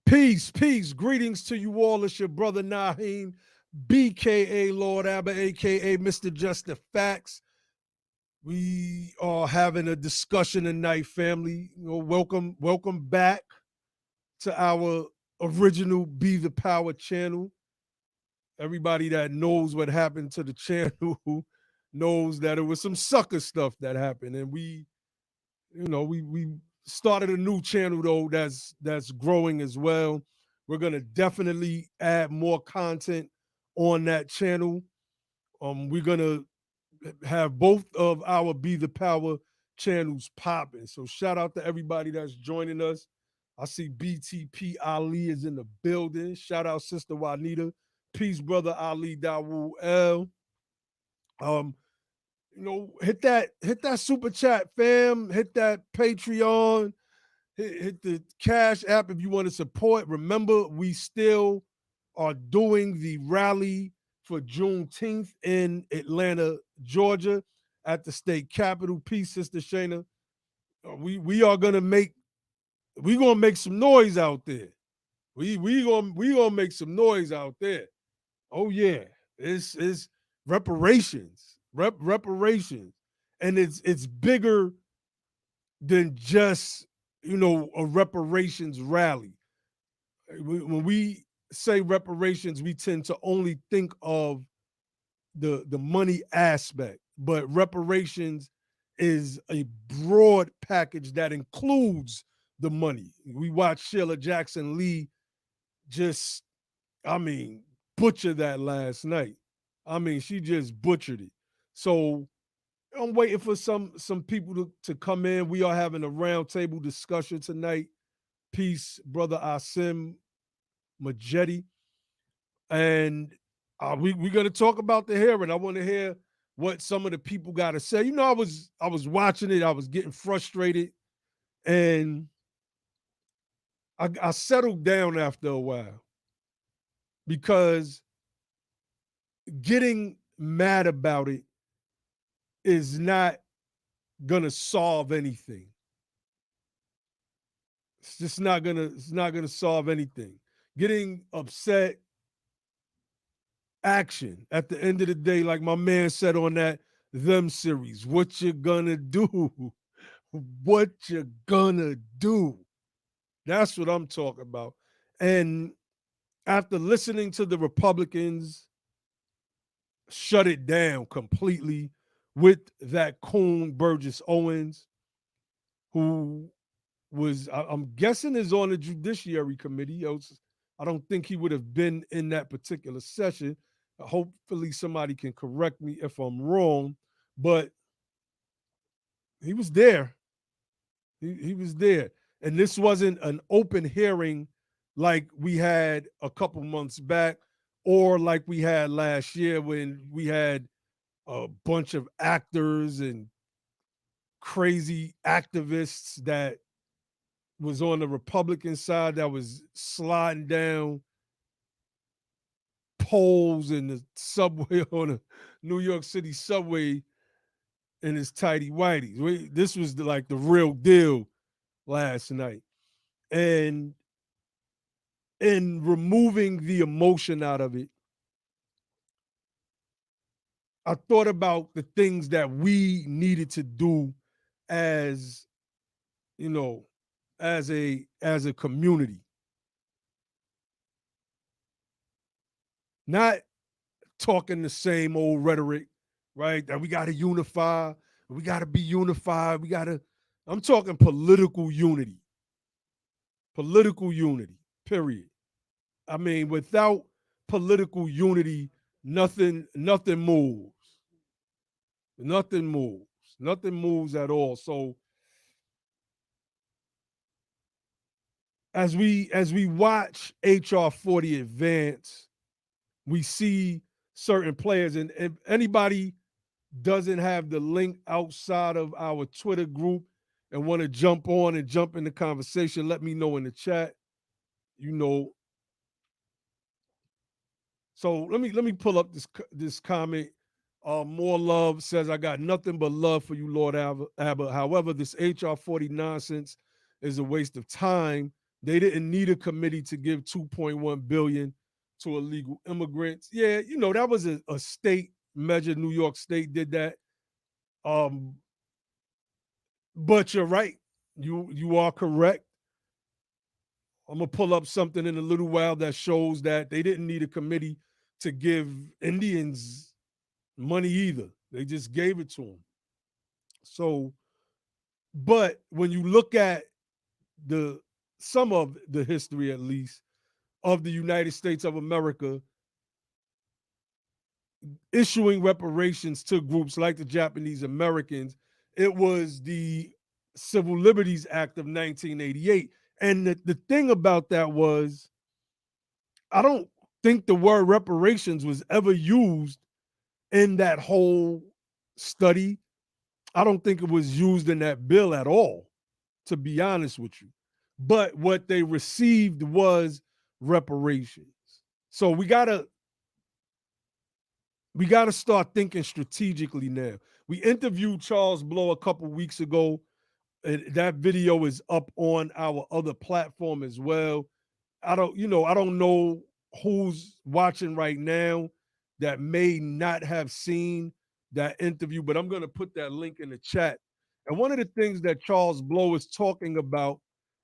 Peace, peace. Greetings to you all. It's your brother Naheem, BKA Lord Abba, aka Mr. Just the Facts. We are having a discussion tonight, family. Welcome back to our original Be the Power channel. Everybody that knows what happened to the channel knows that it was some sucker stuff that happened. And we started a new channel though that's growing as well. We're gonna definitely add more content on that channel. We're gonna have both of our Be the Power channels popping. So shout out to everybody that's joining us. I see BTP Ali is in the building. Shout out Sister Juanita. Peace, brother Ali Dawu L. Um, hit that super chat, fam. Hit that Patreon. Hit the Cash App if you want to support. Remember, we still are doing the rally for Juneteenth in Atlanta, Georgia, at the state capitol. Peace, Sister Shayna. We're gonna make some noise out there. We gonna make some noise out there. Oh yeah, it's reparations, reparations, and it's bigger than just a reparations rally. When we say reparations, we tend to only think of the money aspect, but reparations is a broad package that includes the money. We watched Sheila Jackson Lee just, I mean, butcher that last night. I mean, she just butchered it. So I'm waiting for some people to come in. We are having a roundtable discussion tonight. Peace, brother Asim Majetti. And we're gonna talk about the hearing. I want to hear what some of the people got to say. I was watching it, I was getting frustrated, and I settled down after a while because getting mad about it is not gonna solve anything. It's not gonna solve anything. Getting upset, action. At the end of the day, like my man said on that Them series, what you gonna do? What you gonna do? That's what I'm talking about. And after listening to the Republicans shut it down completely with that coon Burgess Owens, who I'm guessing is on the Judiciary Committee. I don't think he would have been in that particular session. Hopefully somebody can correct me if I'm wrong, but he was there. He was there. And this wasn't an open hearing like we had a couple months back or like we had last year when we had a bunch of actors and crazy activists that was on the Republican side that was sliding down poles in the subway on the New York City subway in his tighty whities. This was like the real deal last night. And in removing the emotion out of it, I thought about the things that we needed to do as, you know, as a community. Not talking the same old rhetoric, right? That we got to unify, we got to be unified, I'm talking political unity, period. I mean, without political unity, nothing moves. Nothing moves. Nothing moves at all. So as we watch HR 40 advance, we see certain players, and if anybody doesn't have the link outside of our Twitter group and want to jump on and jump in the conversation, let me know in the chat. You know, so let me pull up this comment. More love says, I got nothing but love for you, Lord Abba. However, this HR 40 nonsense is a waste of time. They didn't need a committee to give 2.1 billion to illegal immigrants. Yeah, that was a state measure. New York State did that. Um, but you're right. You are correct. I'm gonna pull up something in a little while that shows that they didn't need a committee to give Indians money either. They just gave it to them. So, but when you look at the some of the history, at least, of the United States of America issuing reparations to groups like the Japanese Americans, it was the Civil Liberties Act of 1988. And the thing about that was, I don't think the word reparations was ever used in that whole study. I don't think it was used in that bill at all, to be honest with you. But what they received was reparations. So we gotta start thinking strategically now. We interviewed Charles Blow a couple weeks ago. And that video is up on our other platform as well. I don't know who's watching right now that may not have seen that interview, but I'm going to put that link in the chat. And one of the things that Charles Blow is talking about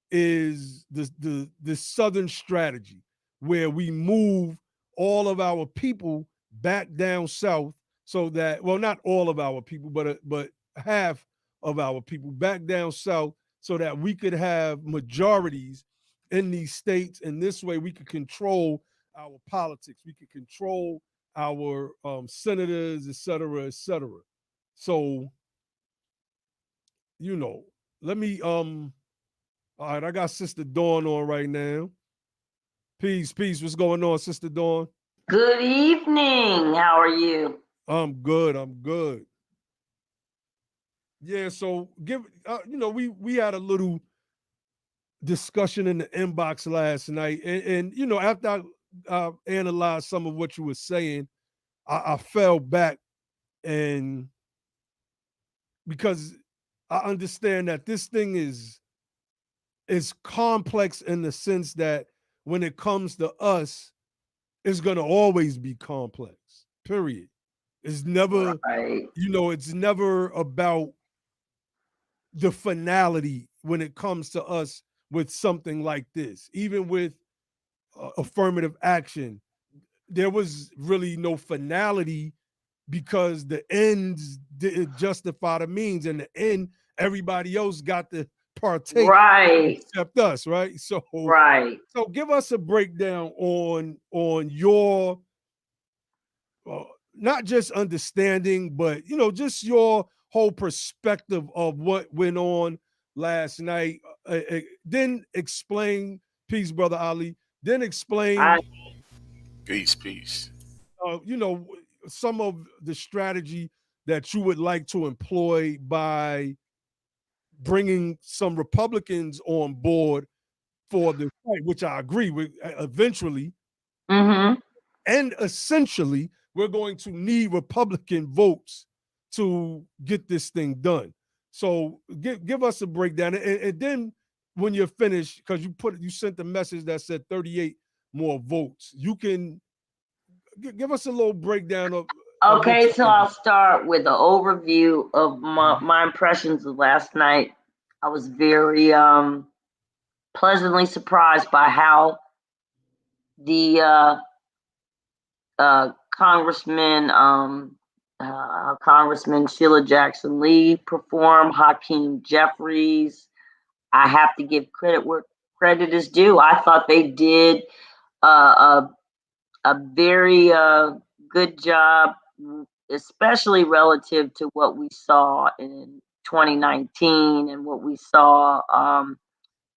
is the Southern strategy, where we move all of our people back down south, so that, well, not all of our people, but half of our people back down south, so that we could have majorities in these states, and this way we could control our politics, we could control our senators, et cetera, et cetera. So, you know, let me all right, I got Sister Dawn on right now. Peace, peace. What's going on, Sister Dawn? Good evening. How are you? I'm good. I'm good. Yeah. So we had a little discussion in the inbox last night, and after I analyzed some of what you were saying, I fell back, and because I understand that this thing is complex in the sense that when it comes to us, it's gonna always be complex. Period. It's never, Right. it's never about the finality when it comes to us with something like this. Even with affirmative action, there was really no finality because the ends didn't justify the means. In the end, everybody else got to partake Right. except us, right? So Right. so give us a breakdown on your uh, not just understanding, but just your whole perspective of what went on last night. Then explain, peace, brother Ali. Then explain, I Peace, peace. uh, you know, some of the strategy that you would like to employ by bringing some Republicans on board for the fight, which I agree with. Eventually, mm-hmm. and essentially, we're going to need Republican votes to get this thing done. So give us a breakdown, and then when you're finished, because you sent a message that said 38 more votes. You can give us a little breakdown of what Okay, you so think. I'll start with an overview of my, Mhm. my impressions of last night. I was very pleasantly surprised by how the Congressman Congressman Sheila Jackson Lee performed, Hakeem Jeffries. I have to give credit where credit is due. I thought they did a very good job, especially relative to what we saw in 2019 and what we saw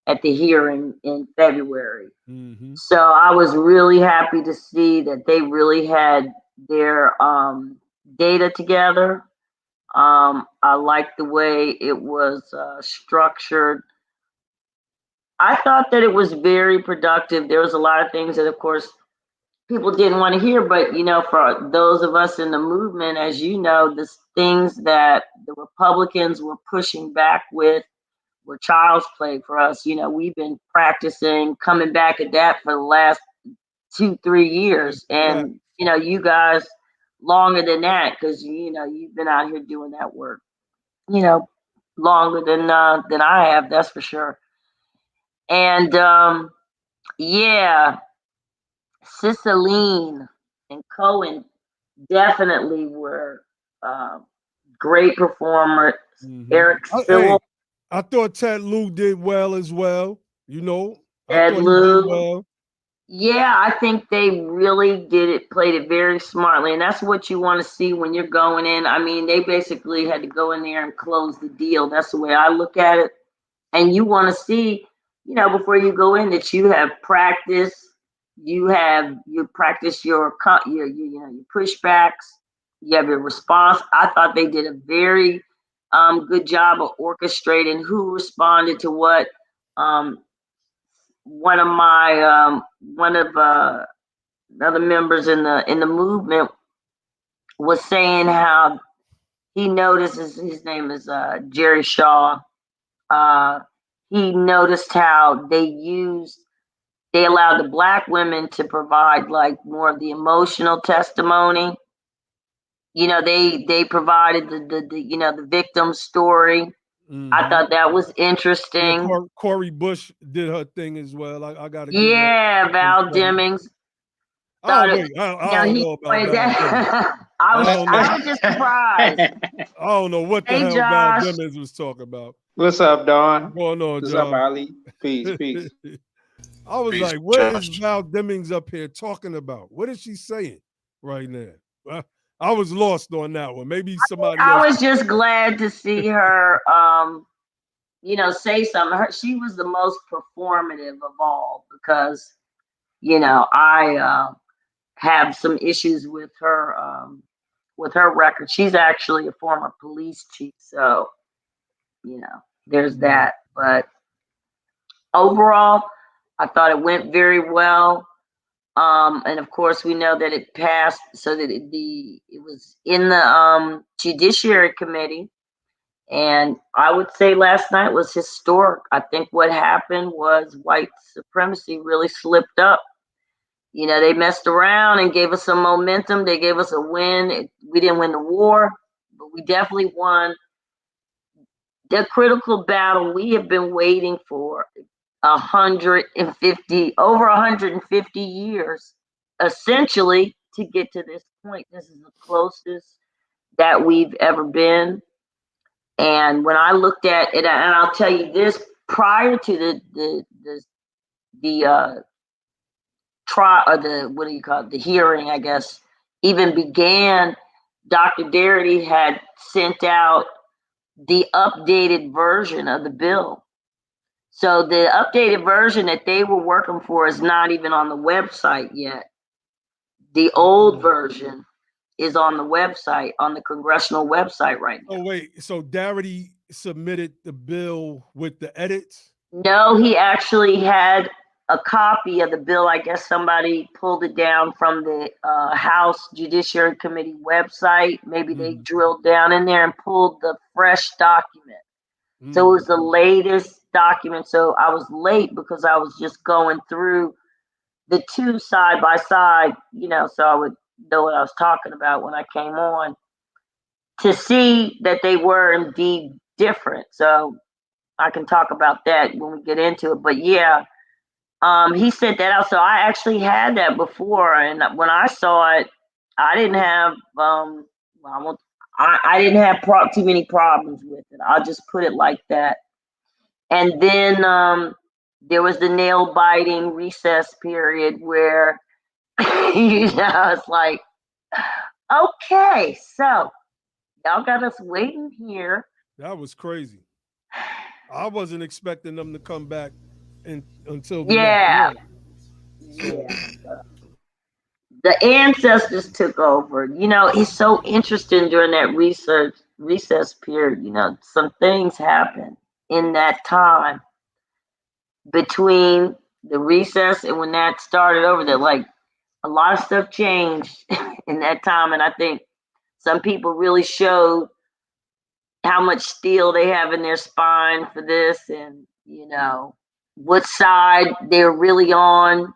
at the hearing in February. Mhm. So I was really happy to see that they really had their data together. I liked the way it was structured. I thought that it was very productive. There was a lot of things that, of course, people didn't want to hear, but for those of us in the movement, as you know, the things that the Republicans were pushing back with were child's play for us. You know, we've been practicing coming back at that for the last 2-3 years, and you know, you guys longer than that because you know you've been out here doing that work. You know, longer than I have, that's for sure. And yeah, Cicelyne and Cohen definitely were uh, great performers. Eric Hey, Sewell, I thought Ted Lou did well as well. You know, I Ed thought he did Lou. well. Yeah, I think they really played it very smartly. And that's what you want to see when you're going in. I mean, they basically had to go in there and close the deal. That's the way I look at it. And you want to see, you know, before you go in that you have practice, you practice your you know, your pushbacks, you have your response. I thought they did a very good job of orchestrating who responded to what. Um, one of other members in the movement was saying how he notices his name is Jerry Shaw. Uh, he noticed how they allowed the black women to provide like more of the emotional testimony. You know, they provided the you know the victim's story. I thought that was Yeah, interesting. Corey Bush did her thing as well. I got to give her Yeah, some Val credit. Demings. Oh Thought it, wait, I you know, don't he know about pointed Val Demings. that. I don't know. I was just surprised. I don't know what the Hey, hell Val Josh. Demings was talking about. What's up, Don? What's going on, What's up, John? Ali? Peace, peace. I was Peace, like, what is Josh. Val Demings up here talking about? What is she saying right now? I was lost on that one. Maybe somebody I else. was just glad to see her, you know, say something. She was the most performative of all because, you know, I have some issues with her record. She's actually a former police chief, so you know, there's that. But overall, I thought it went very well. And of course, we know that it passed, so that it was in the Judiciary Committee. And I would say last night was historic. I think what happened was white supremacy really slipped up. You know, they messed around and gave us some momentum. They gave us a win. We didn't win the war, but we definitely won the critical battle we have been waiting for 150 years, essentially, to get to this point. This is the closest that we've ever been. And when I looked at it, and I'll tell you this, prior to the trial, or the, what do you call it, the hearing, I guess, even began, Dr. Darity had sent out the updated version of the bill. So the updated version that they were working for is not even on the website yet. The old version is on the website, on the congressional website right now. Oh wait, so Darity submitted the bill with the edits? No, he actually had a copy of the bill. I guess somebody pulled it down from the House Judiciary Committee website. Maybe they drilled down in there and pulled the fresh document. So it was the latest document. So I was late because I was just going through the two side by side, you know, so I would know what I was talking about when I came on, to see that they were indeed different. So I can talk about that when we get into it. But yeah, he sent that out. So I actually had that before, and when I saw it, I didn't have I didn't have too many problems with it. I'll just put it like that. And then there was the nail biting recess period where you know, it's like, okay, so y'all got us waiting here. That was crazy. I wasn't expecting them to come back until the Yeah. next year. Yeah. The ancestors took over. You know, it's so interesting during that recess period. You know, some things happened in that time between the recess and when that started over there. Like, a lot of stuff changed in that time, and I think some people really showed how much steel they have in their spine for this, and what side they're really on.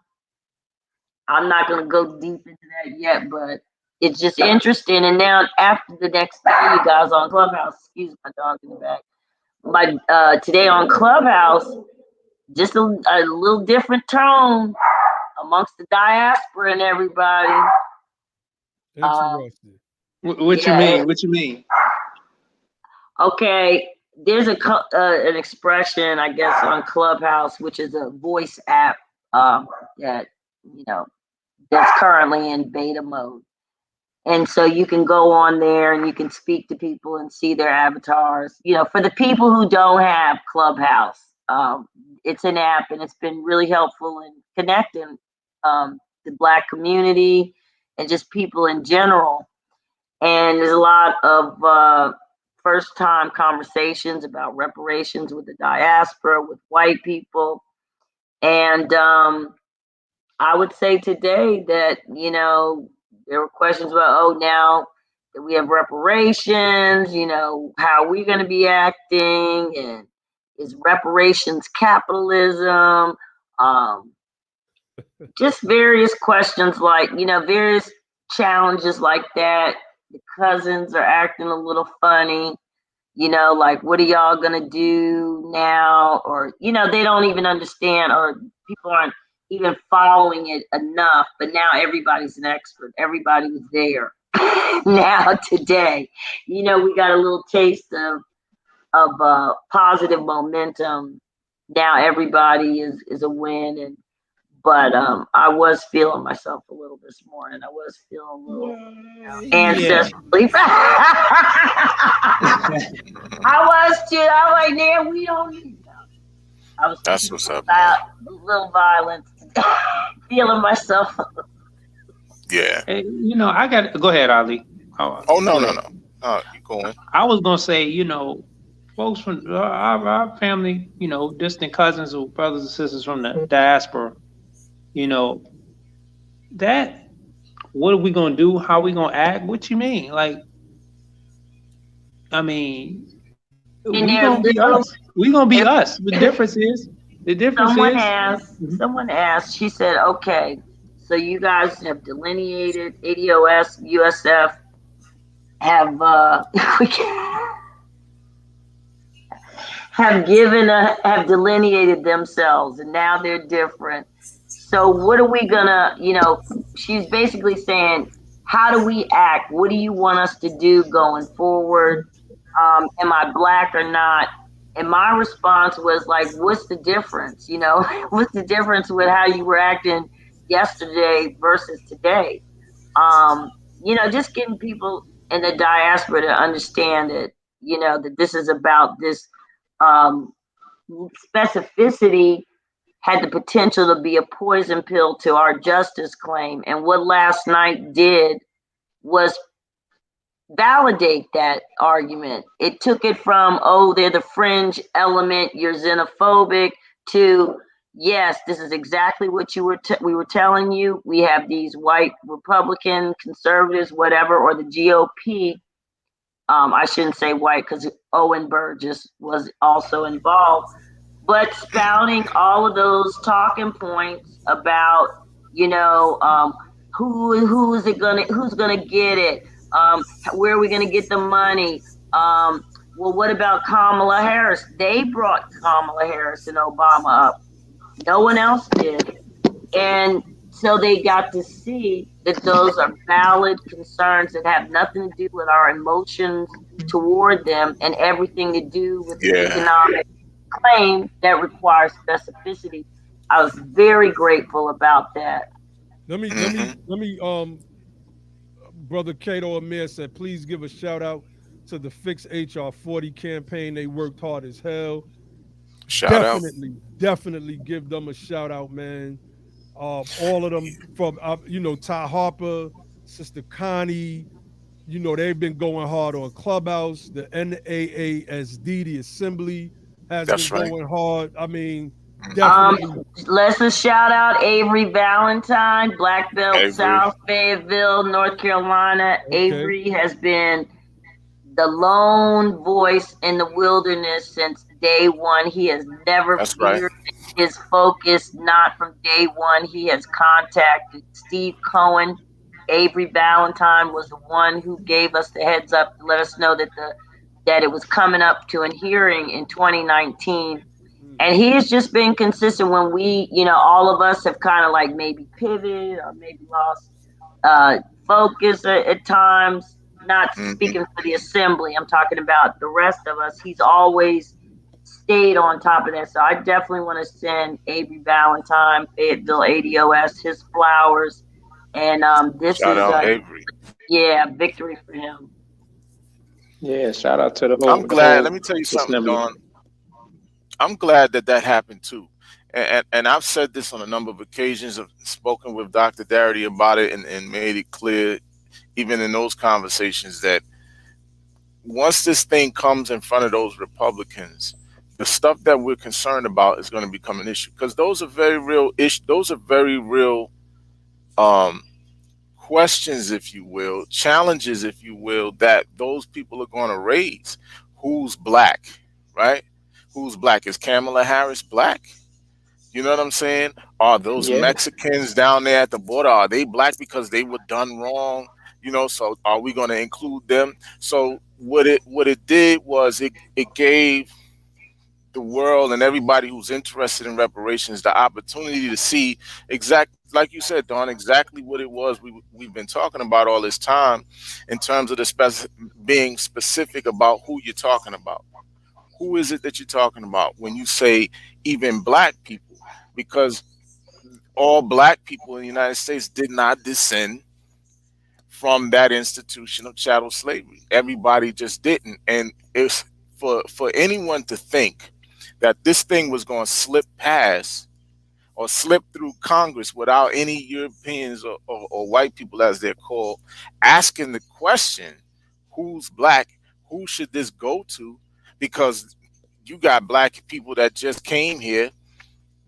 I'm not going to go deep into that yet, but it's just interesting. And now after the next day, you guys on Clubhouse, excuse my dog in the back. Today on Clubhouse, just a little different tone amongst the diaspora and everybody. Interesting. What you mean? What you mean? Okay, there's an expression, I guess, on Clubhouse, which is a voice app that that's currently in beta mode. And so you can go on there and you can speak to people and see their avatars. For the people who don't have Clubhouse, it's an app and it's been really helpful in connecting the Black community and just people in general. And there's a lot of first-time conversations about reparations with the diaspora, with white people. And I would say today that, there were questions about, now that we have reparations, how are we going to be acting? And is reparations capitalism? Just various questions like, various challenges like that. The cousins are acting a little funny, like, what are y'all going to do now? Or, they don't even understand, or people aren't even following it enough, but now everybody's an expert. Everybody's there now today. We got a little taste of positive momentum. Now everybody is a win, but I was feeling myself a little this morning. I was feeling a little ancestrally. I was too. I'm like, man, we don't need that. That's what's up. A little violence. Feeling myself. Yeah. Hey, I got. Go ahead, Ali. Oh no. You going? I was gonna say, folks from our family, distant cousins or brothers and sisters from the diaspora, that. What are we gonna do? How are we gonna act? What you mean? Like, I mean, we gonna be us. We gonna be us. The difference is. Someone asked. She said, "Okay, so you guys have delineated ADOS, USF, have have delineated themselves, and now they're different. So what are we gonna? She's basically saying, how do we act? What do you want us to do going forward? Am I Black or not?" And my response was like, what's the difference? What's the difference with how you were acting yesterday versus today? Just getting people in the diaspora to understand that, that this is about this specificity had the potential to be a poison pill to our justice claim. And what last night did was validate that argument. It took it from, they're the fringe element, you're xenophobic, to, yes, this is exactly what we were telling you. We have these white Republican conservatives, whatever, or the GOP. I shouldn't say white because Owen Burgess was also involved, but spouting all of those talking points about, who's gonna get it? Where are we going to get the money? Well, what about Kamala Harris? They brought Kamala Harris and Obama up. No one else did. And so they got to see that those are valid concerns that have nothing to do with our emotions toward them and everything to do with the economic claim that requires specificity. I was very grateful about that. Let me Brother Cato Amir said, please give a shout out to the Fix HR 40 campaign. They worked hard as hell. Definitely give them a shout out, man. All of them from, Ty Harper, Sister Connie, they've been going hard on Clubhouse. The NAASD, the Assembly, has been going hard. I mean, definitely. Let's shout out Avery Valentine, Black Belt, South Fayetteville, North Carolina. Okay. Avery has been the lone voice in the wilderness since day one. He has never That's right. veered his focus, not from day one. He has contacted Steve Cohen. Avery Valentine was the one who gave us the heads up to let us know that it was coming up to a hearing in 2019. And he has just been consistent when we, all of us have kind of like maybe pivoted or maybe lost focus at times. Not Hmm. speaking for the assembly, I'm talking about the rest of us. He's always stayed on top of that. So I definitely want to send Avery Valentine, Fayetteville ADOS, his flowers. And this Shout is, out Avery. victory for him. Yeah, shout out to the I'm whole glad. Let me tell you something, assembly. Dawn. I'm glad that that happened too. And I've said this on a number of occasions. I've spoken with Dr. Darity about it and made it clear, even in those conversations, that once this thing comes in front of those Republicans, the stuff that we're concerned about is going to become an issue because those are very real issues. Those are very real um, questions, if you will, challenges, if you will, that those people are going to raise. Who's black, right? Who's black? Is Kamala Harris black? You know what I'm saying? Are those Yeah. Mexicans down there at the border, are they black because they were done wrong? So are we going to include them? So what it did was it gave the world and everybody who's interested in reparations the opportunity to see exact, like you said, Don, exactly what it was we've been talking about all this time in terms of being specific about who you're talking about. Who is it that you're talking about when you say even black people? Because all black people in the United States did not descend from that institution of chattel slavery. Everybody just didn't. And it's for anyone to think that this thing was going to slip past or slip through Congress without any Europeans or white people, as they're called, asking the question, who's black? Who should this go to? Because you got black people that just came here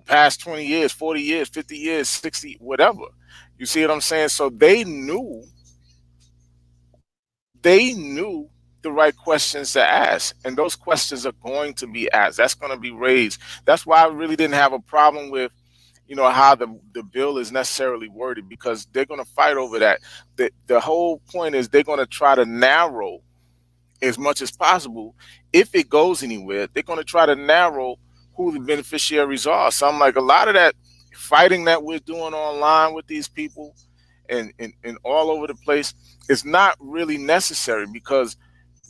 past 20 years, 40 years, 50 years, 60, whatever. You see what I'm saying? So they knew the right questions to ask, and those questions are going to be asked. That's going to be raised. That's why I really didn't have a problem with how the bill is necessarily worded, because they're going to fight over that. The whole point is they're going to try to narrow as much as possible. If it goes anywhere, they're going to try to narrow who the beneficiaries are. So I'm like, a lot of that fighting that we're doing online with these people and all over the place is not really necessary, because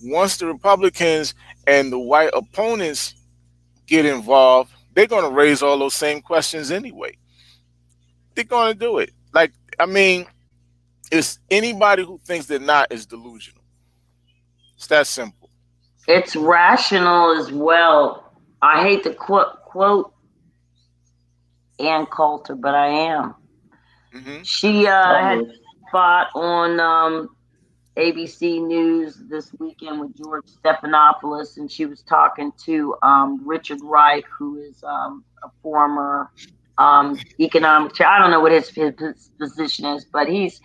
once the Republicans and the white opponents get involved, they're going to raise all those same questions anyway. They're going to do it. Like, I mean, it's anybody who thinks they're not is delusional. It's that simple. It's rational as well. I hate to quote Ann Coulter, but I am. Hmm. She had a spot on ABC News this weekend with George Stephanopoulos, and she was talking to Richard Reich, who is a former economic chair. I don't know what his position is, but he's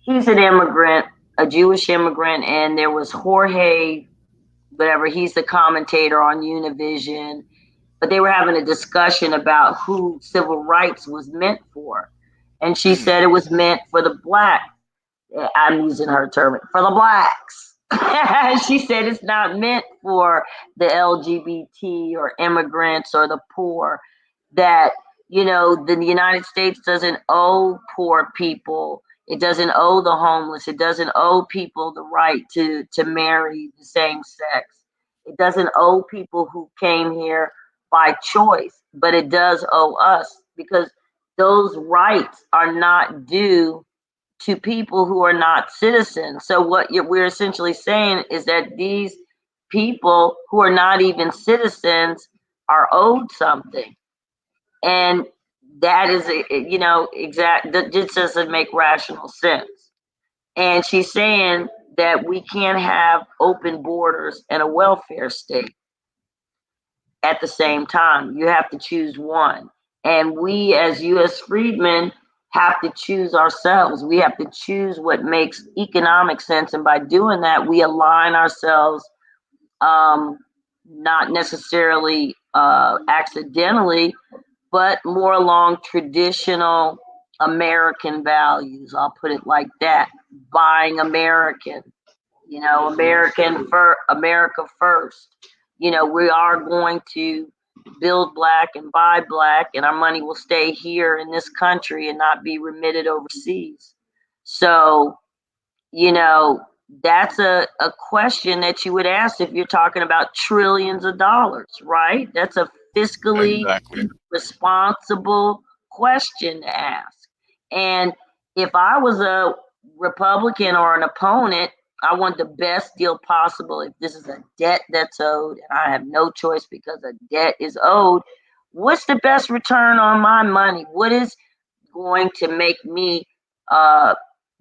an immigrant, a Jewish immigrant, and there was Jorge, whatever. He's the commentator on Univision, but they were having a discussion about who civil rights was meant for, and she Hmm. said it was meant for the black. I'm using her term, for the blacks. She said it's not meant for the LGBT or immigrants or the poor. That, the United States doesn't owe poor people. It doesn't owe the homeless. It doesn't owe people the right to marry the same sex. It doesn't owe people who came here by choice, but it does owe us, because those rights are not due to people who are not citizens. So what we're essentially saying is that these people who are not even citizens are owed something, and that is exact. That just doesn't make rational sense. And she's saying that we can't have open borders and a welfare state at the same time. You have to choose one. And we, as U.S. freedmen, have to choose ourselves. We have to choose what makes economic sense. And by doing that, we align ourselves, not necessarily accidentally, but more along traditional American values. I'll put it like that. Buying American, America first. We are going to build black and buy black, and our money will stay here in this country and not be remitted overseas. So, that's a question that you would ask if you're talking about trillions of dollars, right? That's a fiscally Exactly. responsible question to ask. And if I was a Republican or an opponent, I want the best deal possible. If this is a debt that's owed and I have no choice because a debt is owed, what's the best return on my money? What is going to make me,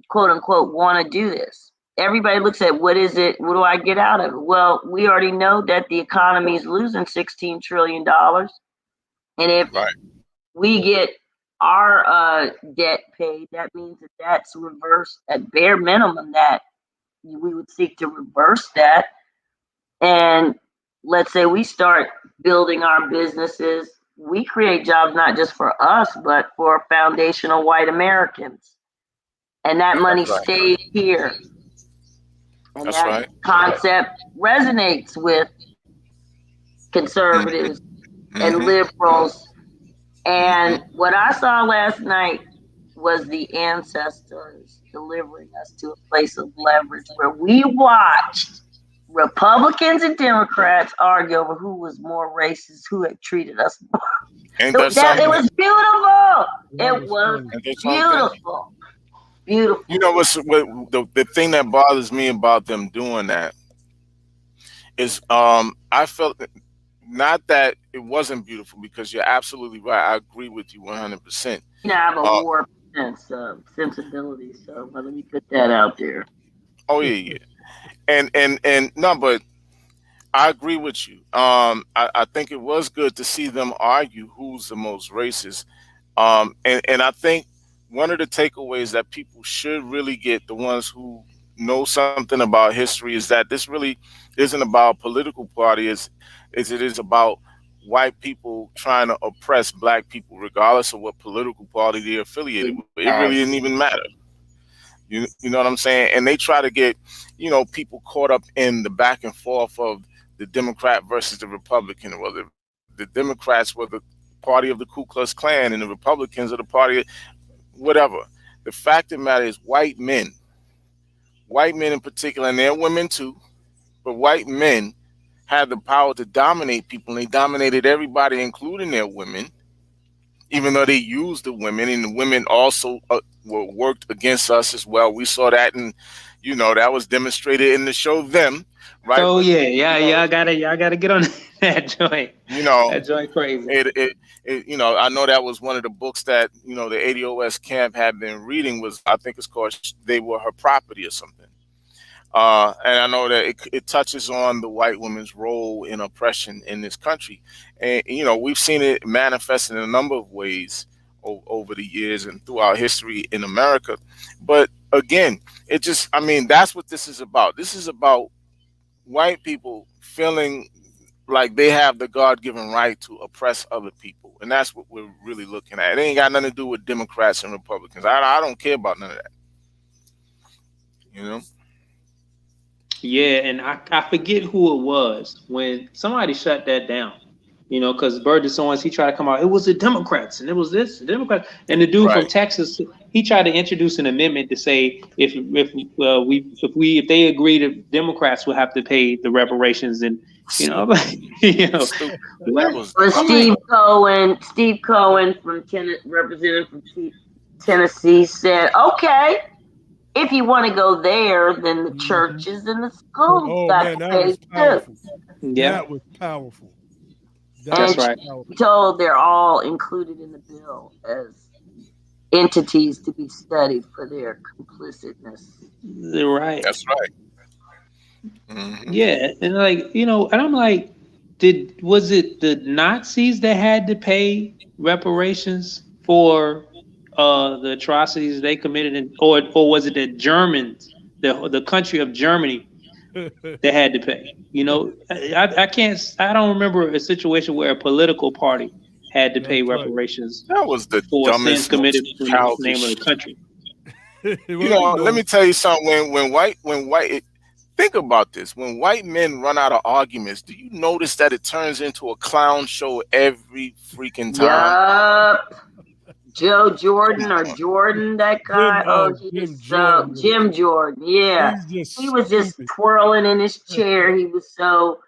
quote unquote, want to do this? Everybody looks at what is it? What do I get out of it? Well, we already know that the economy is losing $16 trillion. And if Right. we get our debt paid, that means that that's reversed at bare minimum, that we would seek to reverse that. And let's say we start building our businesses, we create jobs not just for us, but for foundational white Americans. And that money That's right. stays here. And That's that right. concept resonates with conservatives and Mm-hmm. liberals. And Mm-hmm. what I saw last night was the ancestors delivering us to a place of leverage where we watched Republicans and Democrats argue over who was more racist, who had treated us more. Ain't that It something? was beautiful. That It was funny. Ain't that something? beautiful. Beautiful. You know what the thing that bothers me about them doing that is I felt not that it wasn't beautiful, because you're absolutely right. I agree with you 100%. I have a Uh, warped sensibility, so let me put that out there. oh yeah, and no, but I agree with you. I think it was good to see them argue who's the most racist. And I think one of the takeaways that people should really get, the ones who know something about history, is that this really isn't about political party, as it is about white people trying to oppress black people, regardless of what political party they're affiliated with. It really didn't even matter. You know what I'm saying? And they try to get, people caught up in the back and forth of the Democrat versus the Republican. Well, the Democrats were the party of the Ku Klux Klan, and the Republicans are the party of whatever. The fact of the matter is, white men in particular, and they're women too, but white men had the power to dominate people, and they dominated everybody, including their women, even though they used the women, and the women also were worked against us as well. We saw that, and that was demonstrated in the show Them, right? Oh But yeah, y'all gotta get on that joint. you know, That joint crazy. I know that was one of the books that the ADOS camp had been reading. Was, I think it's called "They Were Her Property" or something. And I know that it touches on the white woman's role in oppression in this country, and we've seen it manifest in a number of ways over the years and throughout history in America. But again, that's what this is about. This is about white people feeling like they have the God-given right to oppress other people, and that's what we're really looking at. It ain't got nothing to do with Democrats and Republicans. I don't care about none of that. Yeah, and I forget who it was when somebody shut that down. Because Burgess Owens, he tried to come out. It was the Democrats, and it was this the Democrats, and the dude from Right. Texas, he tried to introduce an amendment to say if they agree, the Democrats will have to pay the reparations, and Stupid. what? Or Steve Cohen from representative from Tennessee said, "Okay, if you want to go there, then the churches and the schools Oh got man, to that pay was too." powerful. Yeah, That was powerful. That's right. He told they're all included in the bill as entities to be studied for their complicitness. Right. That's right. Mm-hmm. Yeah, and and I'm like, was it the Nazis that had to pay reparations for the atrocities they committed, or was it the Germans, the country of Germany, that had to pay? You know, I don't remember a situation where a political party had to pay That's right. reparations That was the for sins dumbest, most committed in the name of the childish. country. You Well, know, let me tell you something. Think about this. When white men run out of arguments, do you notice that it turns into a clown show every freaking time? Yup. Joe Jordan or Jordan, that guy. Oh, he Jim is so Jordan. Jim Jordan. Yeah, He's just he was just stupid. twirling in his chair. He was so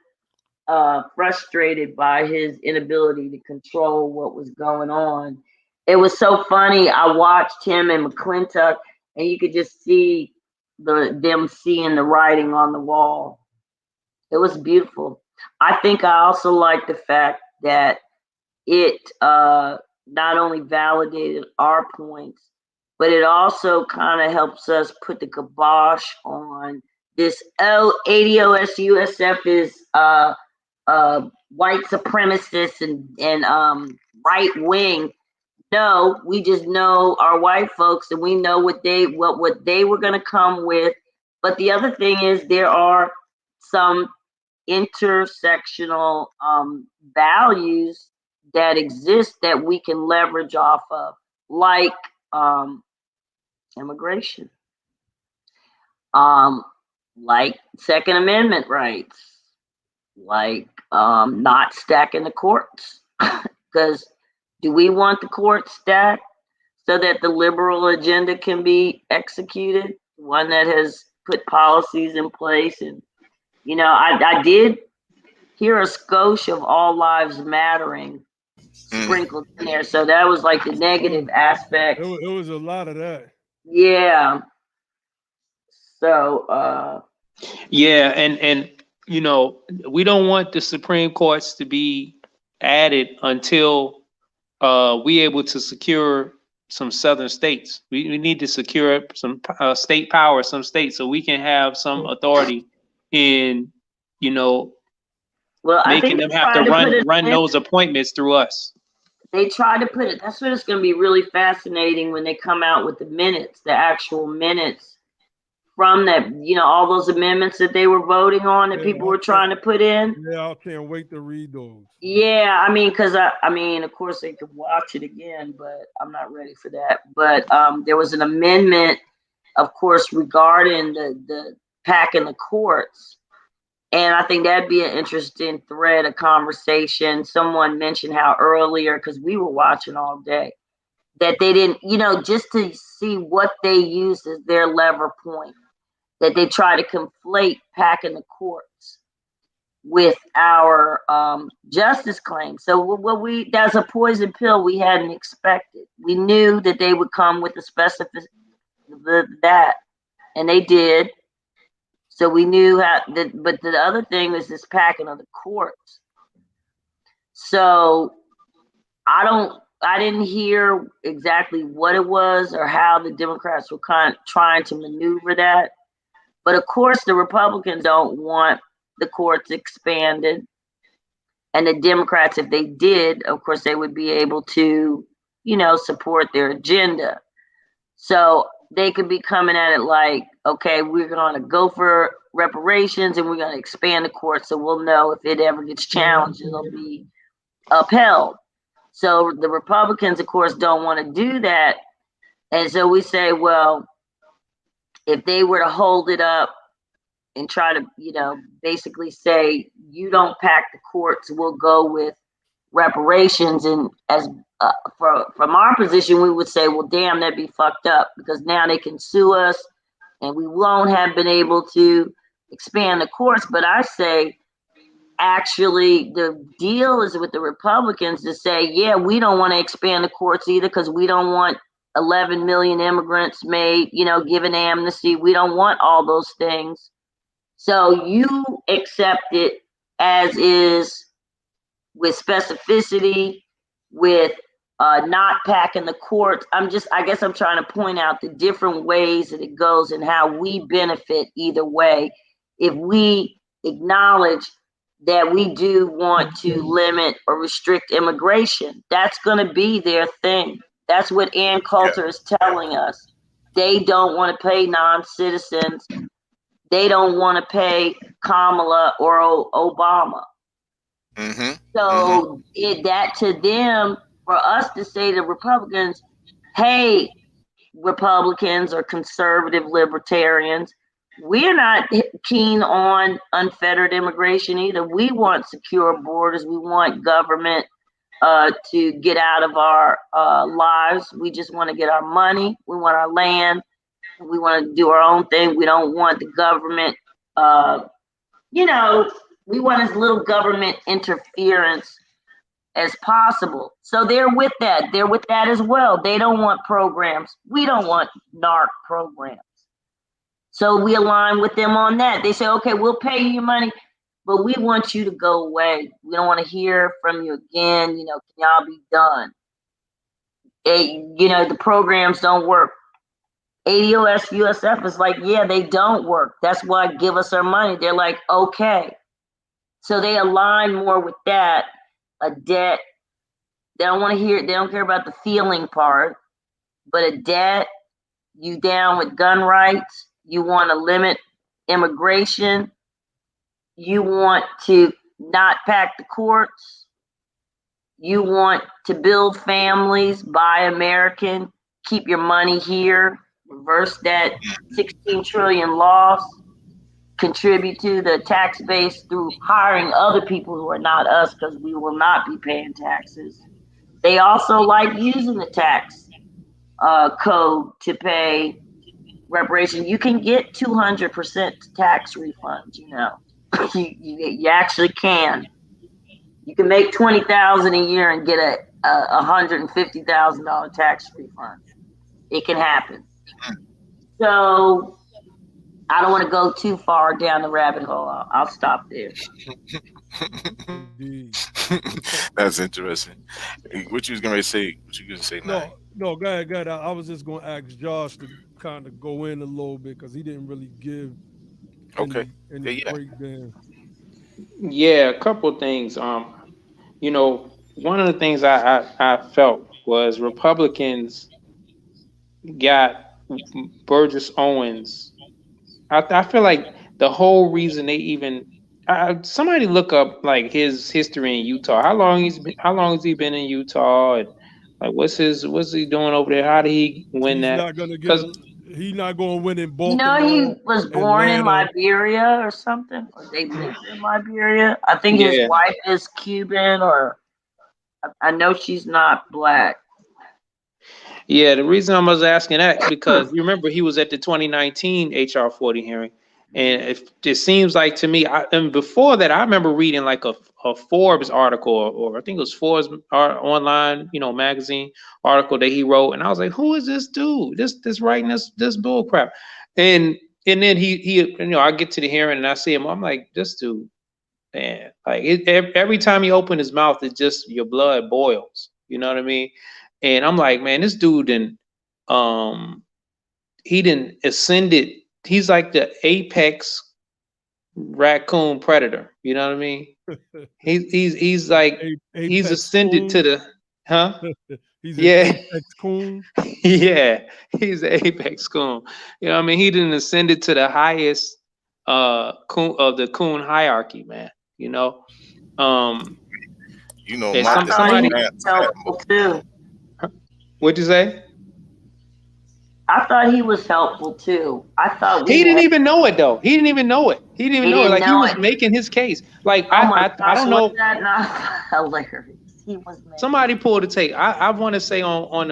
frustrated by his inability to control what was going on. It was so funny. I watched him and McClintock, and you could just see them seeing the writing on the wall. It was beautiful. I think I also like the fact that it not only validated our points, but it also kind of helps us put the kibosh on this. Oh, ADOSUSF is white supremacists and right wing. No, we just know our white folks, and we know what they were going to come with. But the other thing is, there are some intersectional values that exist that we can leverage off of, like immigration, um, like Second Amendment rights, like not stacking the courts. Because do we want the court stacked so that the liberal agenda can be executed? One that has put policies in place. And, I did hear a skosh of all lives mattering Mm. sprinkled in there. So that was like the negative aspect. It was a lot of that. Yeah. So Yeah, and we don't want the Supreme Courts to be added until we able to secure some southern states. We need to secure some state power, some states, so we can have some authority in, well, I making think them they have to tried to put it run in. those appointments through us. They try to put it. That's what it's going to be really fascinating when they come out with the minutes, the actual minutes from that. All those amendments that they were voting on that Yeah, people were trying to put in. Yeah, I can't wait to read those. Yeah, I mean, because of course they could watch it again, but I'm not ready for that. But there was an amendment, of course, regarding the packing the courts. And I think that'd be an interesting thread of conversation. Someone mentioned how earlier, because we were watching all day, that they didn't, just to see what they used as their lever point, that they try to conflate packing the courts with our justice claim. So that's a poison pill we hadn't expected. We knew that they would come with the specific that, and they did. So we knew how that, but the other thing is this packing of the courts. So I didn't hear exactly what it was or how the Democrats were trying to maneuver that. But of course, the Republicans don't want the courts expanded. And the Democrats, if they did, of course, they would be able to, support their agenda. So they could be coming at it like, okay, we're going to go for reparations and we're going to expand the court so we'll know if it ever gets challenged, it'll be upheld. So the Republicans, of course, don't want to do that. And so we say, well, if they were to hold it up and try to, basically say, you don't pack the courts, we'll go with reparations. And as from our position, we would say, well, damn, that'd be fucked up because now they can sue us and we won't have been able to expand the courts. But I say, actually, the deal is with the Republicans to say, yeah, we don't want to expand the courts either because we don't want 11 million immigrants made, given amnesty. We don't want all those things. So you accept it as is with specificity, with not packing the courts. I guess I'm trying to point out the different ways that it goes and how we benefit either way. If we acknowledge that we do want to limit or restrict immigration, that's going to be their thing. That's what Ann Coulter is telling us. They don't want to pay non-citizens. They don't want to pay Kamala or Obama. So that to them, for us to say to Republicans, hey, Republicans or conservative libertarians, we're not keen on unfettered immigration either. We want secure borders. We want government to get out of our lives. We just want to get our money. We want our land. We want to do our own thing. We don't want the government, we want as little government interference as possible. So they're with that. They're with that as well. They don't want programs. We don't want NARC programs. So we align with them on that. They say, okay, we'll pay you your money, but we want you to go away. We don't want to hear from you again. Can y'all be done? The programs don't work. ADOS USF is like, yeah, they don't work. That's why give us our money. They're like, okay. So they align more with that. A debt. They don't want to hear it. They don't care about the feeling part. But a debt, you down with gun rights. You want to limit immigration. You want to not pack the courts. You want to build families, buy American, keep your money here, reverse that 16 trillion loss, contribute to the tax base through hiring other people who are not us, because we will not be paying taxes. They also like using the tax code to pay reparation. You can get 200% tax refunds. You actually can. You can make $20,000 a year and get a $150,000 tax refund. It can happen. So I don't want to go too far down the rabbit hole. I'll stop there. That's interesting. What you was going to say? What you going to say? No, go ahead. I was just going to ask Josh to kind of go in a little bit because he didn't really give any breakdown. Yeah, a couple of things. One of the things I felt was Republicans got Burgess Owens. I feel like the whole reason they even somebody look up like his history in Utah. How long has he been in Utah, and like what's he doing over there? How did he win that? He's not going to win in Baltimore. He was born in Liberia or something, or they lived in Liberia. I think his wife is Cuban, or I know she's not black. Yeah, the reason I was asking that because you remember he was at the 2019 HR 40 hearing, and it seems like to me, and before that, I remember reading like a Forbes article, or I think it was Forbes online, magazine article that he wrote, and I was like, who is this dude? This writing this bull crap, and then he I get to the hearing and I see him, I'm like, this dude, man, like every time he opened his mouth, it's just your blood boils. You know what I mean? And I'm like, man, this dude he didn't ascended. He's like the apex raccoon predator. You know what I mean? He's like he's ascended coon. To the He's an apex coon. Yeah, he's an apex coon. You know what I mean? He didn't ascended to the highest coon of the coon hierarchy, man. Somebody helpful too. What'd you say? I thought he was helpful too. I thought he didn't even know it though. He didn't even know it. Like he was making his case. Like I don't know. Was that not hilarious? He was. Somebody pulled a tape. I want to say on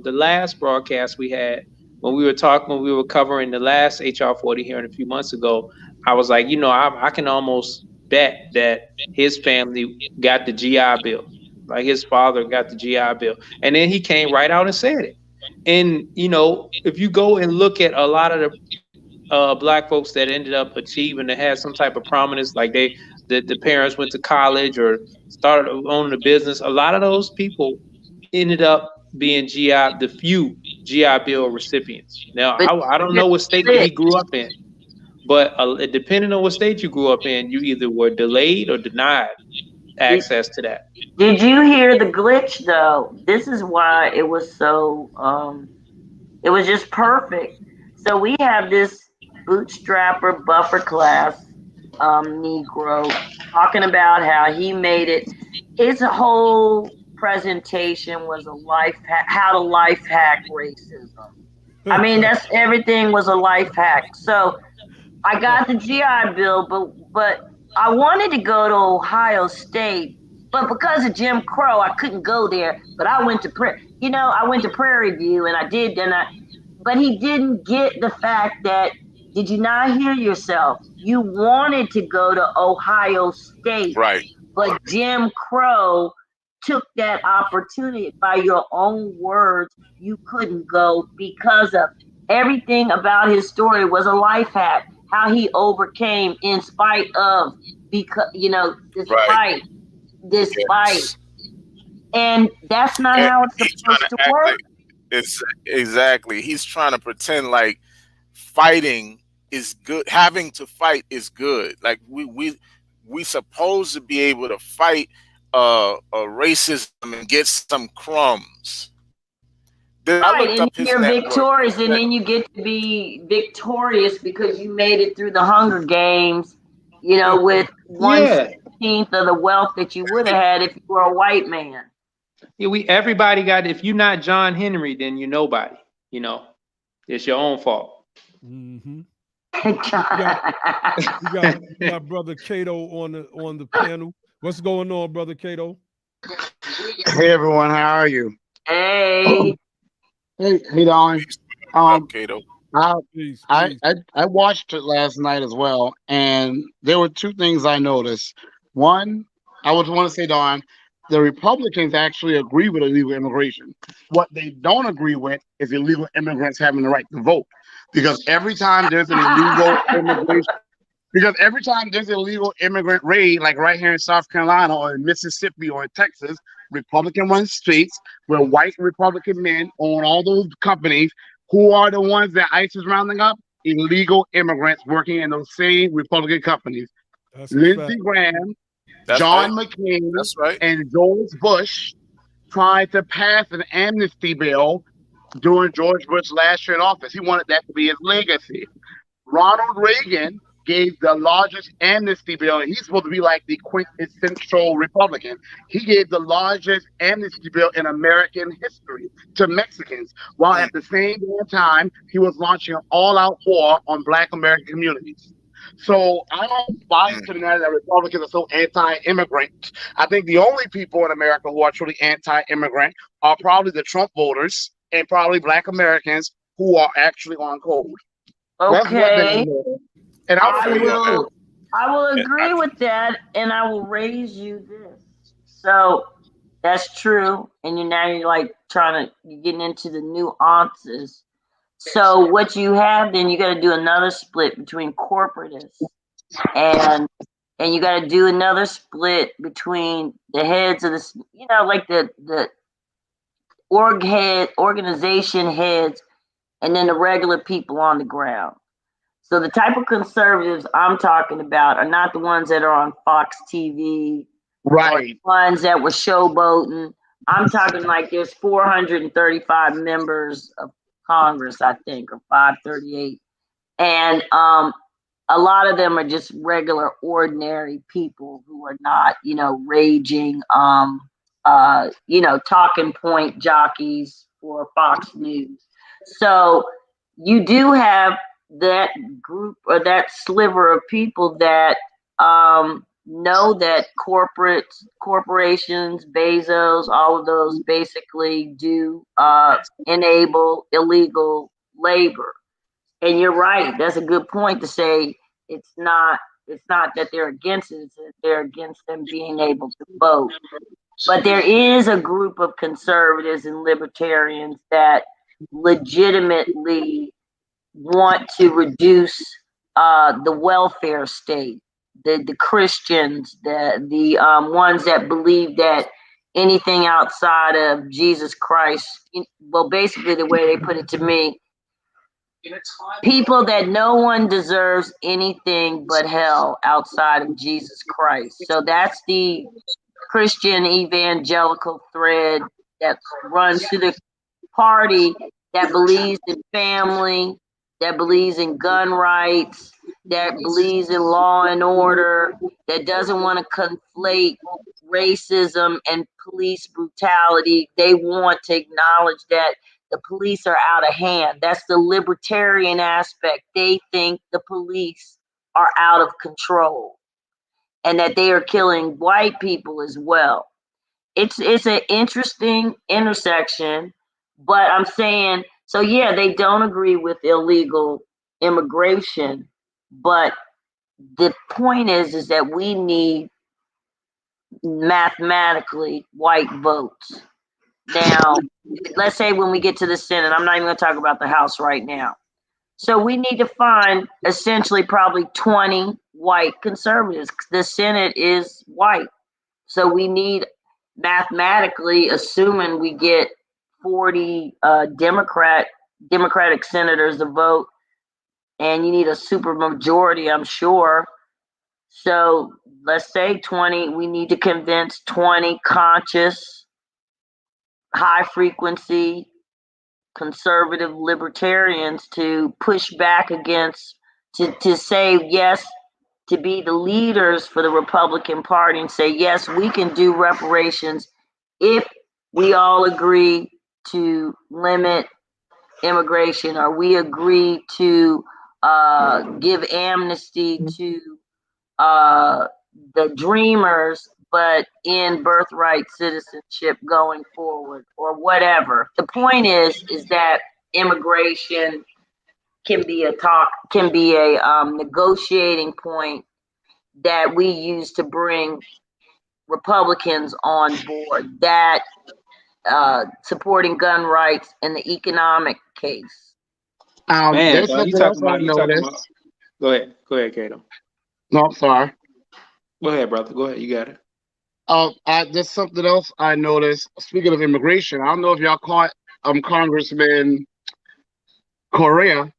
the last broadcast we had when we were covering the last HR 40 hearing a few months ago. I was like, I can almost bet that his family got the GI Bill. Like his father got the GI Bill. And then he came right out and said it. And, if you go and look at a lot of the black folks that ended up achieving to have some type of prominence, like the parents went to college or started owning a business, a lot of those people ended up being the few GI Bill recipients. Now, I don't know what state that he grew up in, but depending on what state you grew up in, you either were delayed or denied access to that. Did you hear the glitch though? This is why it was so it was just perfect. So we have this bootstrapper buffer class Negro talking about how he made it. His whole presentation was a life how to life hack racism. I mean, that's everything was a life hack. So I got the GI Bill, but I wanted to go to Ohio State, but because of Jim Crow, I couldn't go there. But I went to I went to Prairie View, and I did, but he didn't get the fact that did you not hear yourself? You wanted to go to Ohio State, Right. but Jim Crow took that opportunity. By your own words, you couldn't go because of everything about his story was a life hack. How he overcame in spite of, because Right. despite, Yes. and that's not And how it's he's trying supposed to to act work. like it's exactly. He's trying to pretend like fighting is good. Having to fight is good. Like we supposed to be able to fight racism and get some crumbs. Then I Right, looked and up then his you're net worth. victorious, and then you get to be victorious because you made it through the Hunger Games, with Yeah. 1/16 of the wealth that you would have had if you were a white man. Yeah, everybody got, if you're not John Henry, then you're nobody. It's your own fault. Mm-hmm. We got Brother Cato on the panel. What's going on, Brother Cato? Hey everyone, how are you? Hey. Hey Don. Cato. Please. I watched it last night as well, and there were two things I noticed. One, I would want to say, Don, the Republicans actually agree with illegal immigration. What they don't agree with is illegal immigrants having the right to vote, because every time there's an illegal immigration. Because every time there's an illegal immigrant raid, like right here in South Carolina or in Mississippi or in Texas, Republican-run states where white Republican men own all those companies, who are the ones that ICE is rounding up? Illegal immigrants working in those same Republican companies. That's a Lindsey fact. Graham, That's John right. McCain, That's right. and George Bush tried to pass an amnesty bill during George Bush's last year in office. He wanted that to be his legacy. Ronald Reagan gave the largest amnesty bill, and he's supposed to be like the quintessential Republican. He gave the largest amnesty bill in American history to Mexicans, while at the same time he was launching an all-out war on Black American communities. So I don't buy into the narrative that Republicans are so anti-immigrant. I think the only people in America who are truly anti-immigrant are probably the Trump voters and probably Black Americans who are actually on code. That's one thing I Okay. know. And I will agree with that, and I will raise you this. So that's true, and you're like you're getting into the nuances. So what you have, then you got to do another split between corporatists, and you got to do another split between the heads of like the organization heads, and then the regular people on the ground. So the type of conservatives I'm talking about are not the ones that are on Fox TV, right, or the ones that were showboating. I'm talking like there's 435 members of Congress, I think, or 538, and a lot of them are just regular, ordinary people who are not, raging, talking point jockeys for Fox News. So you do have that group or that sliver of people that know that corporations, Bezos, all of those basically do enable illegal labor. And you're right. That's a good point to say it's not that they're against it, it's that they're against them being able to vote. But there is a group of conservatives and libertarians that legitimately want to reduce the welfare state, the Christians, the ones that believe that anything outside of Jesus Christ, well, basically the way they put it to me, people that no one deserves anything but hell outside of Jesus Christ. So that's the Christian evangelical thread that runs through the party that believes in family, that believes in gun rights, that believes in law and order, that doesn't want to conflate racism and police brutality. They want to acknowledge that the police are out of hand. That's the libertarian aspect. They think the police are out of control and that they are killing white people as well. It's an interesting intersection, but I'm saying, so yeah, they don't agree with illegal immigration, but the point is that we need mathematically white votes. Now, let's say when we get to the Senate, I'm not even going to talk about the House right now. So we need to find essentially probably 20 white conservatives. The Senate is white. So we need, mathematically, assuming we get 40 Democratic senators to vote, and you need a super majority, I'm sure. So let's say 20, we need to convince 20 conscious, high frequency, conservative libertarians to push back against, to say yes, to be the leaders for the Republican Party and say, yes, we can do reparations if we all agree to limit immigration, or we agree to give amnesty to the dreamers, but in birthright citizenship going forward, or whatever. The point is that immigration can be a negotiating point that we use to bring Republicans on board, that supporting gun rights and the economic case. Man, There's bro, something else I you talking about. noticed. Go ahead, Kato. No, I'm sorry. Go ahead, brother. Go ahead. You got it. There's something else I noticed. Speaking of immigration, I don't know if y'all caught Congressman Correa.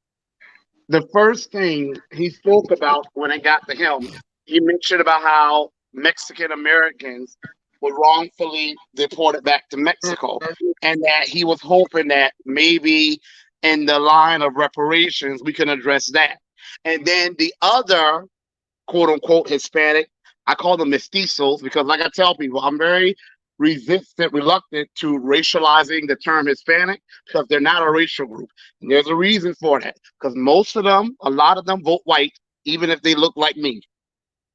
The first thing he spoke about when it got to him, he mentioned about how Mexican Americans were wrongfully deported back to Mexico, and that he was hoping that maybe in the line of reparations we can address that. And then the other quote unquote Hispanic, I call them mestizos because, like I tell people, I'm very reluctant to racializing the term Hispanic because they're not a racial group. And there's a reason for that, because a lot of them vote white, even if they look like me.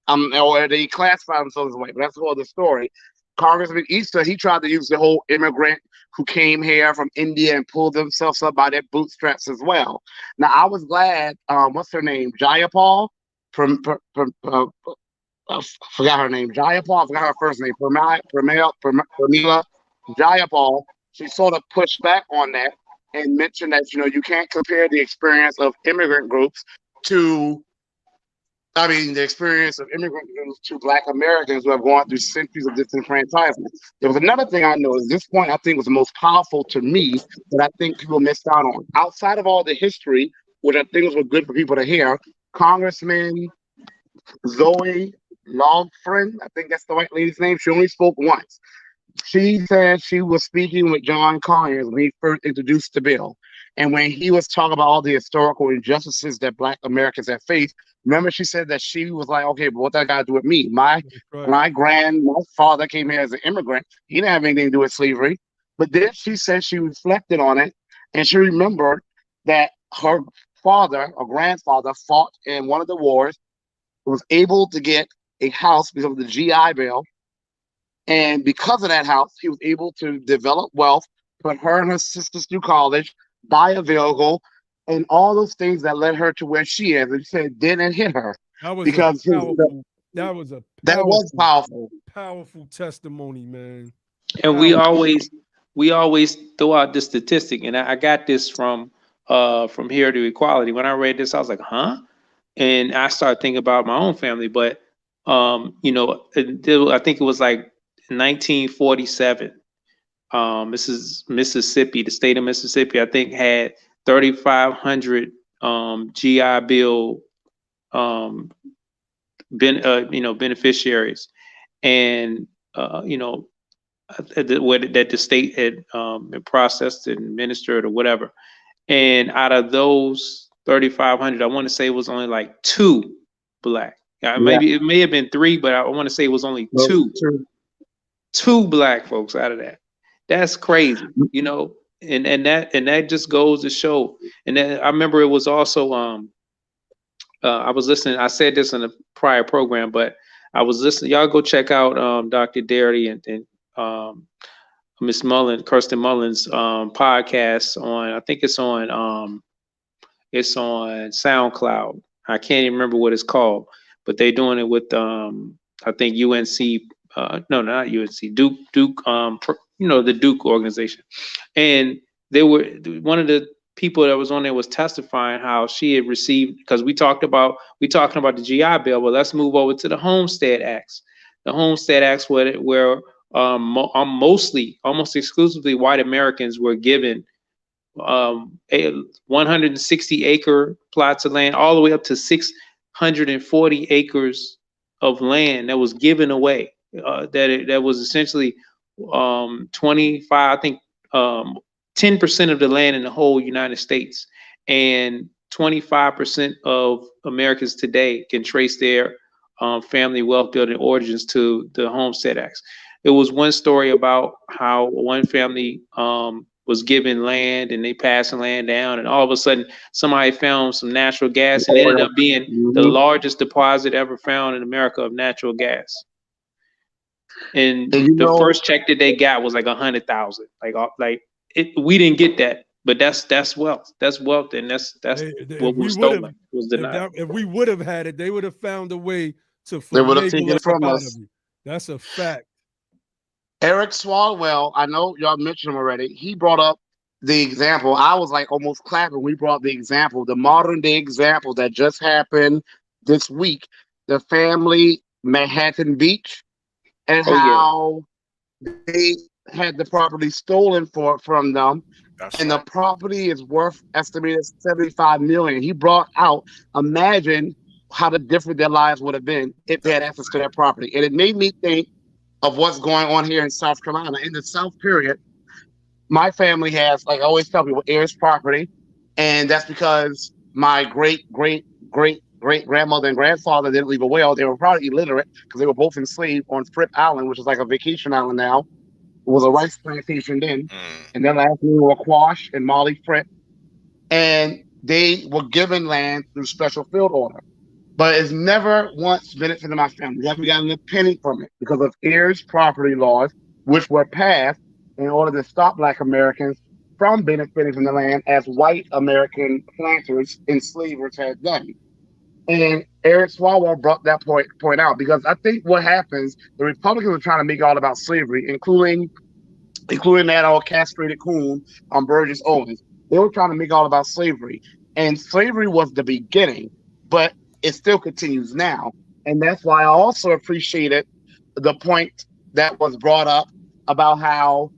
Or they classify themselves as white, but that's the whole other story. Congressman Issa, he tried to use the whole immigrant who came here from India and pulled themselves up by their bootstraps as well. Now, I was glad, what's her name? Jayapal I forgot her name. Jayapal, I forgot her first name. Pramila Jayapal. She sort of pushed back on that and mentioned that, you can't compare the experience of immigrant groups to Black Americans who have gone through centuries of disenfranchisement. There was another thing I noticed. This point I think was the most powerful to me that I think people missed out on. Outside of all the history, which I think was good for people to hear, Congressman Zoe Longfriend, I think that's the white lady's name. She only spoke once. She said she was speaking with John Conyers when he first introduced the bill. And when he was talking about all the historical injustices that Black Americans have faced, remember she said that she was like, okay, but what that got to do with me? My father came here as an immigrant. He didn't have anything to do with slavery. But then she said she reflected on it, and she remembered that her father or grandfather fought in one of the wars, was able to get a house because of the GI Bill. And because of that house, he was able to develop wealth, put her and her sisters through college, buy a vehicle, and all those things that led her to where she is. And she said, didn't hit her. That was Because that was powerful. Powerful testimony, man. And we always throw out this statistic, and I got this from Here to Equality. When I read this, I was like, huh? And I started thinking about my own family, but I think it was like 1947. This is Mississippi, the state of Mississippi, I think had 3,500 GI Bill beneficiaries, and that the state had processed and administered or whatever. And out of those 3,500, I want to say it was only like 2 black. Maybe it may have been 3, but I want to say it was only 2 black folks out of that. That's crazy, and that just goes to show. And then I remember it was also I was listening. I said this in a prior program, but I was listening. Y'all go check out Dr. Darity and Miss Mullen, Kirsten Mullen's podcast on. I think it's on SoundCloud. I can't even remember what it's called, but they're doing it with I think UNC. No, not UNC. Duke. The Duke organization, and they were one of the people that was on there was testifying how she had received, because we talking about the GI Bill. Well, let's move over to the Homestead Acts. The Homestead Acts where almost exclusively white Americans were given 160 acre plots of land, all the way up to 640 acres of land that was given away. That was essentially 25, I think 10% of the land in the whole United States, and 25% of Americans today can trace their family wealth building origins to the Homestead Acts. It was one story about how one family was given land and they passed the land down, and all of a sudden somebody found some natural gas, and it ended up being the largest deposit ever found in America of natural gas. And the first check that they got was like 100,000. We didn't get that, but that's wealth. That's wealth, and that's what was stolen. Was denied. If we would have had it, they would have found a way to they would have taken it from us. That's a fact. Eric Swalwell, I know y'all mentioned him already. He brought up the example. I was like almost clapping. We brought the example, the modern day example that just happened this week. The family Manhattan Beach, and how they had the property stolen from them. The property is worth estimated $75 million. He brought out, imagine how different their lives would have been if they had access to that property. And it made me think of what's going on here in South Carolina. In the South period, my family has, like I always tell people, heirs property. And that's because my great grandmother and grandfather didn't leave a will. They were probably illiterate because they were both enslaved on Fripp Island, which is like a vacation island now. It was a rice plantation then. And their last name were Quash and Molly Fripp. And they were given land through special field order. But it's never once benefited my family. We haven't gotten a penny from it because of heirs property laws, which were passed in order to stop Black Americans from benefiting from the land as white American planters, enslavers had done. And Eric Swalwell brought that point out, because I think what happens, the Republicans are trying to make it all about slavery, including that old castrated coon on Burgess Owens. They were trying to make it all about slavery. And slavery was the beginning, but it still continues now. And that's why I also appreciated the point that was brought up about how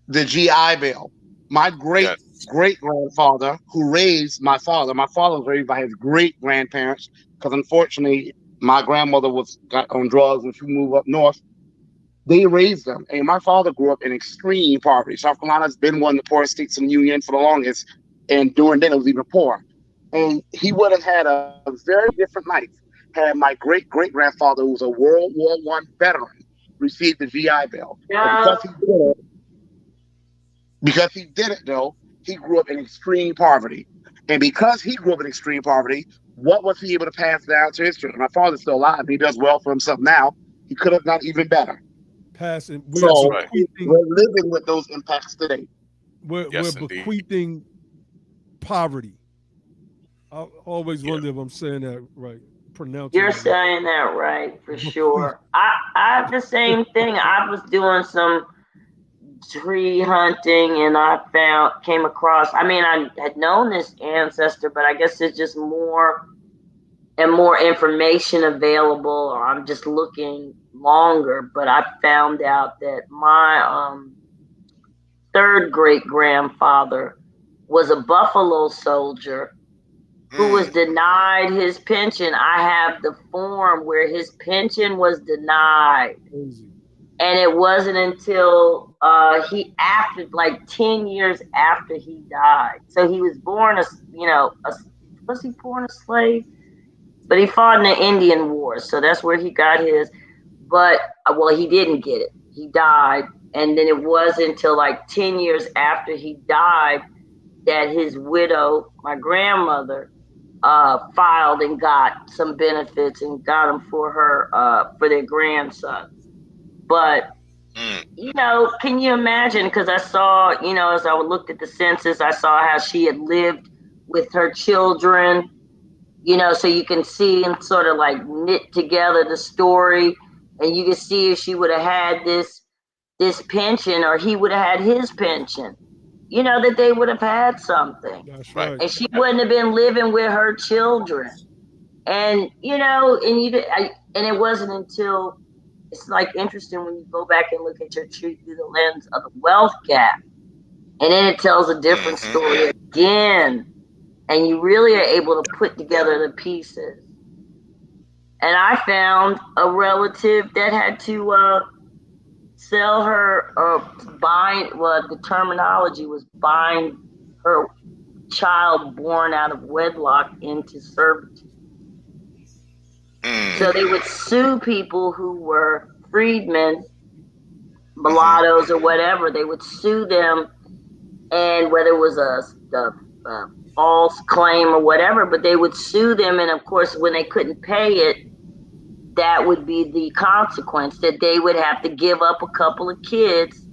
the GI Bill, my great-grandfather who raised my father was raised by his great-grandparents, because unfortunately my grandmother got on drugs when she moved up north. They raised them. And my father grew up in extreme poverty. South Carolina's been one of the poorest states in the union for the longest. And during then it was even poor. And he would have had a very different life had my great-great-grandfather, who was a World War I veteran, received the GI Bill. Yeah. Because he did it, though, he grew up in extreme poverty. And because he grew up in extreme poverty, what was he able to pass down to his children? My father's still alive. He does well for himself now. He could have done even better. We're living with those impacts today. We're bequeathing poverty. I always wonder if I'm saying that right. You're saying that right, for sure. I have the same thing. I was doing some tree hunting, and I came across, I mean, I had known this ancestor, but I guess there's just more and more information available, or I'm just looking longer. But I found out that my third great-grandfather was a Buffalo soldier who was denied his pension. I have the form where his pension was denied. And it wasn't until after like 10 years after he died. So he was born was he born a slave? But he fought in the Indian Wars, so that's where he got his. But well, he didn't get it. He died, and then it wasn't until like 10 years after he died that his widow, my grandmother, filed and got some benefits and got them for her for their grandson. But can you imagine? Because I saw, as I looked at the census, I saw how she had lived with her children. So you can see and sort of like knit together the story, and you can see if she would have had this pension or he would have had his pension. That they would have had something, That's Right. right. and she wouldn't have been living with her children. And and it wasn't until it's like interesting when you go back and look at your tree through the lens of the wealth gap, and then it tells a different story again, and you really are able to put together the pieces. And I found a relative that had to sell her bind. Well, the terminology was bind her child born out of wedlock into servitude. So they would sue people who were freedmen, mulattoes, or whatever. They would sue them, and whether it was a false claim or whatever, but they would sue them. And of course, when they couldn't pay it, that would be the consequence, that they would have to give up a couple of kids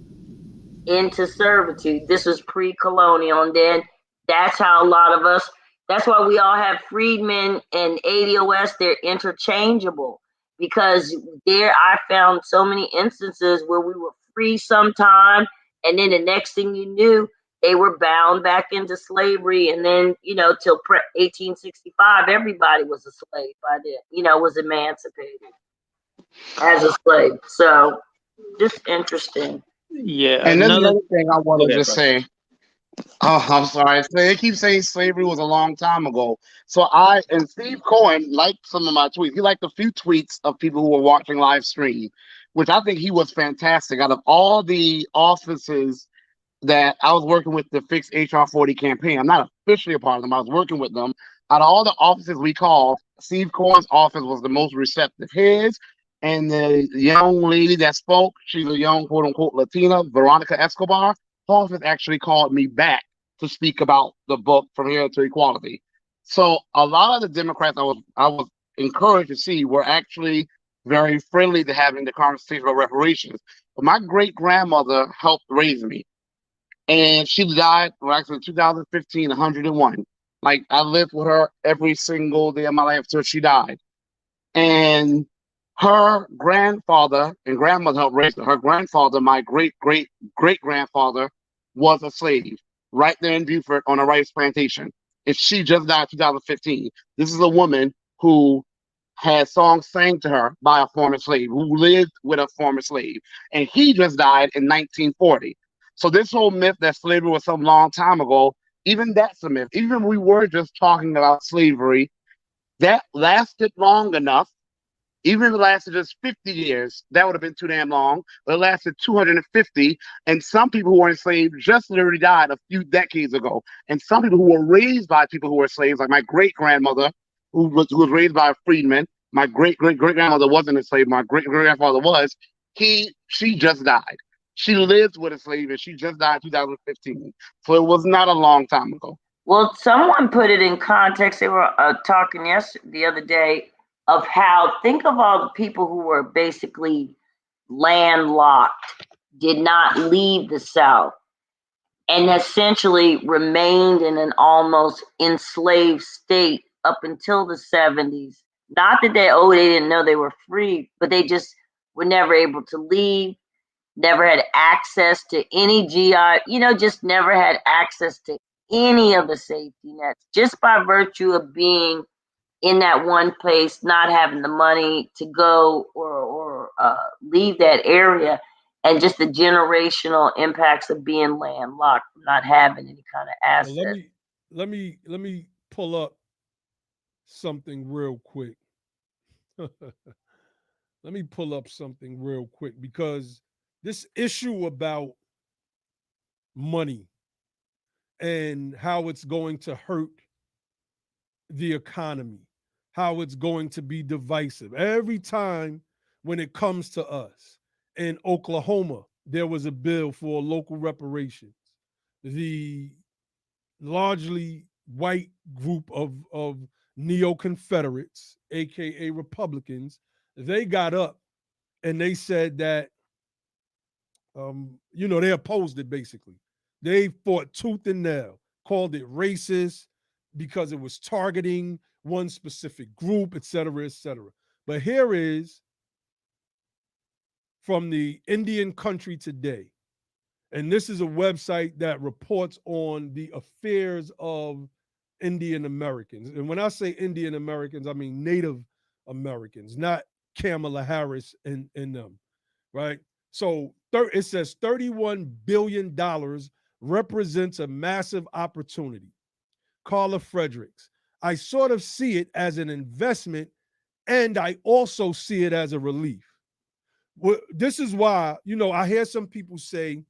into servitude. This was pre-colonial, and then that's how a lot of us. That's why we all have freedmen and ADOS. They're interchangeable, because there I found so many instances where we were free sometime, and then the next thing you knew, they were bound back into slavery, and then till 1865, everybody was a slave by then. Was emancipated as a slave. So just interesting. Yeah, And there's another. another thing I Go want to ahead, just brother. say. Oh, I'm sorry. They keep saying slavery was a long time ago. So and Steve Cohen liked some of my tweets. He liked a few tweets of people who were watching live stream, which I think he was fantastic. Out of all the offices that I was working with, the Fix HR 40 campaign, I'm not officially a part of them. I was working with them. Out of all the offices we called, Steve Cohen's office was the most receptive. His and the young lady that spoke, she's a young quote unquote Latina, Veronica Escobar. Her office actually called me back to speak about the book From Here to Equality. So a lot of the Democrats I was encouraged to see were actually very friendly to having the conversation about reparations. But my great grandmother helped raise me, and she died actually in 2015, 101. Like, I lived with her every single day of my life till she died. And her grandfather and grandmother helped raise her. Her grandfather, my great great great grandfather, was a slave right there in Beaufort on a rice plantation. And she just died in 2015. This is a woman who had songs sang to her by a former slave, who lived with a former slave. And he just died in 1940. So this whole myth that slavery was some long time ago, even that's a myth. Even if we were just talking about slavery, that lasted long enough. Even if it lasted just 50 years, that would have been too damn long. But it lasted 250. And some people who were enslaved just literally died a few decades ago. And some people who were raised by people who were slaves, like my great grandmother, who was raised by a freedman. My great great great grandmother wasn't a slave. My great great grandfather was. She just died. She lived with a slave, and she just died in 2015. So it was not a long time ago. Well, someone put it in context. They were talking the other day of how, think of all the people who were basically landlocked, did not leave the South, and essentially remained in an almost enslaved state up until the 70s. Not that they didn't know they were free, but they just were never able to leave, never had access to any GI, just never had access to any of the safety nets, just by virtue of being in that one place, not having the money to go or leave that area, and just the generational impacts of being landlocked, not having any kind of Well, let asset. me let me pull up something real quick. Let me pull up something real quick because this issue about money and how it's going to hurt the economy, how it's going to be divisive. Every time when it comes to us in Oklahoma, there was a bill for local reparations. The largely white group of neo-Confederates, aka Republicans, they got up and they said that they opposed it basically. They fought tooth and nail, called it racist because it was targeting one specific group, et cetera, et cetera. But here is from the Indian Country Today. And this is a website that reports on the affairs of Indian Americans. And when I say Indian Americans, I mean Native Americans, not Kamala Harris and them, right? So it says $31 billion represents a massive opportunity. Carla Fredericks, I sort of see it as an investment and I also see it as a relief. Well, this is why, I hear some people say,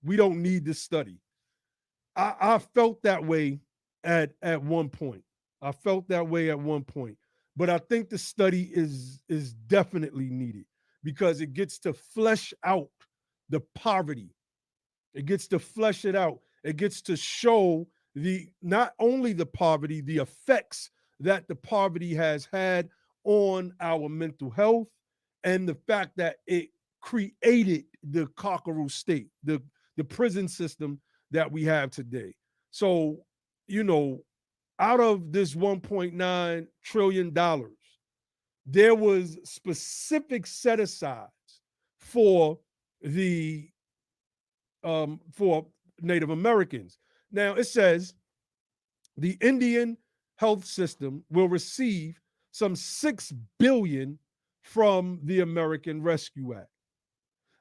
we don't need this study. I felt that way at one point. I felt that way at one point. But I think the study is definitely needed because it gets to flesh out the poverty. It gets to flesh it out. It gets to show not only the poverty, the effects that the poverty has had on our mental health and the fact that it created the carceral state, the prison system that we have today. So, out of this $1.9 trillion, there was specific set asides for for Native Americans. Now it says the Indian health system will receive some $6 billion from the American Rescue Act.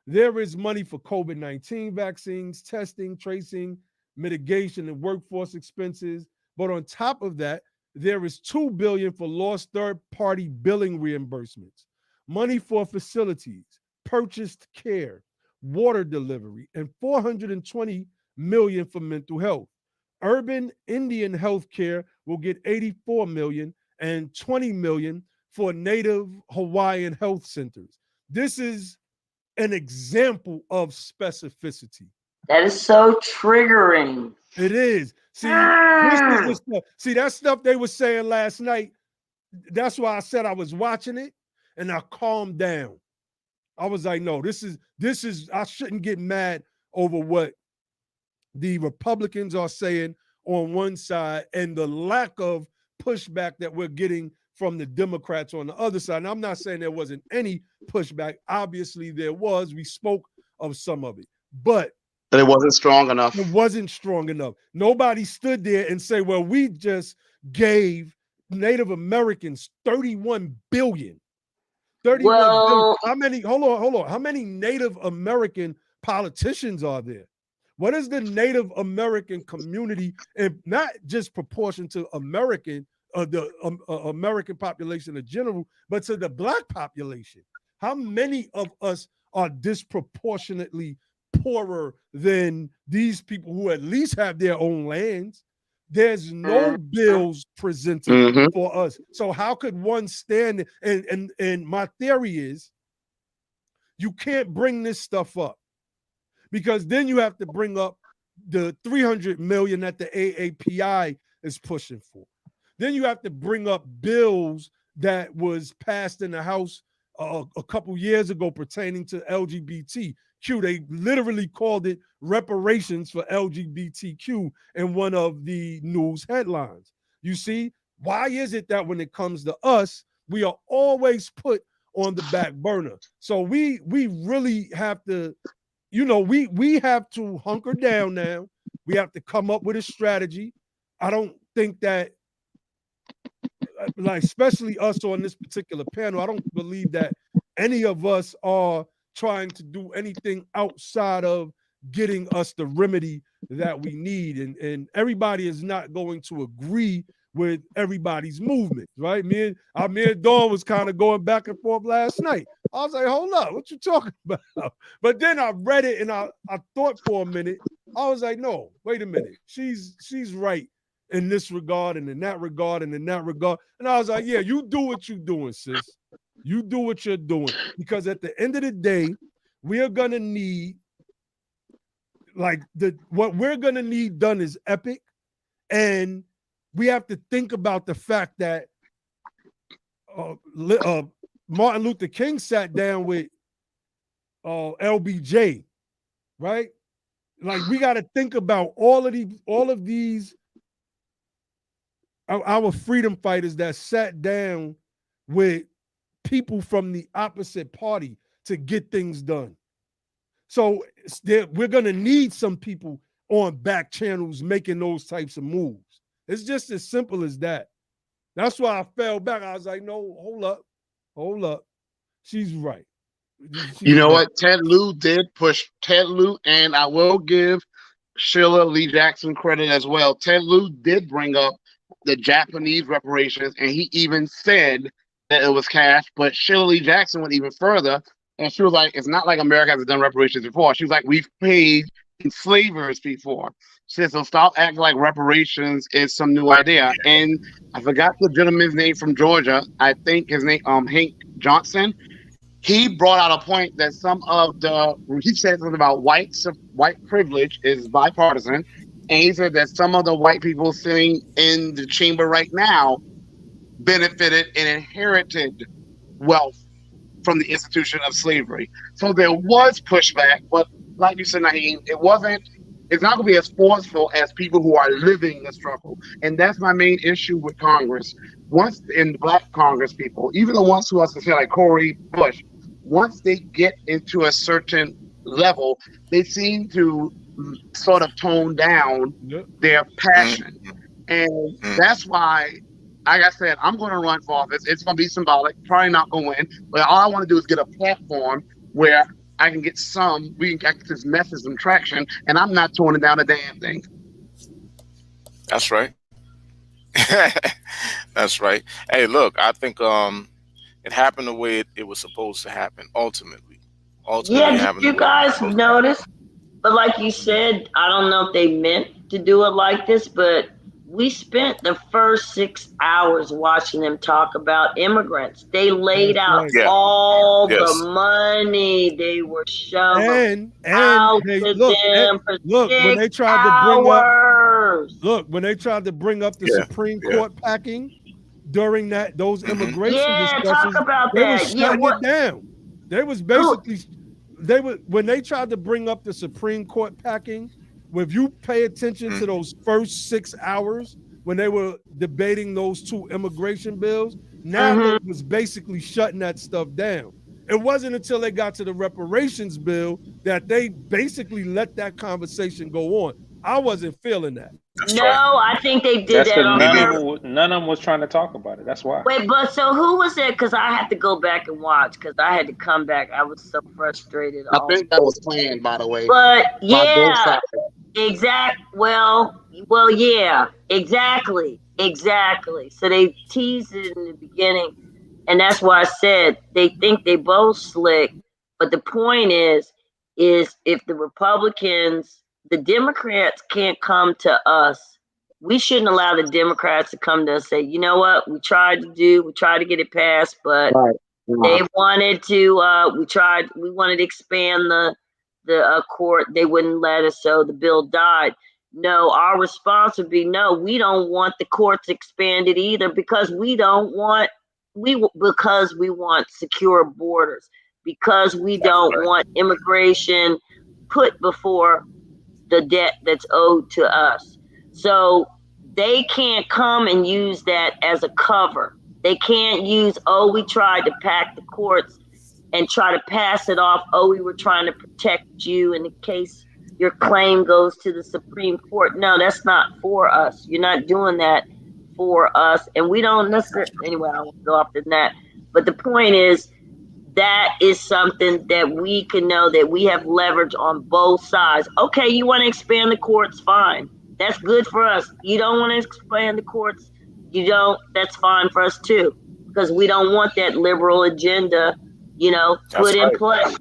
There is money for COVID-19 vaccines, testing, tracing, mitigation, and workforce expenses. But on top of that, there is $2 billion for lost third-party billing reimbursements, money for facilities, purchased care, water delivery, and $420 million for mental health. Urban Indian healthcare will get $84 million and $20 million for Native Hawaiian health centers. This is an example of specificity. That is so triggering. It is. See, this is the stuff. See, that stuff they were saying last night. That's why I said I was watching it and I calmed down. I was like, no, this is, I shouldn't get mad over what the Republicans are saying on one side and the lack of pushback that we're getting from the Democrats on the other side. And I'm not saying there wasn't any pushback. Obviously there was. We spoke of some of it, but it wasn't strong enough. It wasn't strong enough. Nobody stood there and say, well, we just gave Native Americans $31 billion. Billion. How many, hold on. How many Native American politicians are there? What is the Native American community, and not just proportion to American, the American population in general, but to the Black population? How many of us are disproportionately poorer than these people who at least have their own lands? There's no bills presented for us. So how could one stand? And my theory is you can't bring this stuff up because then you have to bring up the $300 million that the AAPI is pushing for. Then you have to bring up bills that was passed in the House a couple years ago pertaining to LGBTQ. They literally called it reparations for LGBTQ in one of the news headlines. You see, why is it that when it comes to us, we are always put on the back burner? So we really have to, we have to hunker down now. We have to come up with a strategy. I don't think that, like, especially us on this particular panel, I don't believe that any of us are trying to do anything outside of getting us the remedy that we need. And everybody is not going to agree with everybody's movements, right? Me and Dawn was kind of going back and forth last night. I was like, hold up, what you talking about? But then I read it and I thought for a minute. I was like, no, wait a minute. She's right in this regard and in that regard and in that regard. And I was like, yeah, you do what you're doing, sis. You do what you're doing. Because at the end of the day, we are gonna need, like, what we're gonna need done is epic. And we have to think about the fact that Martin Luther King sat down with LBJ, right? Like, we got to think about all of these our freedom fighters that sat down with people from the opposite party to get things done. So we're going to need some people on back channels making those types of moves. It's just as simple as that. That's why I fell back. I was like, no, hold up. She's right. You know what? Ted Lieu did push Ted Lieu, and I will give Sheila Lee Jackson credit as well. Ted Lieu did bring up the Japanese reparations, and he even said that it was cash. But Sheila Lee Jackson went even further, and she was like, it's not like America has done reparations before. She was like, we've paid enslavers before. She said, so stop acting like reparations is some new idea. And I forgot the gentleman's name from Georgia. I think his name, Hank Johnson. He brought out a point that he said something about white privilege is bipartisan. And he said that some of the white people sitting in the chamber right now benefited and inherited wealth from the institution of slavery. So there was pushback, but like you said, Naheem, it's not going to be as forceful as people who are living the struggle. And that's my main issue with Congress. Once in Black Congress people, even the ones who are sincere, like Cori Bush, once they get into a certain level, they seem to sort of tone down their passion. And that's why, like I said, I'm going to run for office. It's going to be symbolic, probably not going to win, but all I want to do is get a platform where I can get this message some traction, and I'm not toning down a damn thing. That's right. That's right. Hey, look, I think it happened the way it was supposed to happen. Ultimately, yeah, did you guys notice? But like you said, I don't know if they meant to do it like this, but we spent the first 6 hours watching them talk about immigrants. They laid out all the money they were showing out to them for when they tried to bring up the Supreme Court packing during those immigration discussions, they were shutting it down. They was basically when they tried to bring up the Supreme Court packing. If you pay attention to those first 6 hours when they were debating those two immigration bills, they was basically shutting that stuff down. It wasn't until they got to the reparations bill that they basically let that conversation go on. I wasn't feeling that. I think they did that on purpose. None of them was trying to talk about it. That's why. Wait, but so who was it? Because I had to go back and watch because I had to come back. I was so frustrated. I think that was planned, by the way. But yeah, yeah, exactly. So they teased it in the beginning, and that's why I said they think they both slick. But the point is if the Democrats can't come to us, we shouldn't allow the Democrats to come to us and say, you know what, we tried to get it passed, but they wanted to, we wanted to expand the court. They wouldn't let us, so the bill died. No, our response would be, no, we don't want the courts expanded either because we want secure borders, because we don't want immigration put before the debt that's owed to us. So they can't come and use that as a cover. They can't use, we tried to pack the courts and try to pass it off. We were trying to protect you in the case your claim goes to the Supreme Court. No, that's not for us. You're not doing that for us. And we don't necessarily, anyway, I won't go off than that. But the point is, that is something that we can know that we have leverage on both sides. Okay, you want to expand the courts, fine. That's good for us. You don't want to expand the courts, you don't, that's fine for us too, because we don't want that liberal agenda, put in place.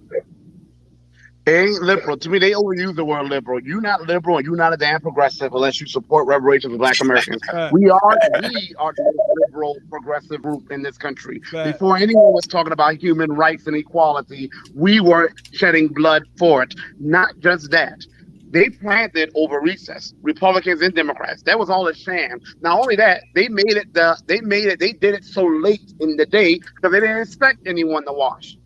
It ain't liberal. To me, they overuse the word liberal. You're not liberal and you're not a damn progressive unless you support reparations for Black Americans. We are the liberal progressive group in this country. Before anyone was talking about human rights and equality, we were shedding blood for it. Not just that. They planted over recess, Republicans and Democrats. That was all a sham. Not only that, they did it so late in the day because they didn't expect anyone to watch.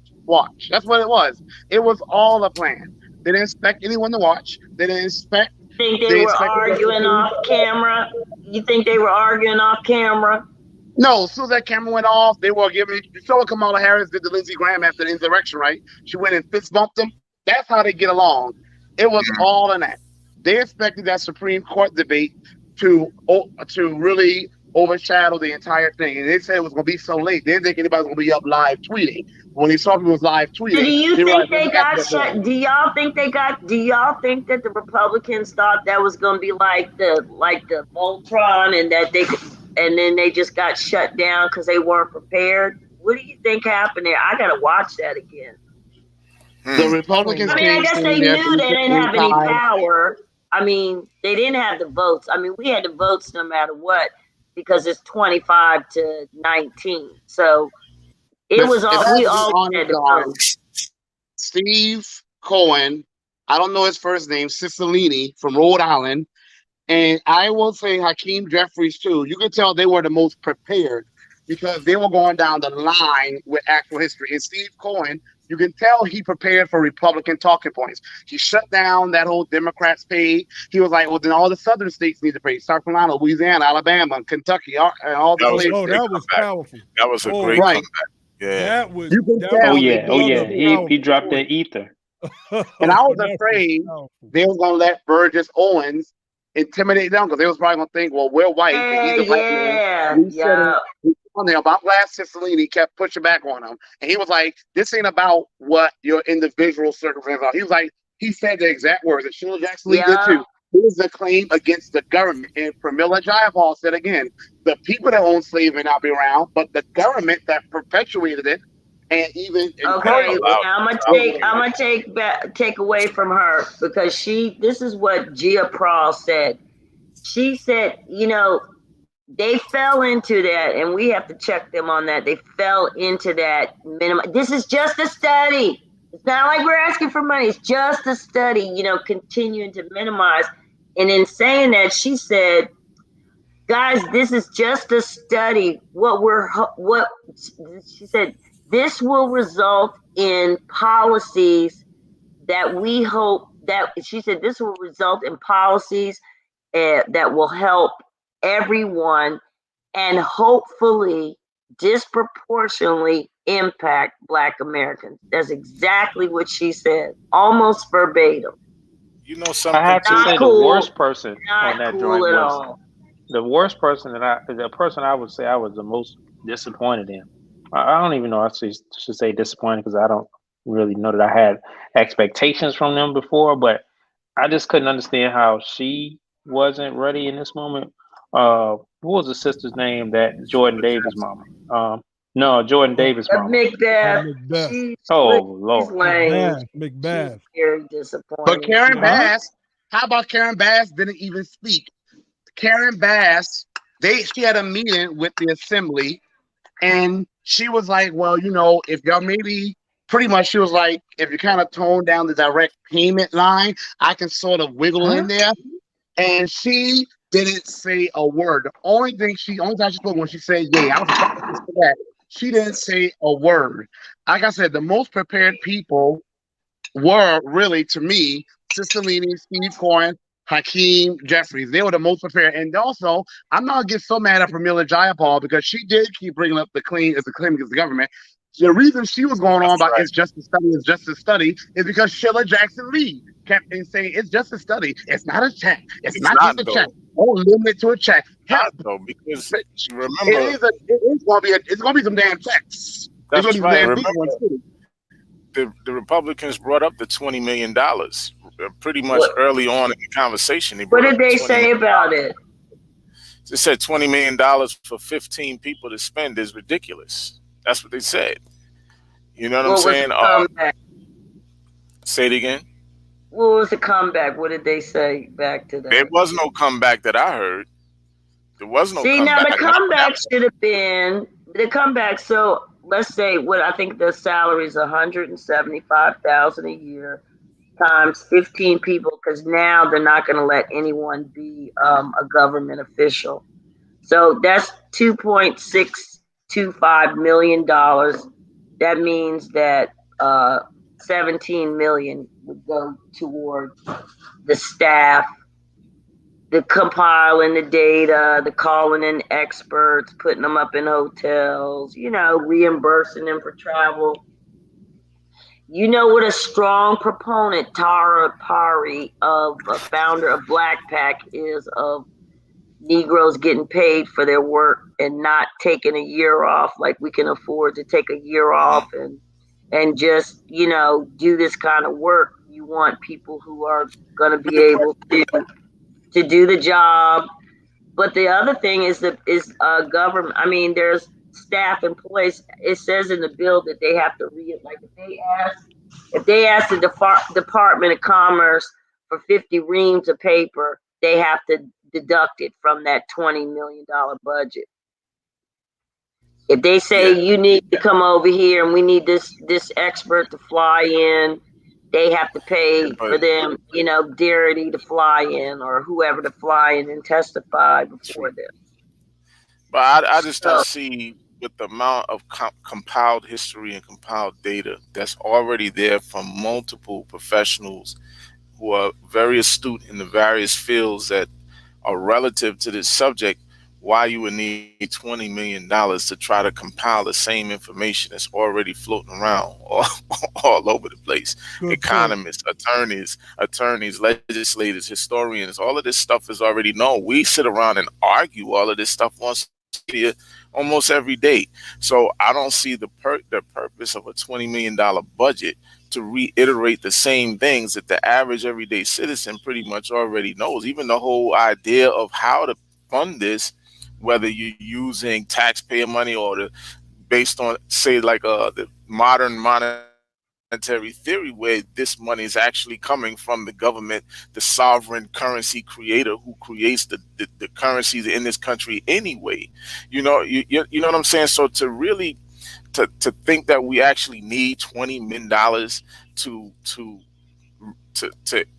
That's what it was. It was all a plan. They didn't expect anyone to watch. They didn't expect. Think they were arguing off camera? You think they were arguing off camera? No, as soon as that camera went off, they were giving. You saw what Kamala Harris did to Lindsey Graham after the insurrection, right? She went and fist bumped him. That's how they get along. It was all in that. They expected that Supreme Court debate to really overshadow the entire thing, and they said it was going to be so late. They didn't think anybody was going to be up live tweeting. When they saw people was live tweeting, do you think they got shut? Do y'all think that the Republicans thought that was going to be like the Voltron, and that and then they just got shut down because they weren't prepared? What do you think happened there? I got to watch that again. The Republicans. I mean, I guess they knew they didn't have any power. I mean, they didn't have the votes. I mean, we had the votes no matter what, because it's 25 to 19. So it was all, we all had the votes. Steve Cohen, I don't know his first name, Cicilline from Rhode Island. And I will say Hakeem Jeffries too. You could tell they were the most prepared because they were going down the line with actual history. And Steve Cohen, you can tell he prepared for Republican talking points. He shut down that whole Democrats paid. He was like, well, then all the southern states need to pay. South Carolina, Louisiana, Alabama, Kentucky, all the states. Oh, that was powerful. That was a great comeback. Yeah. That was. He dropped that ether. And I was afraid they was going to let Burgess Owens intimidate them because they was probably going to think, well, we're white. And he's a black man. On there, but I'm glad Cicilline kept pushing back on him, and he was like, "This ain't about what your individual circumstances are." He was like, he said the exact words that Sheila Jackson Lee did too. It was a claim against the government, and Pramila Jayapal said again, the people that own slavery may not be around, but the government that perpetuated it, and even okay. I'm gonna take away from her because this is what Gia Prawl said. She said, they fell into that, and we have to check them on that. They fell into that minimum. This is just a study. It's not like we're asking for money. It's just a study, continuing to minimize. And in saying that, she said, guys, this is just a study. What she said, this will result in policies that we hope that, she said, this will result in policies that will help everyone and hopefully disproportionately impact Black Americans. That's exactly what she said, almost verbatim. You know something? I have to say the worst person on that joint was the worst person the person I would say I was the most disappointed in. I don't even know if I should say disappointed because I don't really know that I had expectations from them before, but I just couldn't understand how she wasn't ready in this moment. What was the sister's name that Jordan Davis' mama? No, Jordan Davis' mama. Macbeth. Oh, Lord. Macbeth. Very disappointing. But Karen Bass, how about Karen Bass didn't even speak? Karen Bass, she had a meeting with the assembly, and she was like, well, if y'all maybe, pretty much she was like, if you kind of tone down the direct payment line, I can sort of wiggle in there. And she didn't say a word. The only time she spoke when she said, yeah, I was surprised for that. She didn't say a word. Like I said, the most prepared people were really, to me, Cicilline, Steve Cohen, Hakeem Jeffries. They were the most prepared. And also, I'm not going to get so mad at Pramila Jayapal because she did keep bringing up the claim against the government. The reason she was going on about it's just a study is because Sheila Jackson Lee kept saying it's just a study. It's not a check. It's not just a check. Don't limit it to a check. Not though, because remember, it's gonna be some damn checks. That's right. Remember, the Republicans brought up the $20 million pretty much early on in the conversation. What did they say about it? They said $20 million for 15 people to spend is ridiculous. That's what they said. You know what I'm What was saying? the comeback? Say it again. What was the comeback? What did they say back to There that? was no comeback that I heard. There was no See, now comeback. the comeback should have been the comeback. So let's say what I think the salary is $175,000 a year times 15 people, because now they're not going to let anyone be a government official. So that's $2.625 million. That means that 17 million would go toward the staff, the compiling the data, the calling in experts, putting them up in hotels, reimbursing them for travel. You know what a strong proponent Tara Pari, of a founder of Black Pack, is of Negroes getting paid for their work and not taking a year off, like we can afford to take a year off and just do this kind of work. You want people who are going to be able to do the job. But the other thing is government. I mean, there's staff employees. It says in the bill that they have to read. Like if they ask the Department of Commerce for 50 reams of paper, they have to deduct it from that $20 million budget. If they say you need to come over here and we need this expert to fly in, they have to pay for them, Darity to fly in or whoever to fly in and testify before them. But I just don't see, with the amount of compiled history and compiled data that's already there from multiple professionals who are very astute in the various fields that are relative to this subject, why you would need $20 million to try to compile the same information that's already floating around all over the place. Good Economists, attorneys, legislators, historians, all of this stuff is already known. We sit around and argue all of this stuff on media almost every day. So I don't see the purpose of a $20 million budget to reiterate the same things that the average everyday citizen pretty much already knows. Even the whole idea of how to fund this, whether you're using taxpayer money or based on, say, like the modern monetary theory, where this money is actually coming from the government, the sovereign currency creator who creates the currencies in this country anyway. You know what I'm saying? So to really to think that we actually need $20 million to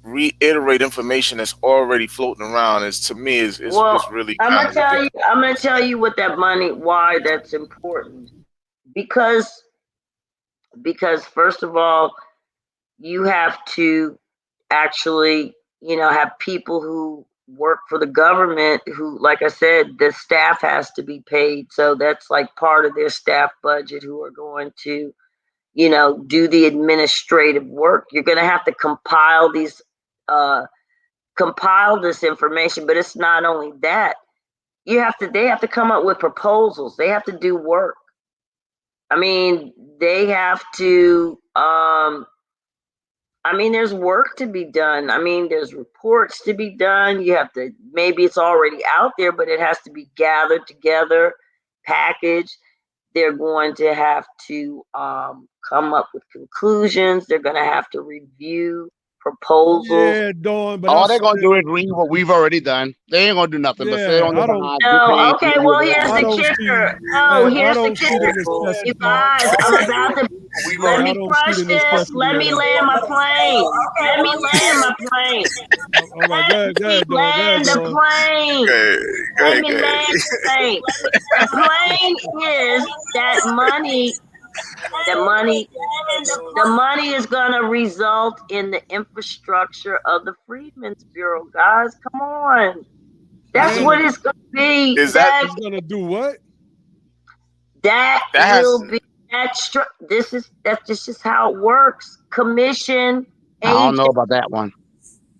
reiterate information that's already floating around is, to me, is really kind of ridiculous. I'm gonna tell you what that money, why that's important. Because first of all, you have to actually, have people who work for the government who, like I said, the staff has to be paid. So that's like part of their staff budget, who are going to do the administrative work. You're going to have to compile this information, but it's not only that. They have to come up with proposals. They have to do work. I mean, they have to, there's work to be done. I mean, there's reports to be done. You have to, maybe it's already out there, but it has to be gathered together, packaged. They're going to have to come up with conclusions. They're going to have to review proposals. Yeah, Dawn, but all they're going to do is read what we've already done. They ain't going to do nothing but sit on the behind. No, okay, well, here's the kicker. Here's the kicker. You guys, I'm about to, let me crush this. Let me land my plane. Let me land my plane. Let me land the plane. Let me land the plane. The plane is that money. The money is going to result in the infrastructure of the Freedmen's Bureau, guys. Come on. That's what it's going to be. That's going to do what? That will be extra. This is how it works. Commission. I don't know about that one.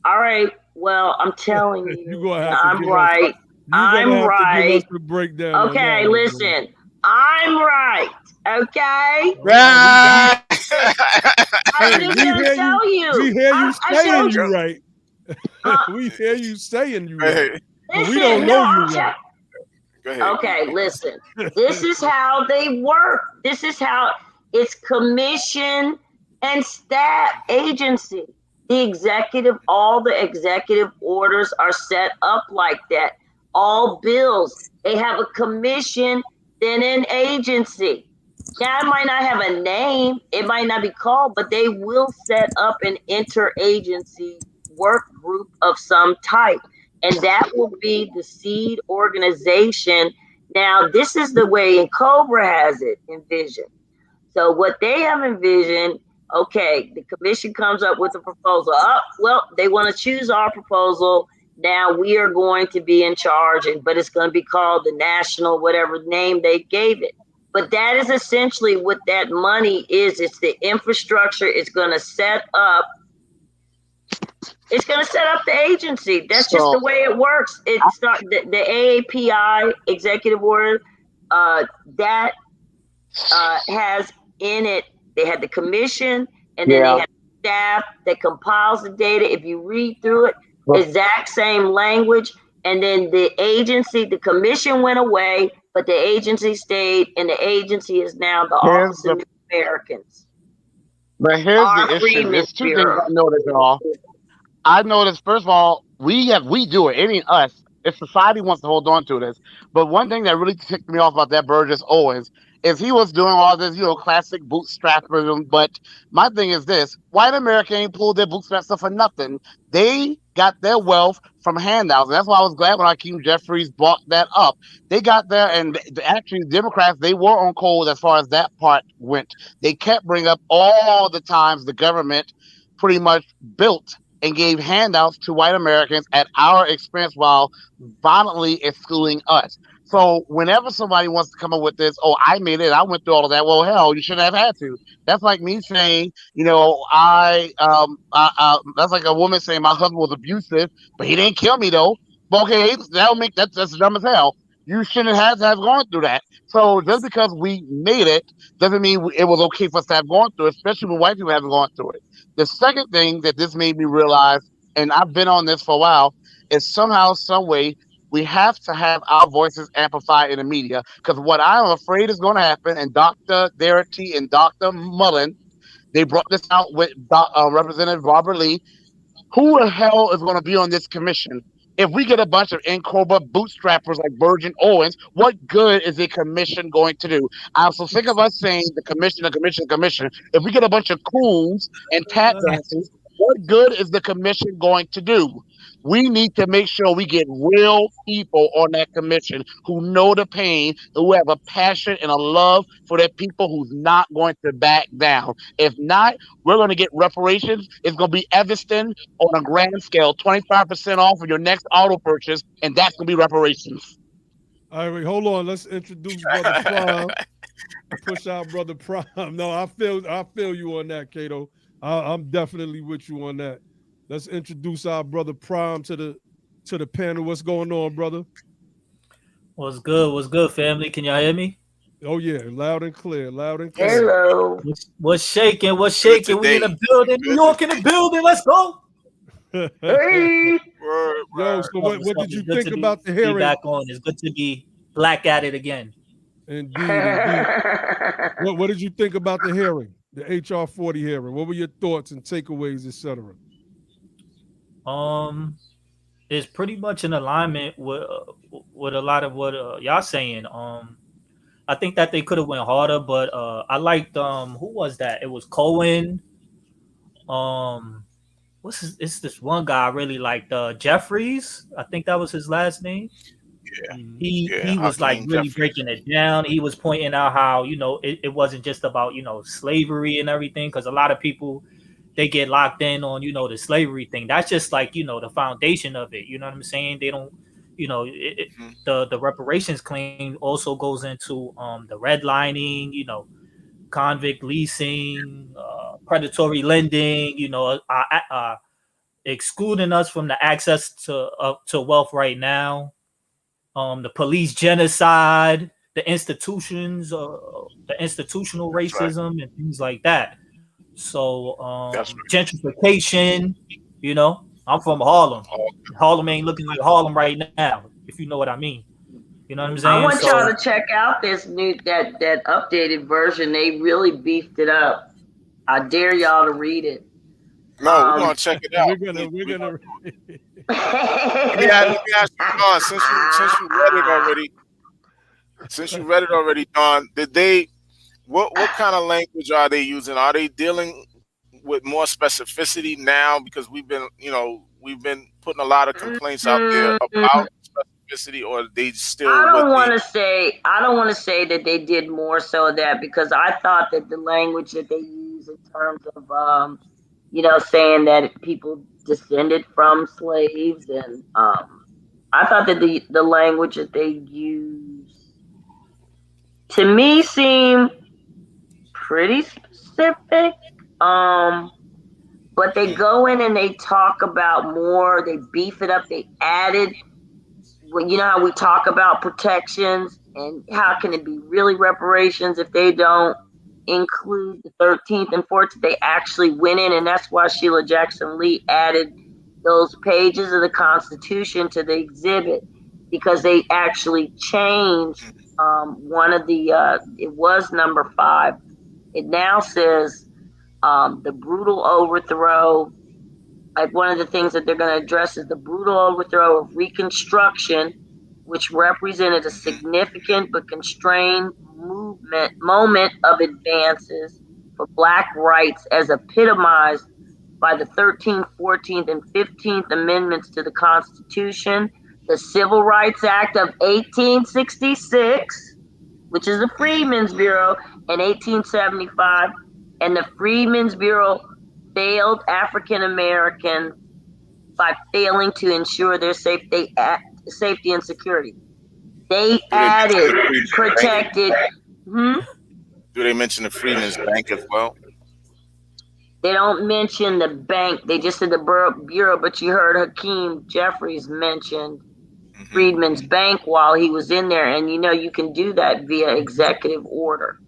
All right. Well, I'm telling you. You're gonna have to I'm right. I'm right. Give us the breakdown. Okay, listen. I'm right. Okay. Right. I didn't tell you. We hear you saying you right. We hear you saying you right. Listen, we don't know you right. Go ahead. Okay, listen. This is how they work. This is how it's commission and staff agency. All the executive orders are set up like that. All bills, they have a commission, then an agency. Now, it might not have a name, it might not be called, but they will set up an interagency work group of some type. And that will be the seed organization. Now, this is the way Cobra has it envisioned. So what they have envisioned, okay, the commission comes up with a proposal. Oh, well, they want to choose our proposal. Now we are going to be in charge, but it's going to be called the national, whatever name they gave it. But that is essentially what that money is. It's the infrastructure. It's going to set up. It's going to set up the agency. That's just the way it works. It's not the AAPI executive order that has in it. They had the commission, and then they had staff that compiles the data. If you read through it, exact same language. And then the agency, the commission went away, but the agency stayed, and the agency is now the Office of New Americans. But here's the issue. There's two things I noticed, y'all. I noticed, first of all, we do it. It ain't us. If society wants to hold on to this. But one thing that really ticked me off about that Burgess Owens is he was doing all this, classic bootstrapping. But my thing is this: white America ain't pulled their bootstrap stuff for nothing. They got their wealth from handouts. And that's why I was glad when Hakeem Jeffries brought that up. They got there, and actually, Democrats, they were on cold as far as that part went. They kept bringing up all the times the government pretty much built and gave handouts to white Americans at our expense while violently excluding us. So whenever somebody wants to come up with this, oh, I made it, I went through all of that. Well, hell, you shouldn't have had to. That's like me saying, that's like a woman saying my husband was abusive, but he didn't kill me though. But okay, that's dumb as hell. You shouldn't have to have gone through that. So just because we made it doesn't mean it was okay for us to have gone through it, especially when white people haven't gone through it. The second thing that this made me realize, and I've been on this for a while, is somehow, some way, we have to have our voices amplified in the media. Because what I'm afraid is going to happen, and Dr. Darity and Dr. Mullen, they brought this out with Representative Barbara Lee. Who the hell is going to be on this commission? If we get a bunch of N-Cobra bootstrappers like Virgin Owens, what good is a commission going to do? I'm so sick of us saying the commission. If we get a bunch of coons and tap dances, what good is the commission going to do? We need to make sure we get real people on that commission who know the pain, who have a passion and a love for their people, who's not going to back down. If not, we're going to get reparations. It's going to be Evanston on a grand scale, 25% off of your next auto purchase, and that's going to be reparations. All right, wait, hold on. Let's introduce Brother Prime. Push out Brother Prime. No, I feel you on that, Cato. I'm definitely with you on that. Let's introduce our Brother Prime to the panel. What's going on, brother? What's good, family? Can y'all hear me? Oh yeah, loud and clear. Hello. What's shaking? We in the building. New York in the building. Let's go. Hey. Yo, so what did you think about the hearing? Back on. It's good to be black at it again. Indeed. What did you think about the hearing, the HR 40 hearing? What were your thoughts and takeaways, etc.? It's pretty much in alignment with a lot of what y'all saying. I think that they could have went harder, but I liked who was that? It was Cohen. It's this one guy I really liked, Jeffries. I think that was his last name. Yeah. He was like really breaking it down. He was pointing out how, it wasn't just about, slavery and everything, because a lot of people, they get locked in on, the slavery thing. That's just like, the foundation of it. You know what I'm saying? They don't, the reparations claim also goes into the redlining, convict leasing, predatory lending, excluding us from the access to wealth right now. The police genocide, the institutions, the institutional racism and things like that. So gentrification, I'm from Harlem. Harlem ain't looking like Harlem right now, if you know what I mean. You know what I'm I saying? want So y'all to check out this new that updated version. They really beefed it up. I dare y'all to read it. No, we're gonna check it out. We're gonna. Let me ask you, Don. Since you read it already, Don, did they? What kind of language are they using? Are they dealing with more specificity now? Because we've been putting a lot of complaints out there about specificity, or they still I with don't want the. to say that they did more so of that, because I thought that the language that they use in terms of saying that people descended from slaves, and I thought that the language that they use to me seemed pretty specific. But they go in and they talk about more, they beef it up, they added, well, you know how we talk about protections and how can it be really reparations if they don't include the 13th and 14th. They actually went in, and that's why Sheila Jackson Lee added those pages of the Constitution to the exhibit, because they actually changed one of the it was number 5. It now says the brutal overthrow. Like, one of the things that they're going to address is the brutal overthrow of Reconstruction, which represented a significant but constrained moment of advances for Black rights, as epitomized by the 13th, 14th, and 15th Amendments to the Constitution, the Civil Rights Act of 1866, which is the Freedmen's Bureau, in 1875, and the Freedmen's Bureau failed African Americans by failing to ensure their safety and security. They added protected. Do they mention the Freedmen's Bank as well? They don't mention the bank. They just said the bureau, but you heard Hakeem Jeffries mentioned Freedmen's Bank while he was in there, and you can do that via executive order.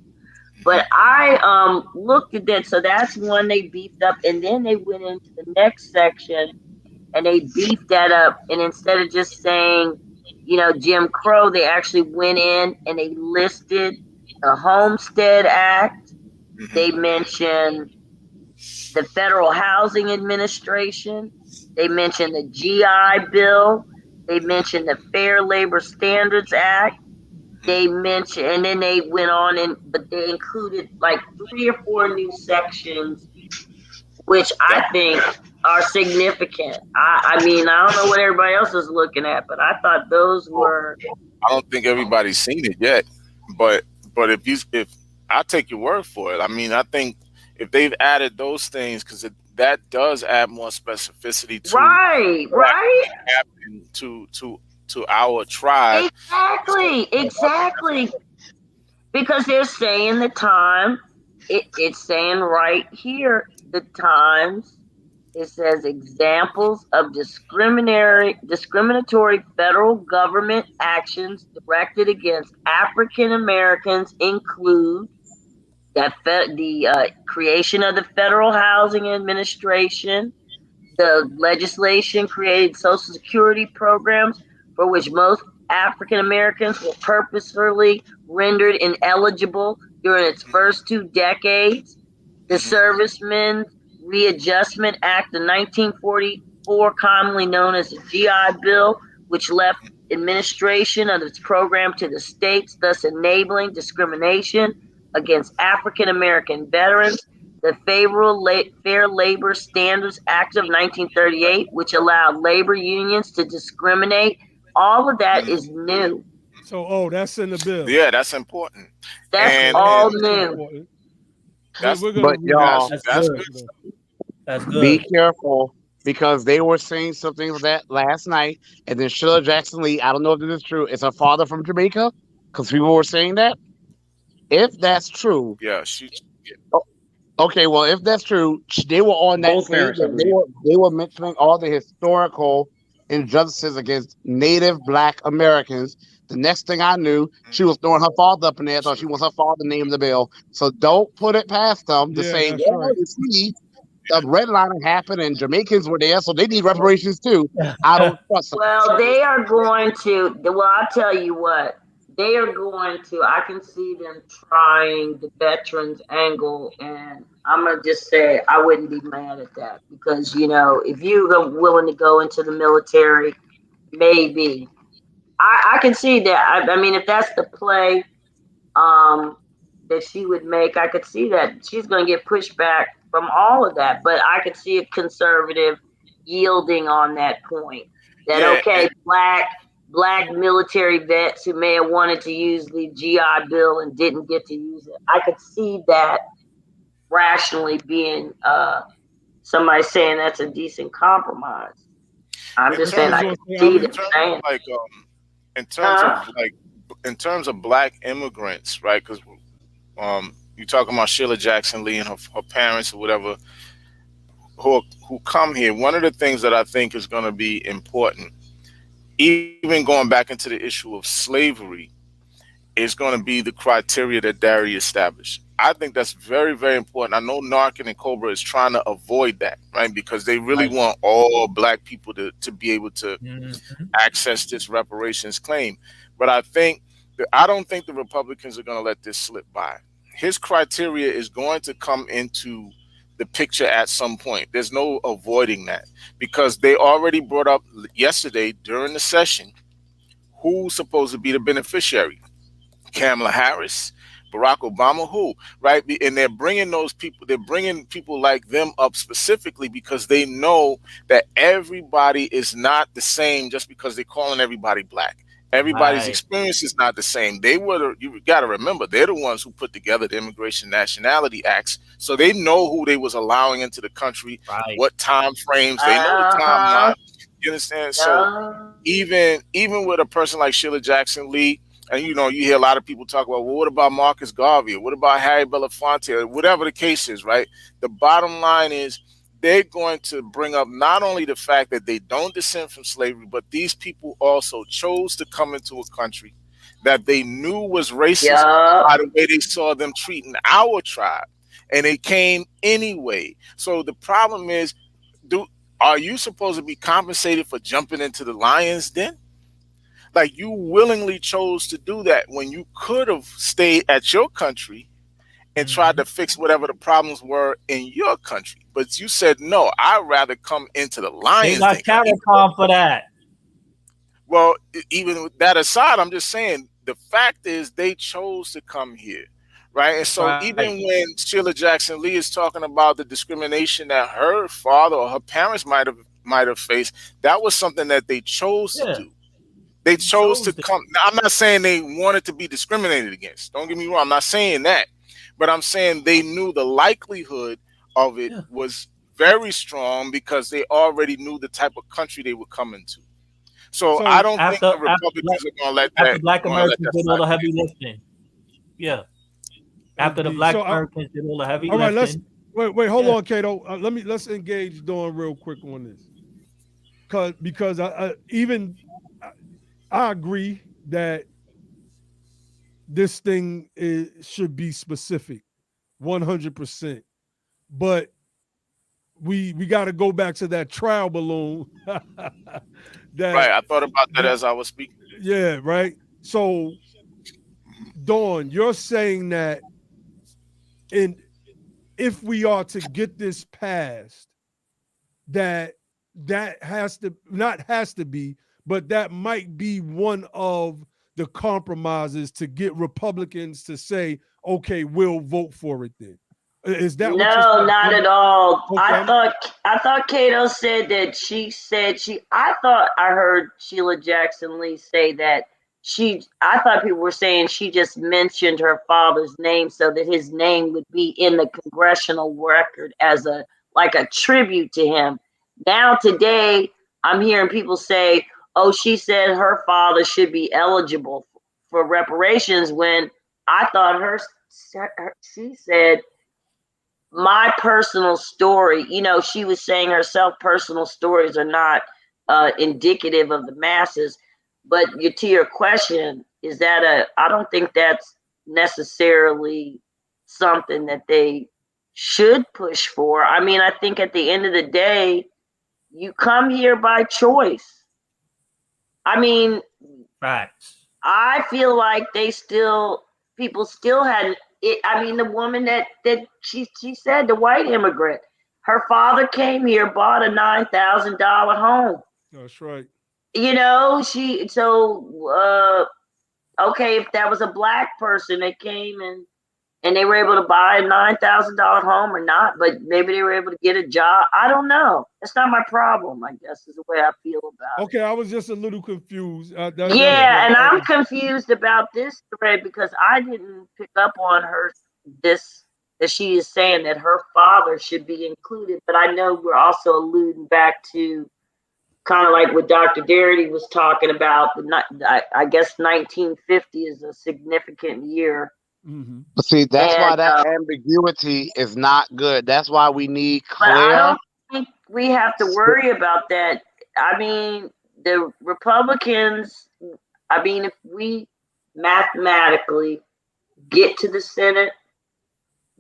But I looked at that, so that's one they beefed up, and then they went into the next section and they beefed that up, and instead of just saying, Jim Crow, they actually went in and they listed the Homestead Act. They mentioned the Federal Housing Administration. They mentioned the GI Bill. They mentioned the Fair Labor Standards Act. They mentioned, and then they went on, but they included like 3 or 4 new sections, which I think are significant. I mean, I don't know what everybody else is looking at, but I thought those were. I don't think everybody's seen it yet, but if I take your word for it, I mean, I think if they've added those things, because that does add more specificity to right to our tribe. Exactly. Because they're saying the time. It's saying right here, the times. It says examples of discriminatory federal government actions directed against African Americans include the creation of the Federal Housing Administration, the legislation created Social Security programs for which most African Americans were purposefully rendered ineligible during its first 2 decades, the Servicemen's Readjustment Act of 1944, commonly known as the GI Bill, which left administration of its program to the states, thus enabling discrimination against African American veterans, the Fair Labor Standards Act of 1938, which allowed labor unions to discriminate. All of that is new. So, that's in the bill. Yeah, that's important. That's all new. That's good. That's good. Be careful, because they were saying something of that last night, and then Sheila Jackson Lee, I don't know if this is true, is her father from Jamaica, because people were saying that. If that's true, okay. Well, if that's true, they were on that page. They were mentioning all the historical injustices against Native Black Americans. The next thing I knew, she was throwing her father up in there. I thought she was her father named the bill. So don't put it past them to say, that's right. You see, the redlining happened and Jamaicans were there, so they need reparations too. I don't trust them. Well, they are going to. Well, I'll tell you what. They are going to. I can see them trying the veterans angle, and I'm gonna just say I wouldn't be mad at that because if you're willing to go into the military, maybe I can see that. I mean, if that's the play, that she would make, I could see that she's going to get pushback from all of that. But I could see a conservative yielding on that point. That Yeah, okay, black military vets who may have wanted to use the GI Bill and didn't get to use it. I could see that rationally being somebody saying that's a decent compromise. I'm just saying I could see them saying. In terms of black immigrants, right? Because you talking about Sheila Jackson Lee and her parents or whatever who come here. One of the things that I think is going to be important, even going back into the issue of slavery, is going to be the criteria that Dari established. I think that's very, very important. I know Narcan and Cobra is trying to avoid that, right? Because they really want all black people to be able to access this reparations claim. But I don't think the Republicans are going to let this slip by. His criteria is going to come into the picture at some point. There's no avoiding that because they already brought up yesterday during the session who's supposed to be the beneficiary. Kamala Harris, Barack Obama, who, right? And they're bringing people like them up specifically because they know that everybody is not the same just because they're calling everybody black. Everybody's experience is not the same. You got to remember, they're the ones who put together the Immigration Nationality Acts. So they know who they was allowing into the country, what time frames, they know the timeline. You understand? So even with a person like Sheila Jackson Lee, and you hear a lot of people talk about, well, what about Marcus Garvey? What about Harry Belafonte? Whatever the case is, right? The bottom line is they're going to bring up not only the fact that they don't descend from slavery, but these people also chose to come into a country that they knew was racist by the way they saw them treating our tribe. And they came anyway. So the problem is, are you supposed to be compensated for jumping into the lion's den? Like, you willingly chose to do that when you could have stayed at your country and tried to fix whatever the problems were in your country. But you said, no, I'd rather come into the lion's den. They got CARICOM for that. Well, even with that aside, I'm just saying the fact is they chose to come here, right? And so even when Sheila Jackson Lee is talking about the discrimination that her father or her parents might have faced, that was something that they chose to do. They chose to come. Now, I'm not saying they wanted to be discriminated against. Don't get me wrong. I'm not saying that. But I'm saying they knew the likelihood of it was very strong because they already knew the type of country they were coming to. So I don't think the Republicans are going to let that. After Black Americans did all the heavy lifting. Yeah. After the Black Americans did all the heavy lifting. All right, wait, hold on, Cato. Let's engage Dawn real quick on this. Because I agree that this thing should be specific, 100%. But we got to go back to that trial balloon. Right, I thought about that as I was speaking. Yeah, right. So, Dawn, you're saying that if we are to get this passed, that but that might be one of the compromises to get Republicans to say, okay, we'll vote for it then. Is that no, not at all. Okay. I thought Cato said that I thought I heard Sheila Jackson Lee say that I thought people were saying she just mentioned her father's name so that his name would be in the congressional record as a tribute to him. Now today I'm hearing people say, oh, she said her father should be eligible for reparations when I thought she said my personal story. She was saying herself personal stories are not indicative of the masses. But to your question, I don't think that's necessarily something that they should push for. I mean, I think at the end of the day, you come here by choice. I mean, Facts. I feel like people still had it. I mean, the woman that she said, the white immigrant, her father came here, bought a $9,000 home. That's right. You know, okay, if that was a black person that came and they were able to buy a $9,000 home or not, but maybe they were able to get a job. I don't know. It's not my problem, I guess, is the way I feel about it. Okay, I was just a little confused. Yeah, and I'm confused about this thread because I didn't pick up on that she is saying that her father should be included, but I know we're also alluding back to kind of like what Dr. Darity was talking about. I guess 1950 is a significant year. Mm-hmm. See, that's why that ambiguity is not good. That's why we need clear. But I don't think we have to worry about that. I mean, the Republicans, if we mathematically get to the Senate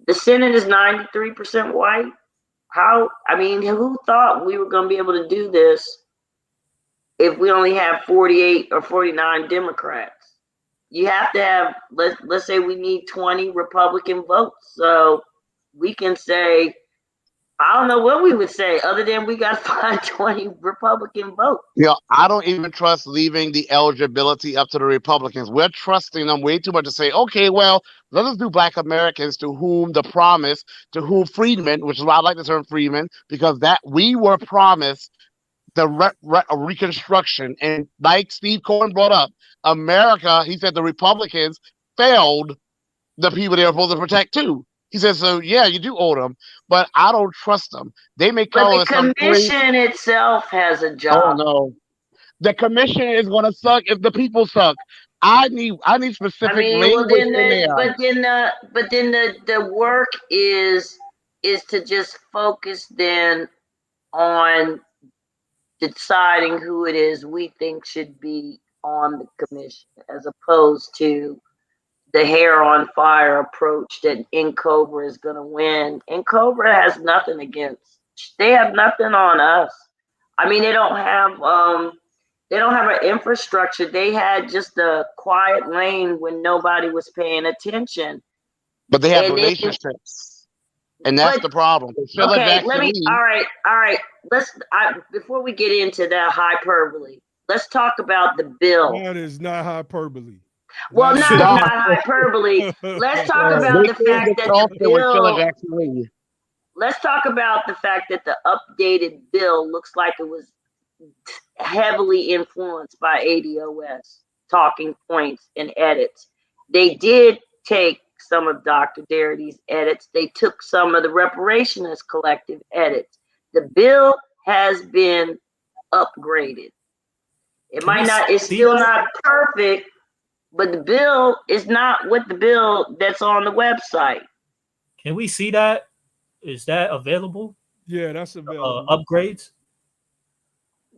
is 93% white. Who thought we were going to be able to do this if we only have 48 or 49 Democrats? You have to have, let's say we need 20 Republican votes. So we can say, I don't know what we would say other than we got to find 20 Republican votes. I don't even trust leaving the eligibility up to the Republicans. We're trusting them way too much to say, okay, well, let us do Black Americans to whom the promise, to whom freedmen, which is why I like the term freedmen, because that we were promised the reconstruction. And like Steve Cohen brought up, America, he said the Republicans failed the people they were supposed to protect too. He says, so yeah, you do owe them, but I don't trust them. They may call us the commission itself has a job. Oh no. The commission is gonna suck if the people suck. I need specific language in there. But then the work is to just focus then on deciding who it is we think should be on the commission, as opposed to the hair on fire approach that NCOBRA is going to win. NCOBRA has nothing they have nothing on us. I mean, they don't have an infrastructure. They had just a quiet lane when nobody was paying attention. But they have relationships. And that's the problem. Okay, all right. Before we get into that hyperbole, let's talk about the bill. That is not hyperbole. Well, not hyperbole. Let's talk about the fact that the bill. Let's talk about the fact that the updated bill looks like it was heavily influenced by ADOS talking points and edits. They did take some of Dr. Darity's edits. They took some of the reparationist collective edits. The bill has been upgraded. It's still not perfect, but the bill is not what the bill that's on the website. Can we see that? Is that available? Yeah, that's available. Upgrades?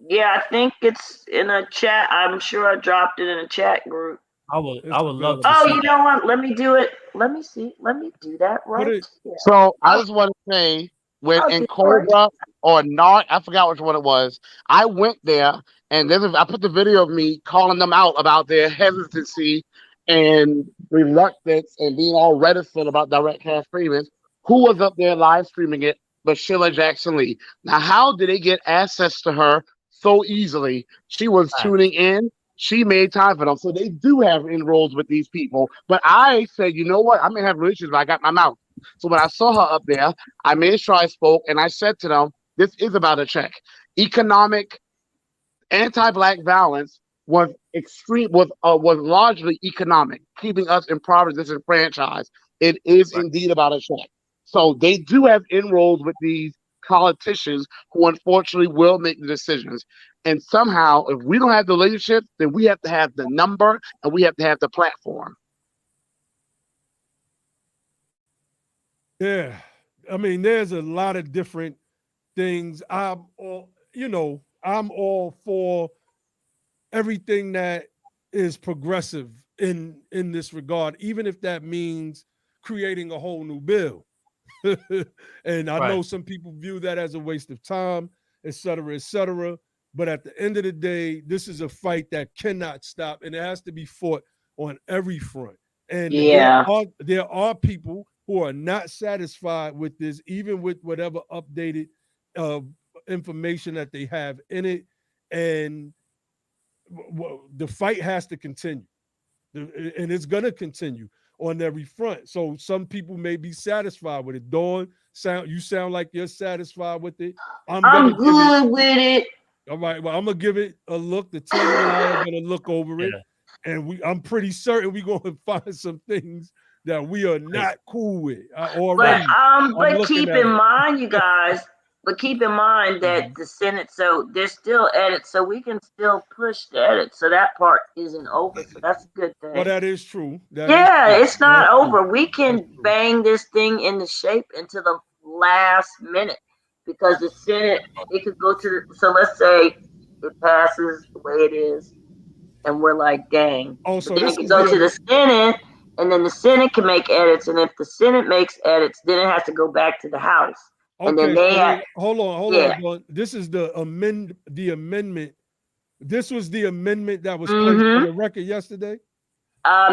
Yeah, I think it's in a chat. I'm sure I dropped it in a chat group. I would love to. Oh, you know what? Let me do it. Let me see. Let me do that right here. So I just want to say, when in Cobra or not, I forgot which one it was. I went there and I put the video of me calling them out about their hesitancy and reluctance and being all reticent about direct cash payments. Who was up there live streaming it but Sheila Jackson Lee? Now, how did they get access to her so easily? She was tuning in. She made time for them. So they do have inroads with these people. But I said, you know what? I may have relations, but I got my mouth. So when I saw her up there, I made sure I spoke and I said to them, this is about a check. Economic anti-Black violence was largely economic, keeping us in poverty, disenfranchised. It is indeed about a check. So they do have inroads with these politicians who unfortunately will make the decisions. And somehow, if we don't have the leadership, then we have to have the number and we have to have the platform. Yeah. I mean, there's a lot of different things. I'm all for everything that is progressive in this regard, even if that means creating a whole new bill. And I know some people view that as a waste of time, et cetera, et cetera. But at the end of the day, this is a fight that cannot stop, and it has to be fought on every front. And there are people who are not satisfied with this, even with whatever updated information that they have in it. And the fight has to continue, and it's going to continue on every front. So some people may be satisfied with it. Dawn, you sound like you're satisfied with it. I'm good with it. All right, well, I'm gonna give it a look. The team and I are gonna look over it, and I'm pretty certain we're gonna find some things that we are not cool with already. But keep in mind, you guys. But keep in mind that the Senate, so there's still edits, so we can still push the edits. So that part isn't over. So that's a good thing. Well, that is true. It's not over. We can bang this thing into shape into the last minute, because the Senate, it could go to, so let's say it passes the way it is, and we're like, dang. So then it can go to the Senate, and then the Senate can make edits, and if the Senate makes edits, then it has to go back to the House. Okay, and then they hold on. This is the amendment. This was the amendment that was placed on the record yesterday.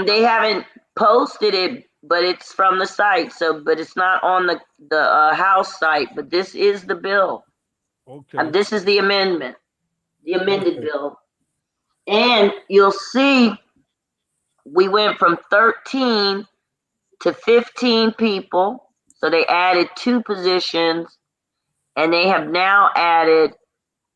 They haven't posted it, but it's from the site. So, but it's not on the House site. But this is the bill. Okay. This is the amendment, the amended bill, and you'll see we went from 13 to 15 people. So they added 2 positions, and they have now added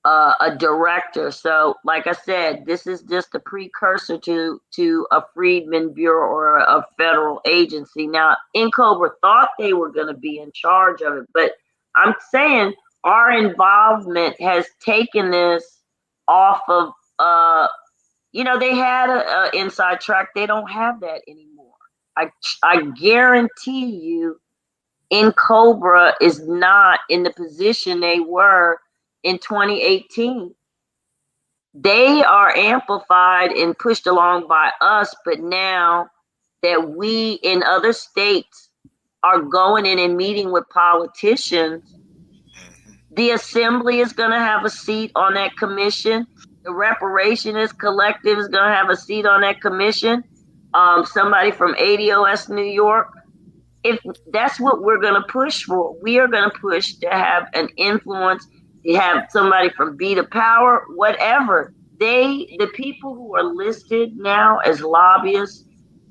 a director. So, like I said, this is just a precursor to a Freedmen Bureau or a federal agency. Now, NCOBRA thought they were going to be in charge of it, but I'm saying our involvement has taken this off of, they had an inside track. They don't have that anymore. I guarantee you, NCOBRA is not in the position they were in 2018. They are amplified and pushed along by us, but now that we in other states are going in and meeting with politicians, the Assembly is going to have a seat on that commission. The Reparationist Collective is going to have a seat on that commission. Somebody from ADOS New York. If that's what we're going to push for, we are going to push to have an influence, to have somebody from BETHEPOWER, whatever. The people who are listed now as lobbyists,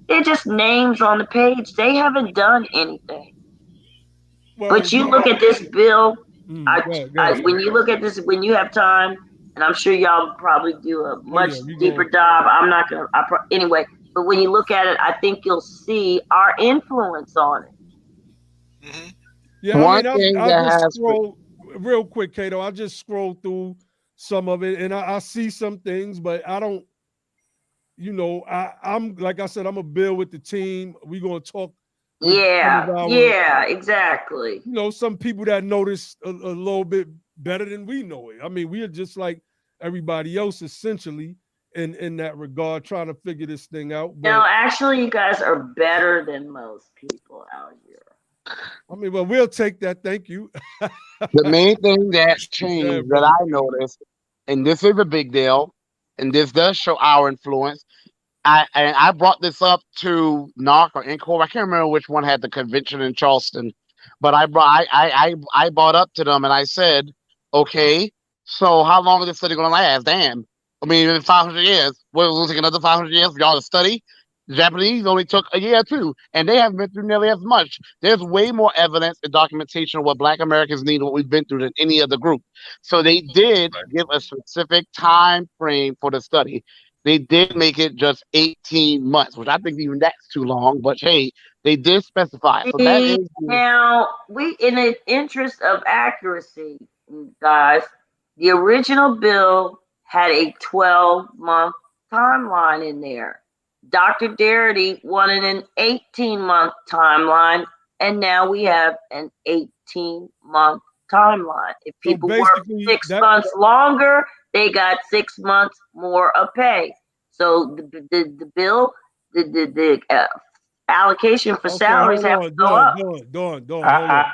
they're just names on the page. They haven't done anything. Well, but you look at this bill, when you look at this, when you have time, and I'm sure y'all probably do a much deeper dive. I'm not going to, anyway. But when you look at it, I think you'll see our influence on it. Yeah, I just scroll real quick, Cato. I just scroll through some of it, and I see some things, but I don't. I'm like I said, I'm gonna build with the team. We're gonna talk. Exactly. Some people that notice a little bit better than we know it. I mean, we are just like everybody else, essentially. In that regard, trying to figure this thing out. But, no, actually, you guys are better than most people out here. I mean, well, we'll take that. Thank you. The main thing that's changed that I noticed, and this is a big deal, and this does show our influence. I brought this up to NARC or NCOBRA. I can't remember which one had the convention in Charleston, but I brought up to them and I said, okay, so how long is this study going to last? Damn. I mean, in 500 years, what will it take another 500 years for y'all to study? The Japanese only took a year or 2, and they haven't been through nearly as much. There's way more evidence and documentation of what Black Americans need and what we've been through than any other group. So they did give a specific time frame for the study. They did make it just 18 months, which I think even that's too long, but hey, they did specify. So that is now, in the interest of accuracy, guys, the original bill had a 12-month timeline in there. Dr. Darity wanted an 18-month timeline, and now we have an 18-month timeline. If people work 6 months longer, they got 6 months more of pay. So the bill, the allocation for Okay, salaries hold have to on, go up. Dawn, hold I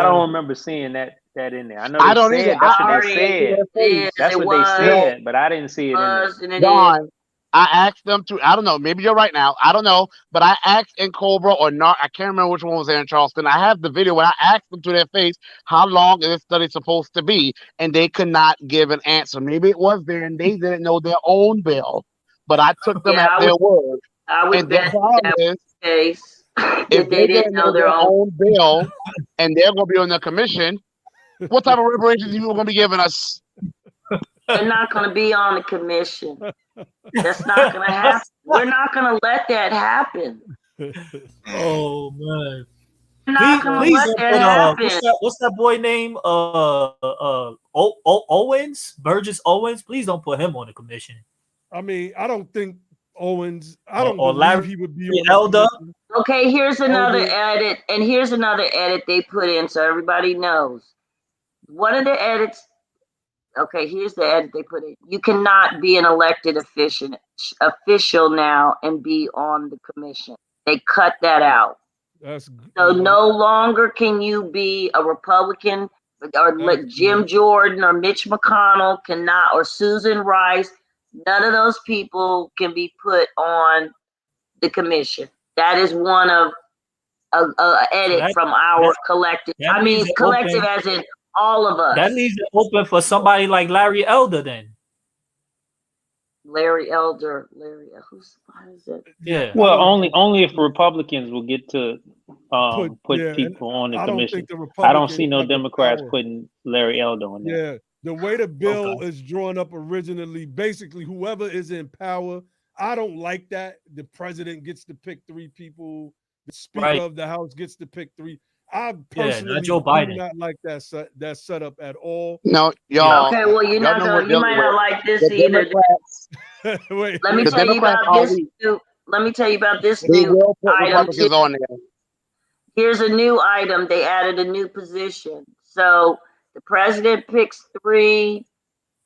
don't on. remember seeing that in there. I know I they don't either. said that's what they Sorry, said. it is. That's It what they was. said, but I didn't see it in there. And it is. Don, I asked them to, I don't know, maybe you're right now. I don't know. But I asked in Cobra or not, I can't remember which one was there in Charleston. I have the video where I asked them to their face, how long is this study supposed to be? And they could not give an answer. Maybe it was there and they didn't know their own bill. But I took them at their word. I would And the bet problem that is, was the case. if They they didn't didn't know know their their own. own bill and they're going to be on the commission, what type of reparations are you going to be giving us? They're not going to be on the commission. That's not going to happen. We're not going to let that happen. Oh man. We're not going to let that happen. What's that boy name? Owens, Burgess Owens. Please don't put him on the commission. I mean, I don't think Owens. I don't or believe Larry he would be on Elder. the commission. Okay, here's another edit, and here's another edit they put in so everybody knows. One of the edits. Okay, here's the edit they put in. You cannot be an elected official now and be on the commission. They cut that out. So no longer can you be a Republican or Jim Jordan or Mitch McConnell cannot, or Susan Rice. None of those people can be put on the commission. That is one of edit from our collective. I mean, collective as in all of us. That leaves it open for somebody like Larry Elder then. Larry Elder, who's it? Yeah. Well, only if Republicans will get to put people on the commission. I don't see no Democrats putting Larry Elder on there. Yeah, the way the bill is drawn up originally, basically whoever is in power, I don't like that. The president gets to pick 3 people. The Speaker of the House gets to pick 3. I personally do not like that setup at all. No, y'all. Okay, well, you might not like this either. Wait, let me tell you about this. Let me tell you about this new item. On there. Here's a new item. They added a new position. So the president picks 3.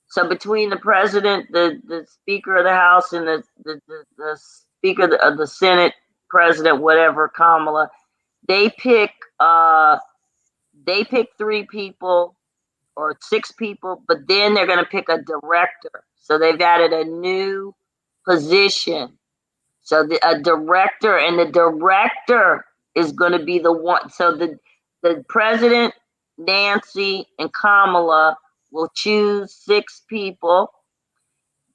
So between the president, the Speaker of the House, and the Speaker of the Senate, President, whatever, Kamala, they pick 3 people or 6 people, but then they're going to pick a director. So they've added a new position. So a director, and the director is going to be the one. So the president, Nancy, and Kamala will choose 6 people.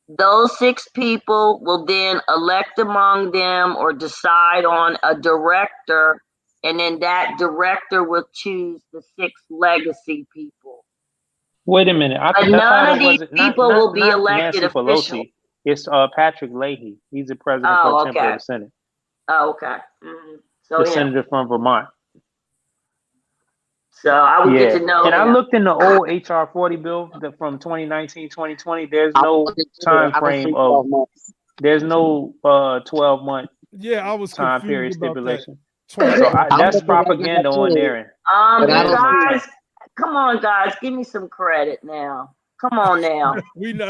Those 6 people will then elect among them or decide on a director, and then that director will choose the 6 legacy people. Wait a minute. None of these people will be elected Nancy officials. Pelosi. It's Patrick Leahy. He's the president pro tempore of the Senate. Oh, okay. Mm-hmm. So the senator from Vermont. So I would get to know. And I looked in the old HR 40 bill from 2019, 2020. There's no time frame of. There's no 12-month. Yeah, I was time period stipulation. That. So that's propaganda on there. Guys, come on, guys, give me some credit now. Come on now.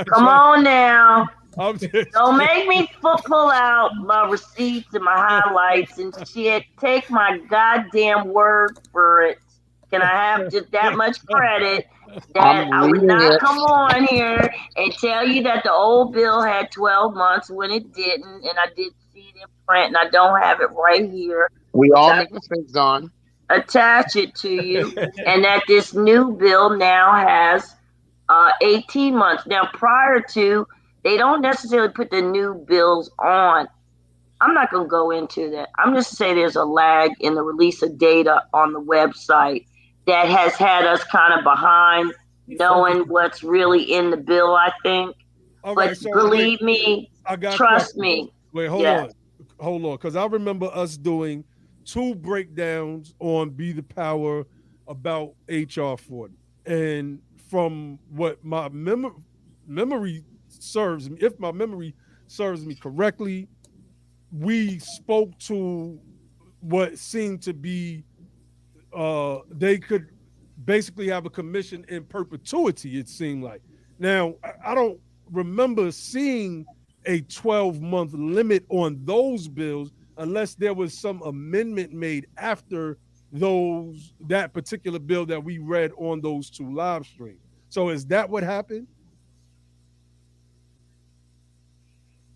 Come on now. Don't make me pull out my receipts and my highlights and shit. Take my goddamn word for it. Can I have just that much credit that I would not come on here and tell you that the old bill had 12 months when it didn't, and I did see it in print, and I don't have it right here. We all make mistakes, Don. Attach it to you, and that this new bill now has 18 months. Now, prior to, they don't necessarily put the new bills on. I'm not going to go into that. I'm just saying there's a lag in the release of data on the website that has had us kind of behind knowing what's really in the bill, I think. Okay, but so believe me, trust me. Wait, hold on. Because I remember us doing 2 breakdowns on Be the Power about HR 40. And from what my memory serves me, if my memory serves me correctly, we spoke to what seemed to be they could basically have a commission in perpetuity, it seemed like. Now, I don't remember seeing a 12-month limit on those bills. unless there was some amendment made after that particular bill that we read on those two live streams. So is that what happened?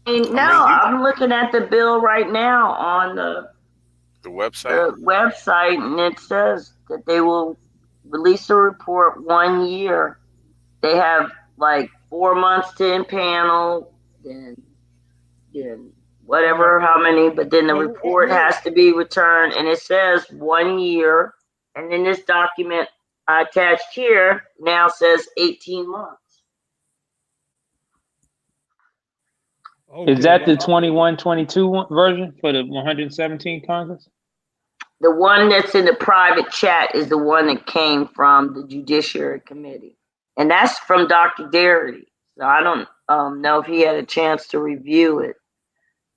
No, I'm looking at the bill right now on the website, and it says that they will release a report 1 year. They have like 4 months to impanel, then whatever, how many, but then the report has to be returned, and it says 1 year. And then this document I attached here now says 18 months. Okay. Is that the 21-22 version for the 117 Congress? The one that's in the private chat is the one that came from the Judiciary Committee. And that's from Dr. Darity. So I don't know if he had a chance to review it.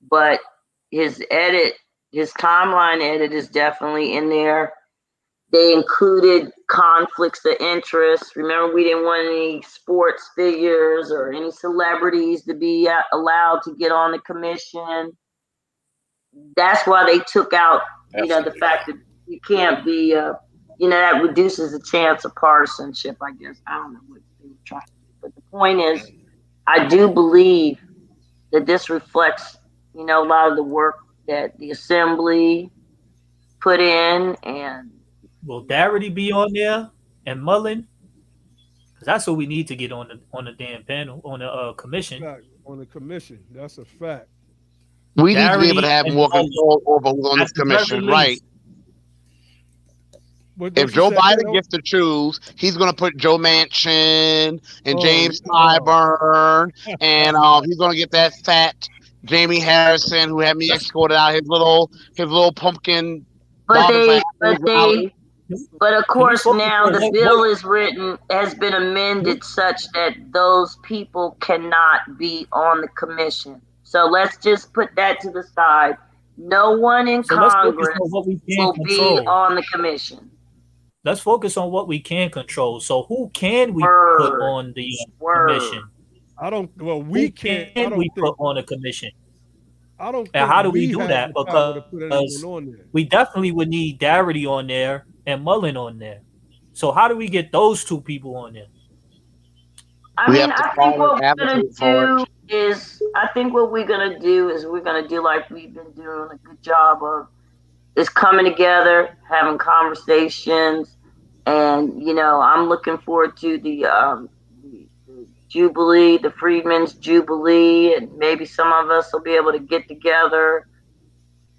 But his timeline edit is definitely in there. They included conflicts of interest. Remember, we didn't want any sports figures or any celebrities to be allowed to get on the commission. That's why they took out, the fact that you can't be, that reduces the chance of partisanship, I guess. I don't know what they were trying to do. But the point is, I do believe that this reflects, a lot of the work that the Assembly put in. And will Darity be on there and Mullen? Because that's what we need to get on the damn panel, on the commission. On the commission, that's a fact. We need to be able to have more control over who's on this commission, right? If Joe Biden gets to choose, he's going to put Joe Manchin and James Clyburn, and he's going to get that fat Jamie Harrison, who had me escorted out his little pumpkin. But of course now the bill has been amended such that those people cannot be on the commission. So let's just put that to the side. No one in Congress will be on the commission. Let's focus on what we can control. So who can we put on the commission? We can't. We put on a commission. I don't. And how do we do that? Because we definitely would need Darity on there and Mullen on there. So how do we get those two people on there? I think what we're gonna do is we're gonna do like we've been doing a good job of, is coming together, having conversations, and I'm looking forward to the Jubilee, the Freedmen's Jubilee, and maybe some of us will be able to get together.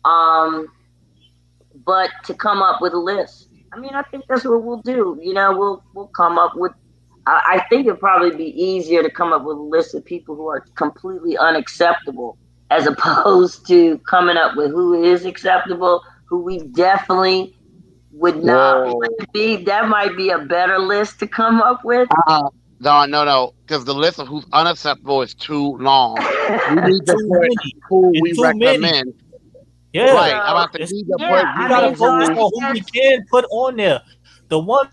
But to come up with a list. I think that's what we'll do. We'll come up with. I think it'd probably be easier to come up with a list of people who are completely unacceptable, as opposed to coming up with who is acceptable, who we definitely would not want to be. That might be a better list to come up with. No, because the list of who's unacceptable is too long. We need to put who we recommend. Yeah, right. You gotta focus on who we can put on there. The ones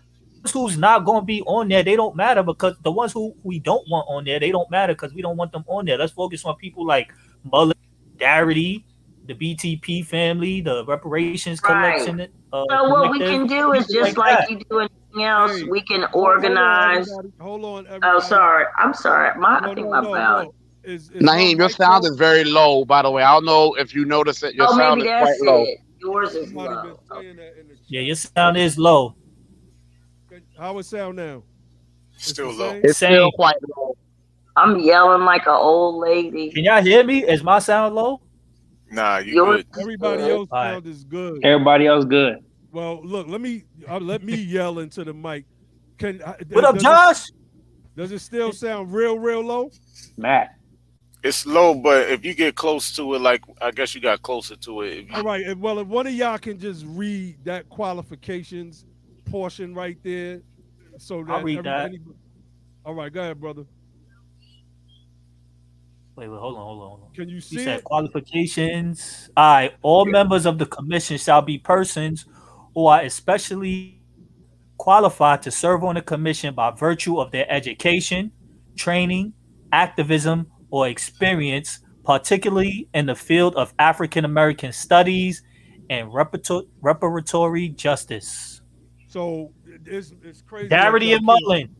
who's not going to be on there, they don't matter, because the ones who we don't want on there, they don't matter because we don't want them on there. Let's focus on people like Mullen, Darity, the BTP family, the reparations collection. So what we can do is just like you do anything else, we can organize. Hold on, everybody. Oh, sorry. I'm sorry. I think my ballot. Naheem, your sound is very low, by the way. I don't know if you notice it. Your sound is quite low. Yours is low. Yeah, your sound is low. How it sound now? Still low. It's still quite low. I'm yelling like an old lady. Can y'all hear me? Is my sound low? Nah, you good. Everybody else sound is good. Everybody else good. Well, look, let me yell into the mic. What up, Josh? Does it still sound real low? Matt. It's low, but if you get close to it, like I guess you got closer to it. All right. Well, if one of y'all can just read that qualifications portion right there, so that I'll read that. All right, go ahead, brother. Wait, hold on. Can you see He said it? Qualifications. All right. All members of the commission shall be persons who are especially qualified to serve on the commission by virtue of their education, training, activism, or experience particularly in the field of African American studies and reparatory justice. So it's crazy that Darity y'all and can Mullen.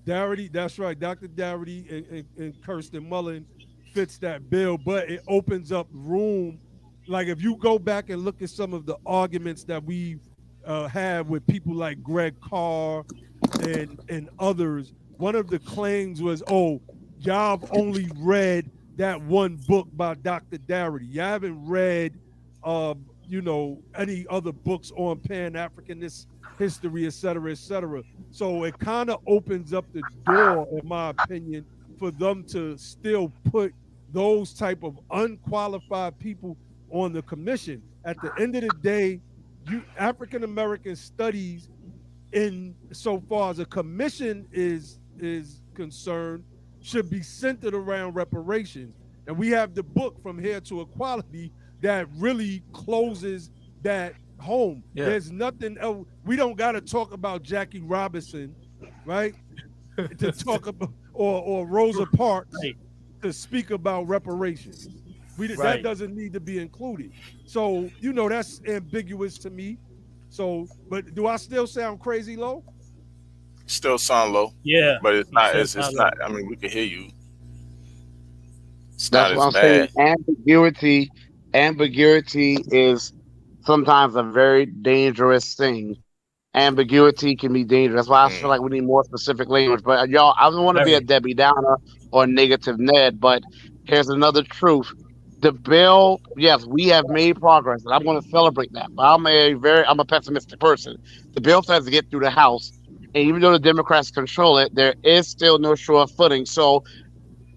Darity, that's right. Dr. Darity and Kirsten Mullen fits that bill, but it opens up room. Like if you go back and look at some of the arguments that we had with people like Greg Carr and others, one of the claims was, "Oh, y'all have only read that one book by Dr. Darity. You haven't read, any other books on Pan Africanist history, et cetera, et cetera." So it kind of opens up the door, in my opinion, for them to still put those type of unqualified people on the commission. At the end of the day, you African American studies, in so far as a commission is concerned, should be centered around reparations. And we have the book From Here to Equality that really closes that home. Yeah. There's nothing else. We don't got to talk about Jackie Robinson, right? To talk about or Rosa Parks Right. to speak about reparations. That Right. doesn't need to be included. So, that's ambiguous to me. So, but do I still sound crazy low? Still sound low, Yeah. but it's You not. said It's that not. I mean, we can hear you. It's That's not what as I'm saying. bad. Ambiguity is sometimes a very dangerous thing. Ambiguity can be dangerous. That's why I feel like we need more specific language. But y'all, I don't want to be a Very. Debbie Downer or a negative Ned, but here's another truth. The bill, yes, we have made progress, and I'm going to celebrate that. But I'm a pessimistic person. The bill has to get through the House, and even though the Democrats control it, there is still no sure footing. So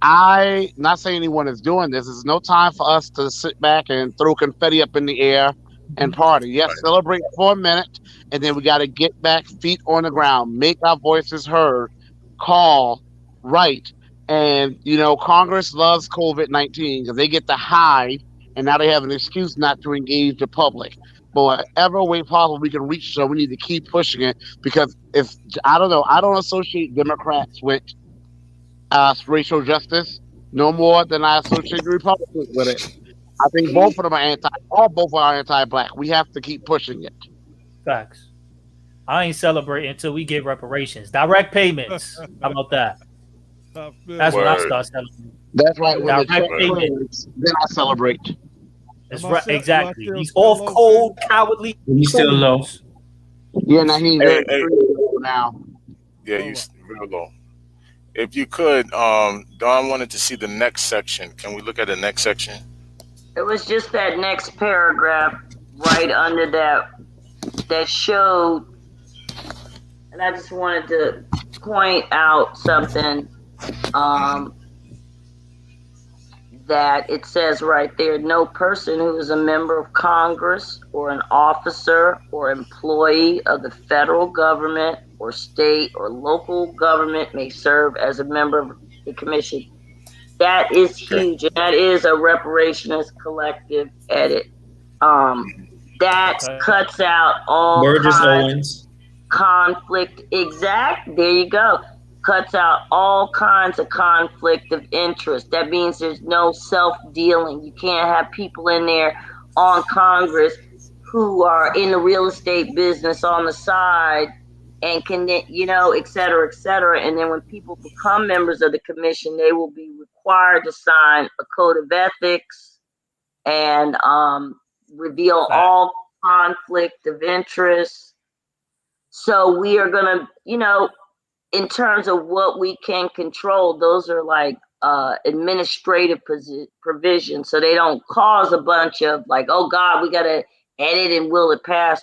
not saying anyone is doing this. There's no time for us to sit back and throw confetti up in the air and party. Yes, celebrate for a minute, and then we got to get back, feet on the ground, make our voices heard, call, write. And Congress loves COVID-19 because they get to hide, and now they have an excuse not to engage the public. But whatever way possible we can reach, so we need to keep pushing it because I don't know, I don't associate Democrats with racial justice no more than I associate the Republicans with it. I think both of them are both are anti-black. We have to keep pushing it. Facts. I ain't celebrating until we get reparations. Direct payments. How about that? That's when I start celebrating. That's right. When the Direct check payment. clears, then I celebrate. That's Am I right. still- Exactly. am I These still off low, cold, cowardly. You still low. Yeah, now he's Hey, very free now. Yeah, Hold you on. real low. If you could, Don wanted to see the next section. Can we look at the next section? It was just that next paragraph right under that showed, and I just wanted to point out something that it says right there: no person who is a member of Congress or an officer or employee of the federal government or state or local government may serve as a member of the commission. That is huge, and that is a reparationist collective edit. That cuts out all Burgess kinds Owens. conflict. There you go. Cuts out all kinds of conflict of interest. That means there's no self-dealing. You can't have people in there on Congress who are in the real estate business on the side and can, et cetera, et cetera. And then when people become members of the commission, they will be required to sign a code of ethics and reveal all conflict of interest. So we are going to, in terms of what we can control, those are like administrative provisions. So they don't cause a bunch of like, oh God, we got to edit and will it pass?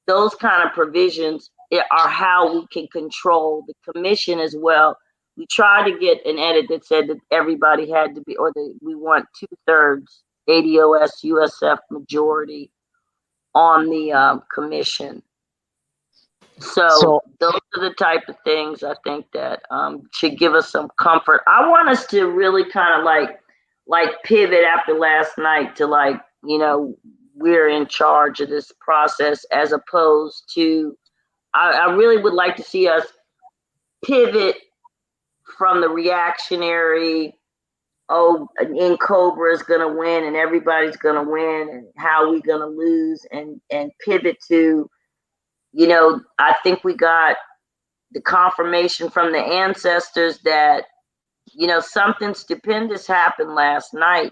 Those kind of provisions are how we can control the commission as well. We tried to get an edit that said that everybody had to be, we want 2/3 ADOS USF majority on the commission. So those are the type of things I think that should give us some comfort. I want us to really kind of like pivot after last night to we're in charge of this process, as opposed to I really would like to see us pivot from the reactionary oh, in Cobra is going to win and everybody's going to win and how we going to lose, and pivot to, I think we got the confirmation from the ancestors that, something stupendous happened last night.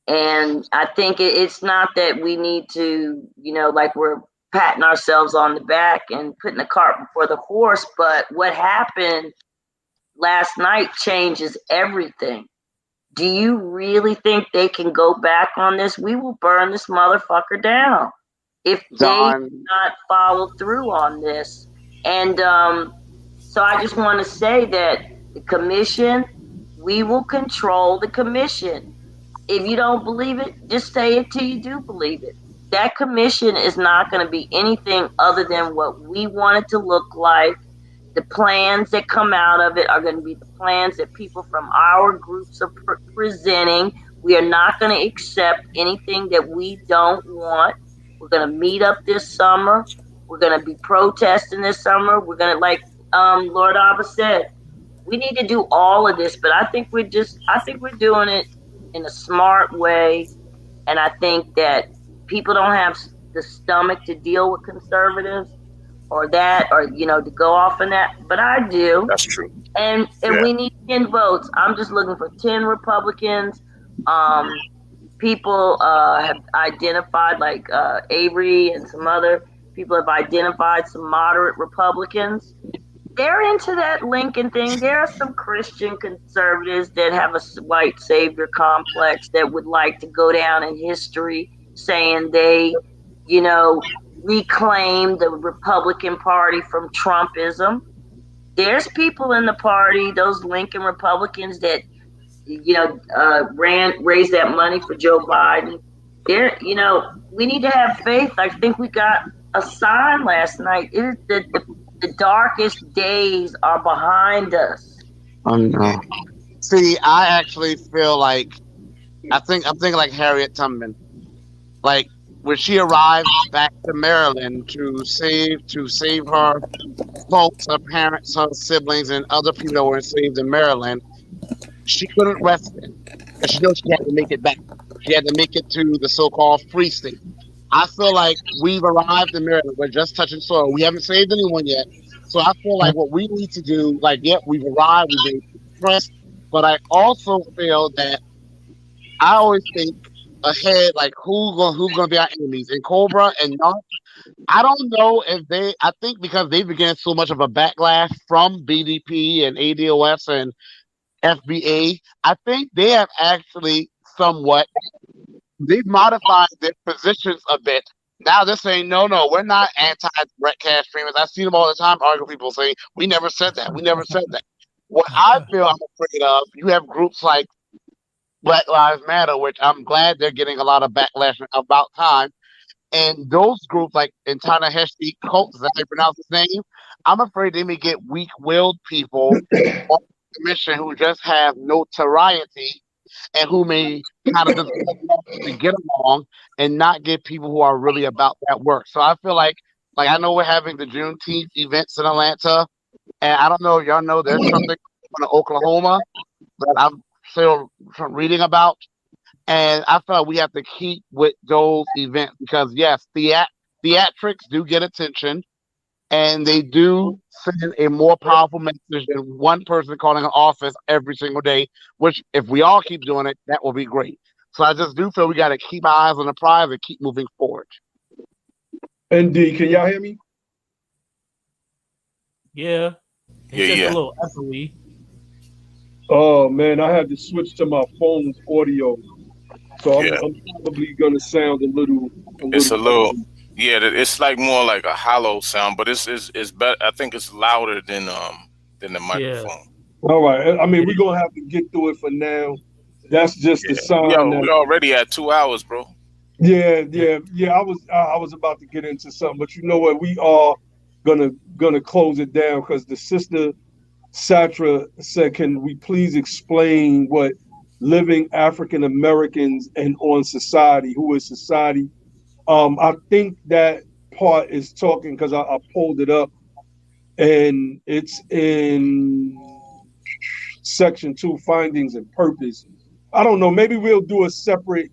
And I think it's not that we need to, like we're patting ourselves on the back and putting the cart before the horse, but what happened last night changes everything. Do you really think they can go back on this? We will burn this motherfucker down if they do not follow through on this. And so I just want to say that the commission, we will control the commission. If you don't believe it, just say it till you do believe it. That commission is not going to be anything other than what we want it to look like. The plans that come out of it are going to be the plans that people from our groups are presenting. We are not going to accept anything that we don't want. We're going to meet up this summer. We're going to be protesting this summer. We're going to, like Lord Abba said, we need to do all of this, but I think we're doing it in a smart way. And I think that people don't have the stomach to deal with conservatives or to go off in that, but I do. That's true. And we need 10 votes. I'm just looking for 10 Republicans. People have identified, like Avery and some other people have identified some moderate Republicans. They're into that Lincoln thing. There are some Christian conservatives that have a white savior complex that would like to go down in history saying they, reclaim the Republican Party from Trumpism. There's people in the party, those Lincoln Republicans that, raised that money for Joe Biden. We need to have faith. I think we got a sign last night. It is the darkest days are behind us. No. See, I actually feel like I'm thinking like Harriet Tubman. Like when she arrived back to Maryland to save her folks, her parents, her siblings, and other people that were enslaved in Maryland, she couldn't rest it. And she knew she had to make it back. She had to make it to the so-called free state. I feel like we've arrived in Maryland. We're just touching soil. We haven't saved anyone yet. So I feel like what we need to do, we've arrived, we've been pressed, but I also feel that I always think ahead, like who's gonna be our enemies in Cobra and Narc. I don't know if I think because they've began so much of a backlash from BDP and ADOS and FBA, I think they have actually they've modified their positions a bit. Now they're saying, no, we're not anti-direct cash streamers. I see them all the time argue people saying, we never said that. We never said that. What I feel I'm afraid of, you have groups like Black Lives Matter, which I'm glad they're getting a lot of backlash about time. And those groups like Ta-Nehisi Coates, is that how you pronounce his name? I'm afraid they may get weak-willed people on the commission who just have notoriety and who may kind of just to get along and not get people who are really about that work. So I feel like I know we're having the Juneteenth events in Atlanta, and I don't know if y'all know there's something in Oklahoma that I'm still reading about, and I feel like we have to keep with those events because yes, theatrics do get attention, and they do send a more powerful message than one person calling an office every single day, which if we all keep doing it, that will be great. So I just do feel we got to keep our eyes on the prize and keep moving forward. ND, can y'all hear me? Yeah. It's just a little echoey. Oh man, I had to switch to my phone's audio. So I'm probably gonna sound a little it's like more like a hollow sound, but it's better. I think it's louder than the microphone. Yeah. All right. I mean, we're gonna have to get through it for now. That's just the sign. We already at 2 hours, bro. Yeah. I was about to get into something, but you know what? We are gonna close it down because the sister Satra said, "Can we please explain what living African Americans and on society? Who is society?" I think that part is talking because I pulled it up, and it's in Section 2 findings and purpose. I don't know. Maybe we'll do a separate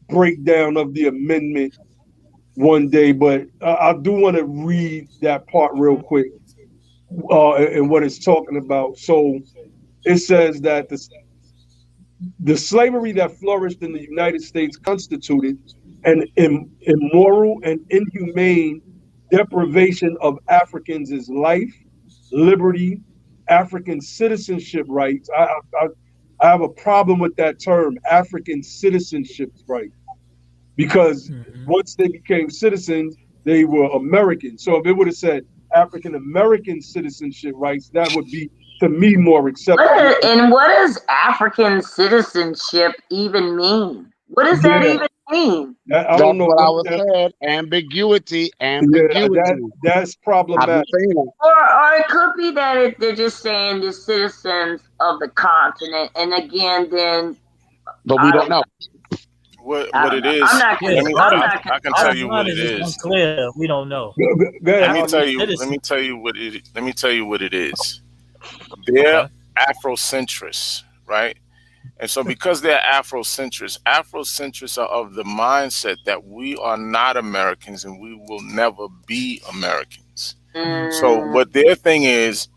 breakdown of the amendment one day, but I do want to read that part real quick and what it's talking about. So it says that the slavery that flourished in the United States constituted an immoral and inhumane deprivation of Africans' life, liberty, African citizenship rights. I have a problem with that term, African citizenship rights, because once they became citizens, they were Americans. So if it would have said African American citizenship rights, that would be, to me, more acceptable. And what does African citizenship even mean? What does that even mean? I don't know what I was saying. Ambiguity. That's problematic. Or it could be that they're just saying the citizens of the continent, and again, then. But we don't know. What it is? I can tell you what it is. Unclear. We don't know. Let me tell you what it is. They're Afrocentrists, right? And so because they're Afrocentrists are of the mindset that we are not Americans and we will never be Americans. So what their thing is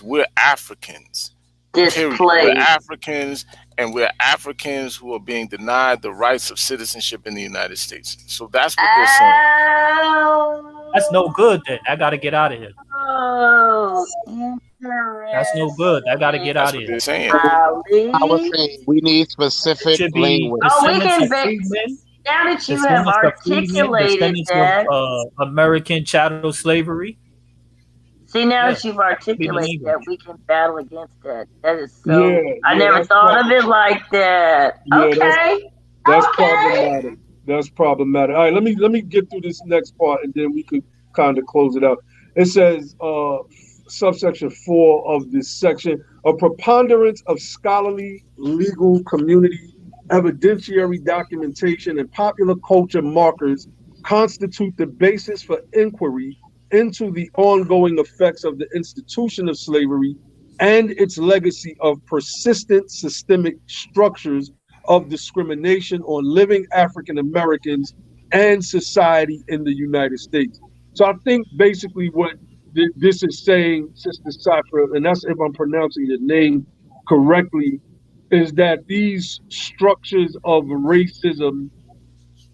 we're Africans. Displaced. We're Africans, and we're Africans who are being denied the rights of citizenship in the United States. So that's what they're saying. That's no good then. I got to get out of here. Oh, that's no good. I got to get out of here. They're saying. I was saying we need specific language. We can now that you have articulated that. American chattel slavery. See, now that you've articulated that, we can battle against that. That is so. I never thought of it like that. That's problematic. That's problematic. All right, let me get through this next part, and then we could kind of close it out. It says, subsection 4 of this section: a preponderance of scholarly, legal, community, evidentiary documentation, and popular culture markers constitute the basis for inquiry into the ongoing effects of the institution of slavery and its legacy of persistent systemic structures of discrimination on living African Americans and society in the United States. So I think basically what this is saying, Sister Cypher, and that's if I'm pronouncing your name correctly, is that these structures of racism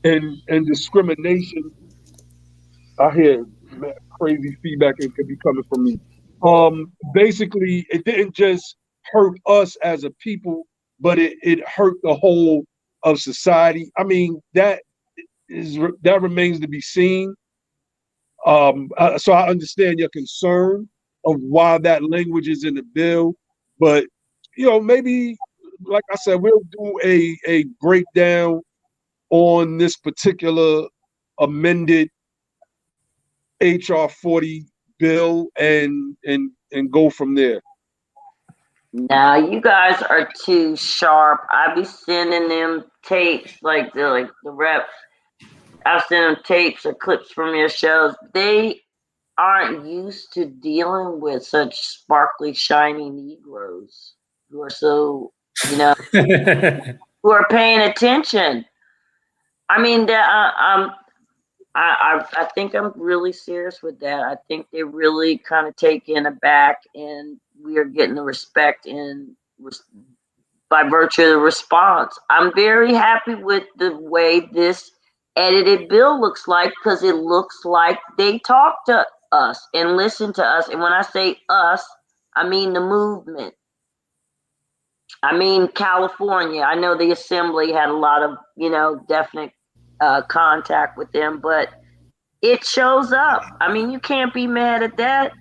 and discrimination, I hear crazy feedback, it could be coming from me. Basically, it didn't just hurt us as a people, but it hurt the whole of society. I mean, that remains to be seen. So I understand your concern of why that language is in the bill, but maybe, like I said, we'll do a breakdown on this particular amended HR 40 bill and go from there. Now you guys are too sharp. I be sending them tapes like the reps. I've sent them tapes or clips from your shows. They aren't used to dealing with such sparkly, shiny Negroes who are so, who are paying attention. I mean, I think I'm really serious with that. I think they're really kind of taken aback, and we are getting the respect by virtue of the response. I'm very happy with the way this edited bill looks like, because it looks like they talk to us and listen to us. And when I say us, I mean the movement. I mean California. I know the Assembly had a lot of, definite contact with them, but it shows up. I mean, you can't be mad at that,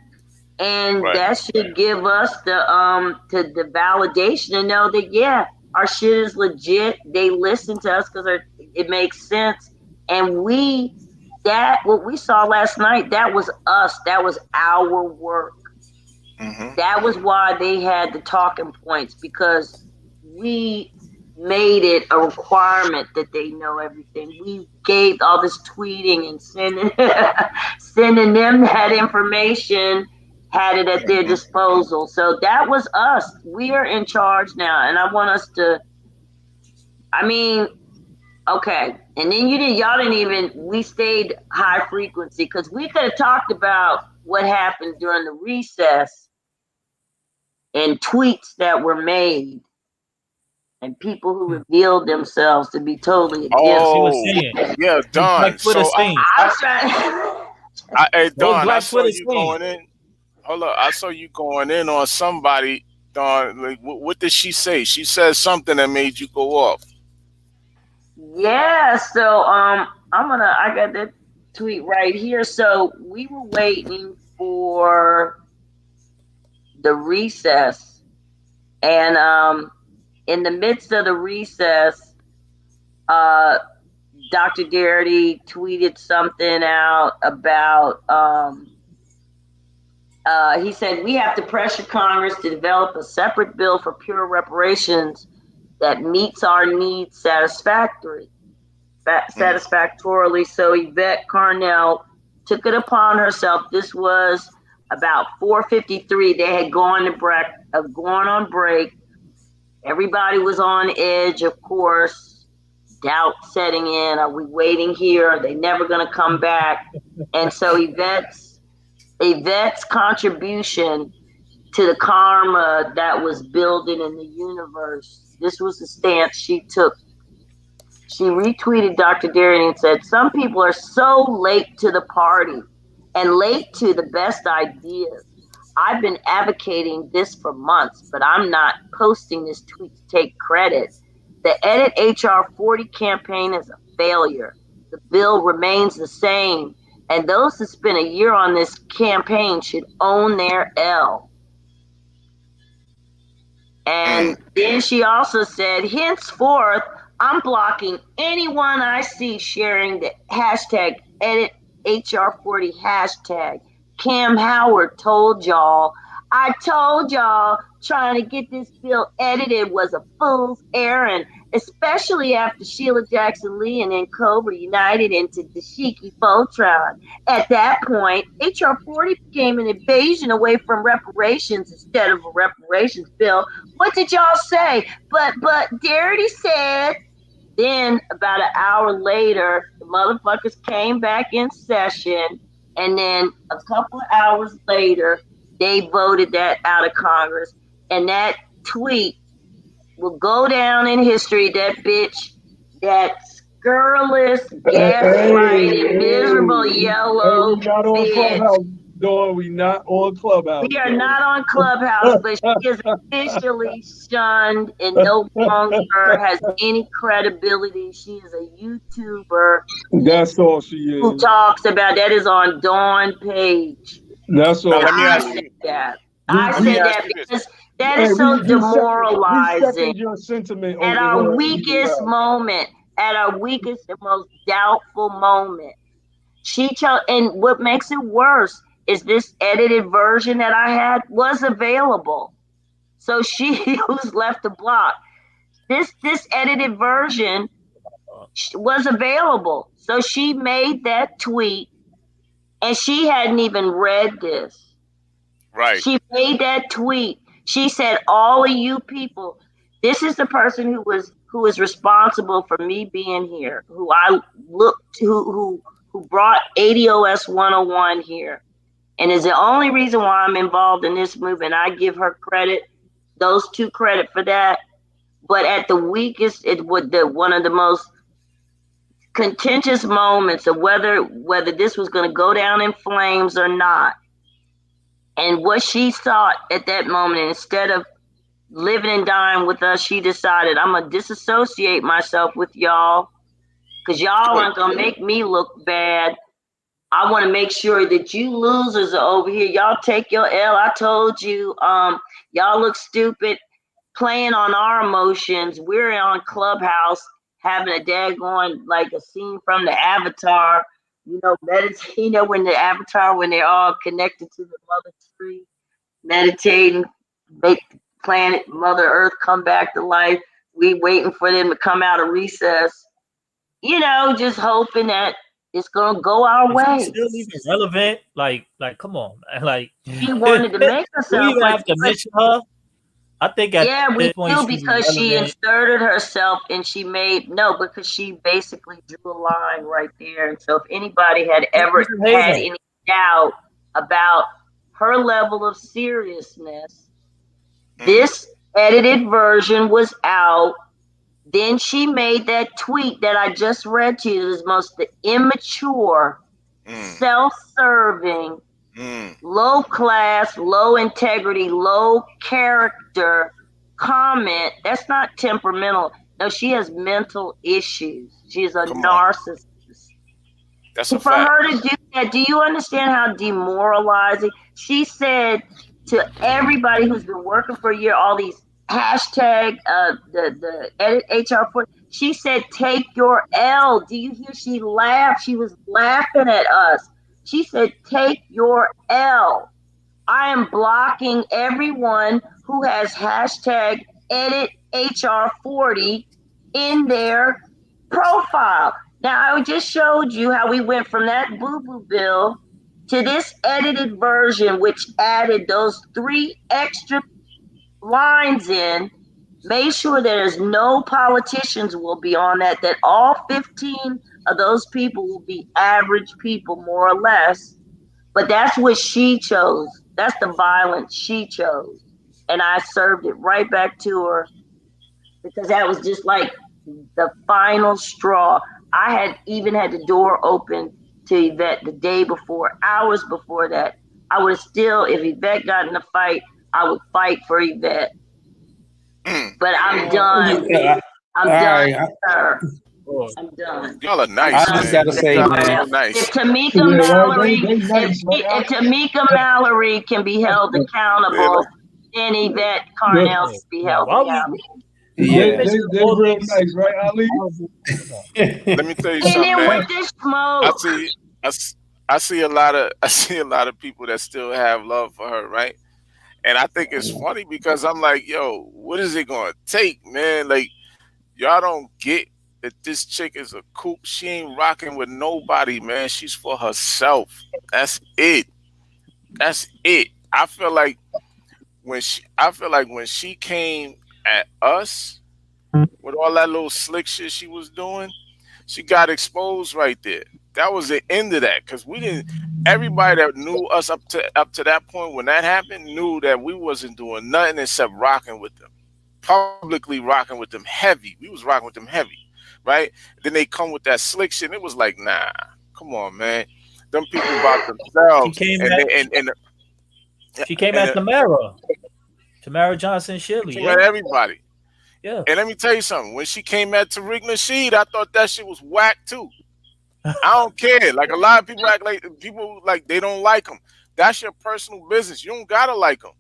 and that should give us the validation to know that our shit is legit. They listen to us because it makes sense, and what we saw last night, that was us. That was our work. That was why they had the talking points, because we made it a requirement that they know everything. We gave all this tweeting and sending them that information had it at their disposal. So that was us. We are in charge now, and I want us to. I mean, okay, and then y'all didn't even. We stayed high frequency because we could have talked about what happened during the recess and tweets that were made and people who revealed themselves to be totally against. He was Oh, saying. yeah, Don. Black Twitter So, saying. I was trying. hey, What was Don, I Black saw Twitter you saying? going in. Hold up, I saw you going in on somebody, Don. Like, what did she say? She said something that made you go off. Yeah, so I got that tweet right here. So we were waiting for the recess, and in the midst of the recess, Dr. Garrity tweeted something out about he said we have to pressure Congress to develop a separate bill for pure reparations that meets our needs satisfactorily. So Yvette Carnell took it upon herself. This was about 4:53. They had gone on break. Everybody was on edge, of course. Doubt setting in. Are we waiting here? Are they never going to come back? And so Yvette's contribution to the karma that was building in the universe. This was the stance she took. She retweeted Dr. Garrity and said, "Some people are so late to the party and late to the best ideas. I've been advocating this for months, but I'm not posting this tweet to take credit. The Edit HR 40 campaign is a failure. The bill remains the same, and those that spent a year on this campaign should own their L." And then she also said, "Henceforth, I'm blocking anyone I see sharing the hashtag edit HR40 hashtag. Cam Howard told y'all. I told y'all trying to get this bill edited was a fool's errand, especially after Sheila Jackson Lee and then Cobra united into Dashiki Voltron. At that point, HR 40 became an invasion away from reparations instead of a reparations bill. What did y'all say? But Garrity said." Then about an hour later, the motherfuckers came back in session, and then a couple of hours later, they voted that out of Congress. And that tweet will go down in history. That bitch, that scurrilous, gaslighting, miserable yellow we not on bitch. Clubhouse, Dawn. We not on Clubhouse. We are not on Clubhouse, but she is officially shunned and no longer has any credibility. She is a YouTuber. That's all she is. Who talks about that is on Dawn Page. That's all. Now, let me I ask said you. that. We- I Let said me ask that you this. because that is so we demoralizing. second your sentiment At over our her. weakest moment, at our weakest and most doubtful moment, and what makes it worse is this edited version that I had was available. So she was left to block. This edited version was available. So she made that tweet and she hadn't even read this. Right. She made that tweet. She said, "All of you people," this is the person who is responsible for me being here, who I looked to, who brought ADOS 101 here, and is the only reason why I'm involved in this movement. I give her credit, those two credit for that. But at the weakest, it would one of the most contentious moments of whether this was going to go down in flames or not. And what she thought at that moment, instead of living and dying with us, she decided, "I'm going to disassociate myself with y'all because y'all aren't going to make me look bad. I want to make sure that you losers are over here. Y'all take your L. I told you, y'all look stupid playing on our emotions. We're on Clubhouse having a daggone, like a scene from the Avatar, when the Avatar, when they're all connected to the mother tree, meditating, make the planet, Mother Earth come back to life. We waiting for them to come out of recess, just hoping that It's gonna go our Is she way. still even relevant? Like, come on, man. Like, She wanted to make do we herself, even have to mention her? I think at yeah, we this point do, she's because she irrelevant. inserted herself and she made because she basically drew a line right there. And so if anybody had ever She's a had hater. any doubt about her level of seriousness, this edited version was out. Then she made that tweet that I just read to you. It was most immature, self-serving, low class, low integrity, low character comment. That's not temperamental. No, she has mental issues. She's a narcissist. That's a For fact. her to do that, do you understand how demoralizing? She said to everybody who's been working for a year, all these hashtag the edit HR4. She said, "Take your L." Do you hear? She laughed. She was laughing at us. She said, "Take your L." I am blocking everyone who has hashtag edit HR40 in their profile. Now, I just showed you how we went from that boo-boo bill to this edited version, which added those 3 extra lines in, made sure there's no politicians will be on that all 15 of those people will be average people, more or less. But that's what she chose. That's the violence she chose. And I served it right back to her, because that was just like the final straw. I had even had the door open to Yvette the day before, hours before that. I would still, if Yvette got in a fight, I would fight for Yvette. But I'm done. I'm done with her. I'm done. Y'all are nice, I just man. gotta say, Y'all man. are nice. If Tamika Mallory can be held accountable, then Yvette Carnell can be held accountable. Yeah. They're real nice, right, Ali? Let me tell you And something, then man. with this smoke, I see a lot of people that still have love for her, right? And I think it's funny because I'm like, yo, what is it gonna take, man? Like, y'all don't get that this chick is a kook. She ain't rocking with nobody, man. She's for herself. That's it. That's it. I feel like when she came at us with all that little slick shit she was doing, she got exposed right there. That was the end of that, because we didn't. Everybody that knew us up to that point when that happened knew that we wasn't doing nothing except rocking with them, publicly rocking with them heavy. We was rocking with them heavy, right? Then they come with that slick shit. And it was like, nah, come on, man. Them people about themselves. She came at Tamara Johnson Shirley. She came at everybody. Yeah. And let me tell you something. When she came at Tariq Nasheed, I thought that shit was whack too. I don't care. Like, a lot of people act like they don't like him. That's your personal business. You don't gotta like him.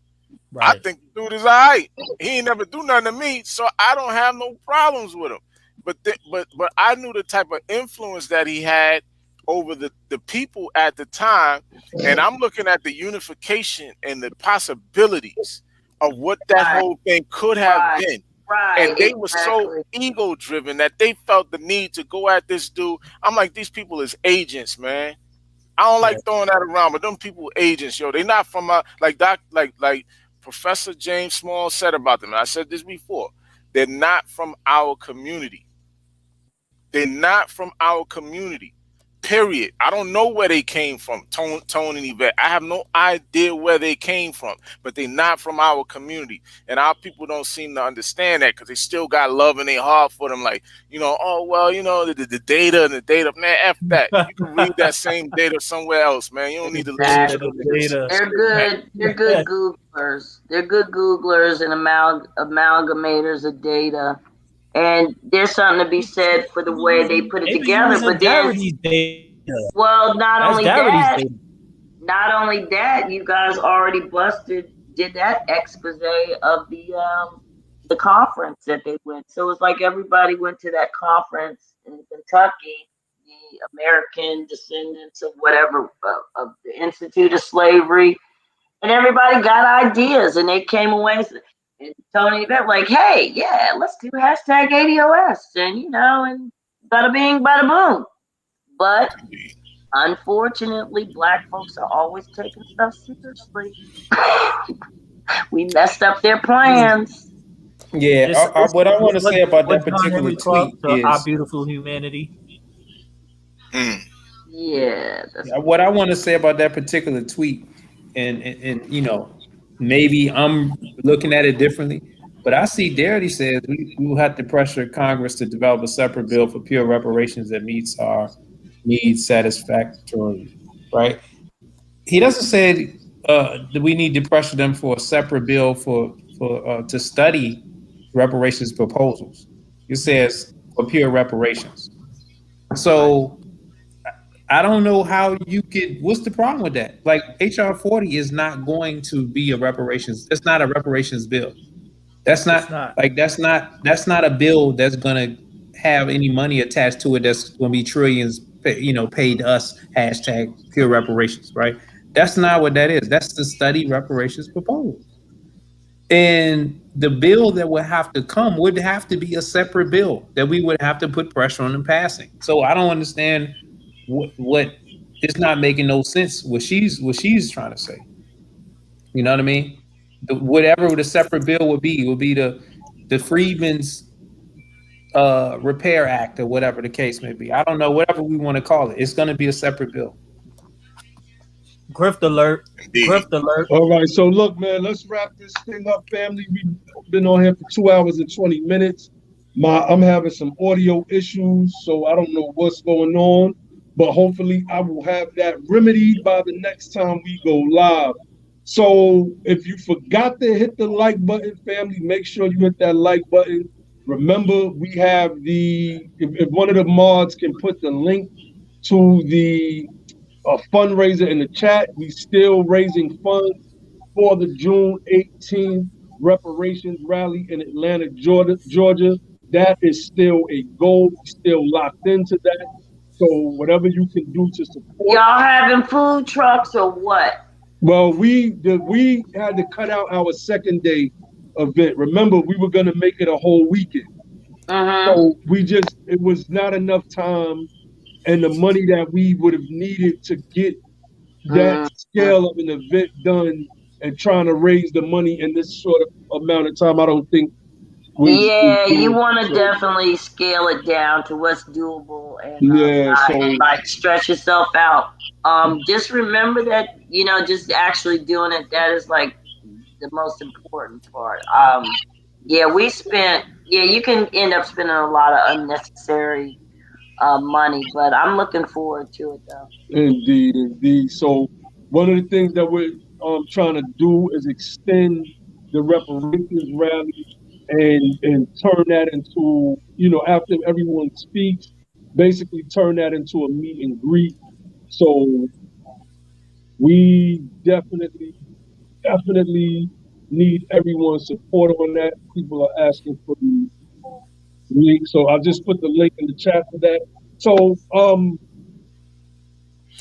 Right. I think the dude is all right. He ain't never do nothing to me, so I don't have no problems with him. But I knew the type of influence that he had over the people at the time, and I'm looking at the unification and the possibilities of what that whole thing could have been. Right, and they were so ego driven that they felt the need to go at this dude. I'm like, these people is agents, man. I don't like throwing that around, but them people agents, yo. They not from like Professor James Small said about them. And I said this before. They're not from our community. They're not from our community. Period. I don't know where they came from, Tone and Yvette. I have no idea where they came from, but they're not from our community. And our people don't seem to understand that, because they still got love in their heart for them. Like, oh, well, the data and the data. Man, F that. You can read that same data somewhere else, man. You don't need to listen to the data. They're good. They're good Googlers. They're good Googlers and amalgamators of data. And there's something to be said for the way they put it together. But then, well, not only that, you guys already did that expose of the conference that they went. So it's like everybody went to that conference in Kentucky, the American descendants of whatever, of the Institute of Slavery, and everybody got ideas, and they came away. And Tony, they're like, hey, yeah, let's do hashtag ADOS, and and bada bing, bada boom. But unfortunately, Black folks are always taking stuff seriously. We messed up their plans. Yeah, what I want to say about that what John particular Henry Clark tweet to Our is Beautiful Humanity. Yeah, that's what I want to say about that particular tweet, and you know, maybe I'm looking at it differently, but I see Darity says we will have to pressure Congress to develop a separate bill for pure reparations that meets our needs satisfactorily, right? He doesn't say that we need to pressure them for a separate bill for to study reparations proposals. It says for pure reparations. So I don't know how you could. What's the problem with that? Like HR 40 is not going to be a reparations. It's not a reparations bill. That's It's not not. like that's not a bill that's gonna have any money attached to it. That's gonna be trillions, paid to us. Hashtag pure reparations, right? That's not what that is. That's the study reparations proposal. And the bill that would have to come would have to be a separate bill that we would have to put pressure on them passing. So I don't understand what it's not making no sense what she's trying to say. You know what I mean? Whatever the separate bill would be the Freedmen's Repair Act or whatever the case may be. I don't know, whatever we want to call it. It's going to be a separate bill. Grift alert. Indeed. Grift alert. All right, so look, man, let's wrap this thing up, family. We've been on here for 2 hours and 20 minutes. I'm having some audio issues, so I don't know what's going on, but hopefully I will have that remedied by the next time we go live. So if you forgot to hit the like button, family, make sure you hit that like button. Remember, we have if one of the mods can put the link to the fundraiser in the chat. We still raising funds for the June 18th reparations rally in Atlanta, Georgia. That is still a goal. We still locked into that. So whatever you can do to support. Y'all having food trucks or what? Well, we had to cut out our second day event. Remember, we were going to make it a whole weekend. So it was not enough time and the money that we would have needed to get that scale of an event done and trying to raise the money in this short amount of time. I don't think you want to definitely scale it down to what's doable and not stretch yourself out. Just remember that, just actually doing it, that is like the most important part. You can end up spending a lot of unnecessary money, but I'm looking forward to it though. Indeed. So one of the things that we're trying to do is extend the reparations rally and turn that into, after everyone speaks, basically turn that into a meet and greet. So we definitely need everyone's support on that. People are asking for the link, so I'll just put the link in the chat for that. So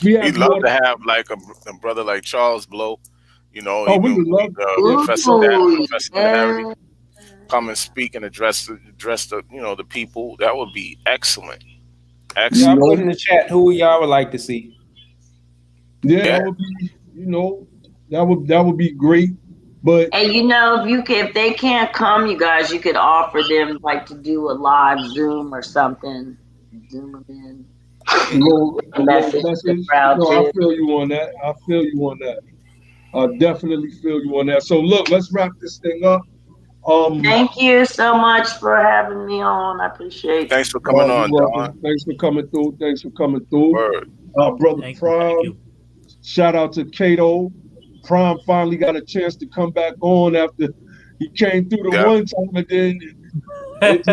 we'd love to have like a brother like Charles Blow, we would love Professor come and speak and address the the people. That would be excellent. Y'all put in the chat who y'all would like to see. That would be, that would be great. But if they can't come, you guys, you could offer them like to do a live Zoom or something. Zoom them in. Message. I feel you on that. I definitely feel you on that. So look, let's wrap this thing up. Thank you so much for having me on. I appreciate it. Thanks for coming on, Don. Thanks for coming through. Word. Brother Prime. Shout out to Cato. Prime finally got a chance to come back on after he came through the one time, and then it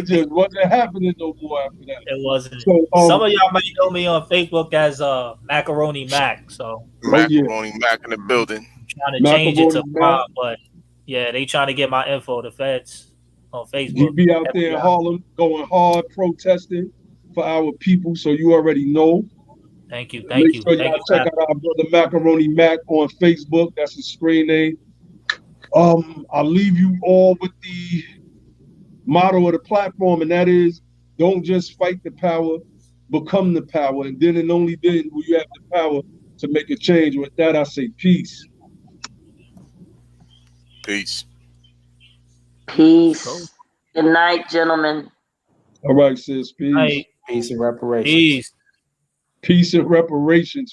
just wasn't happening no more after that. It wasn't. So, some of y'all might know me on Facebook as Macaroni Mac. So Macaroni Mac in the building. Trying to change it to Prime, but yeah, they trying to get my info. The feds on Facebook. You be out there in Harlem going hard protesting for our people, so you already know. Thank you. Make sure y'all check out our brother Macaroni Mac on Facebook. That's his screen name. I'll leave you all with the motto of the platform, and that is: don't just fight the power, become the power, and then and only then will you have the power to make a change. With that, I say peace. Peace. Peace. Good night, gentlemen. All right, sis. Peace. Right. Peace and reparations. Peace. Peace and reparations.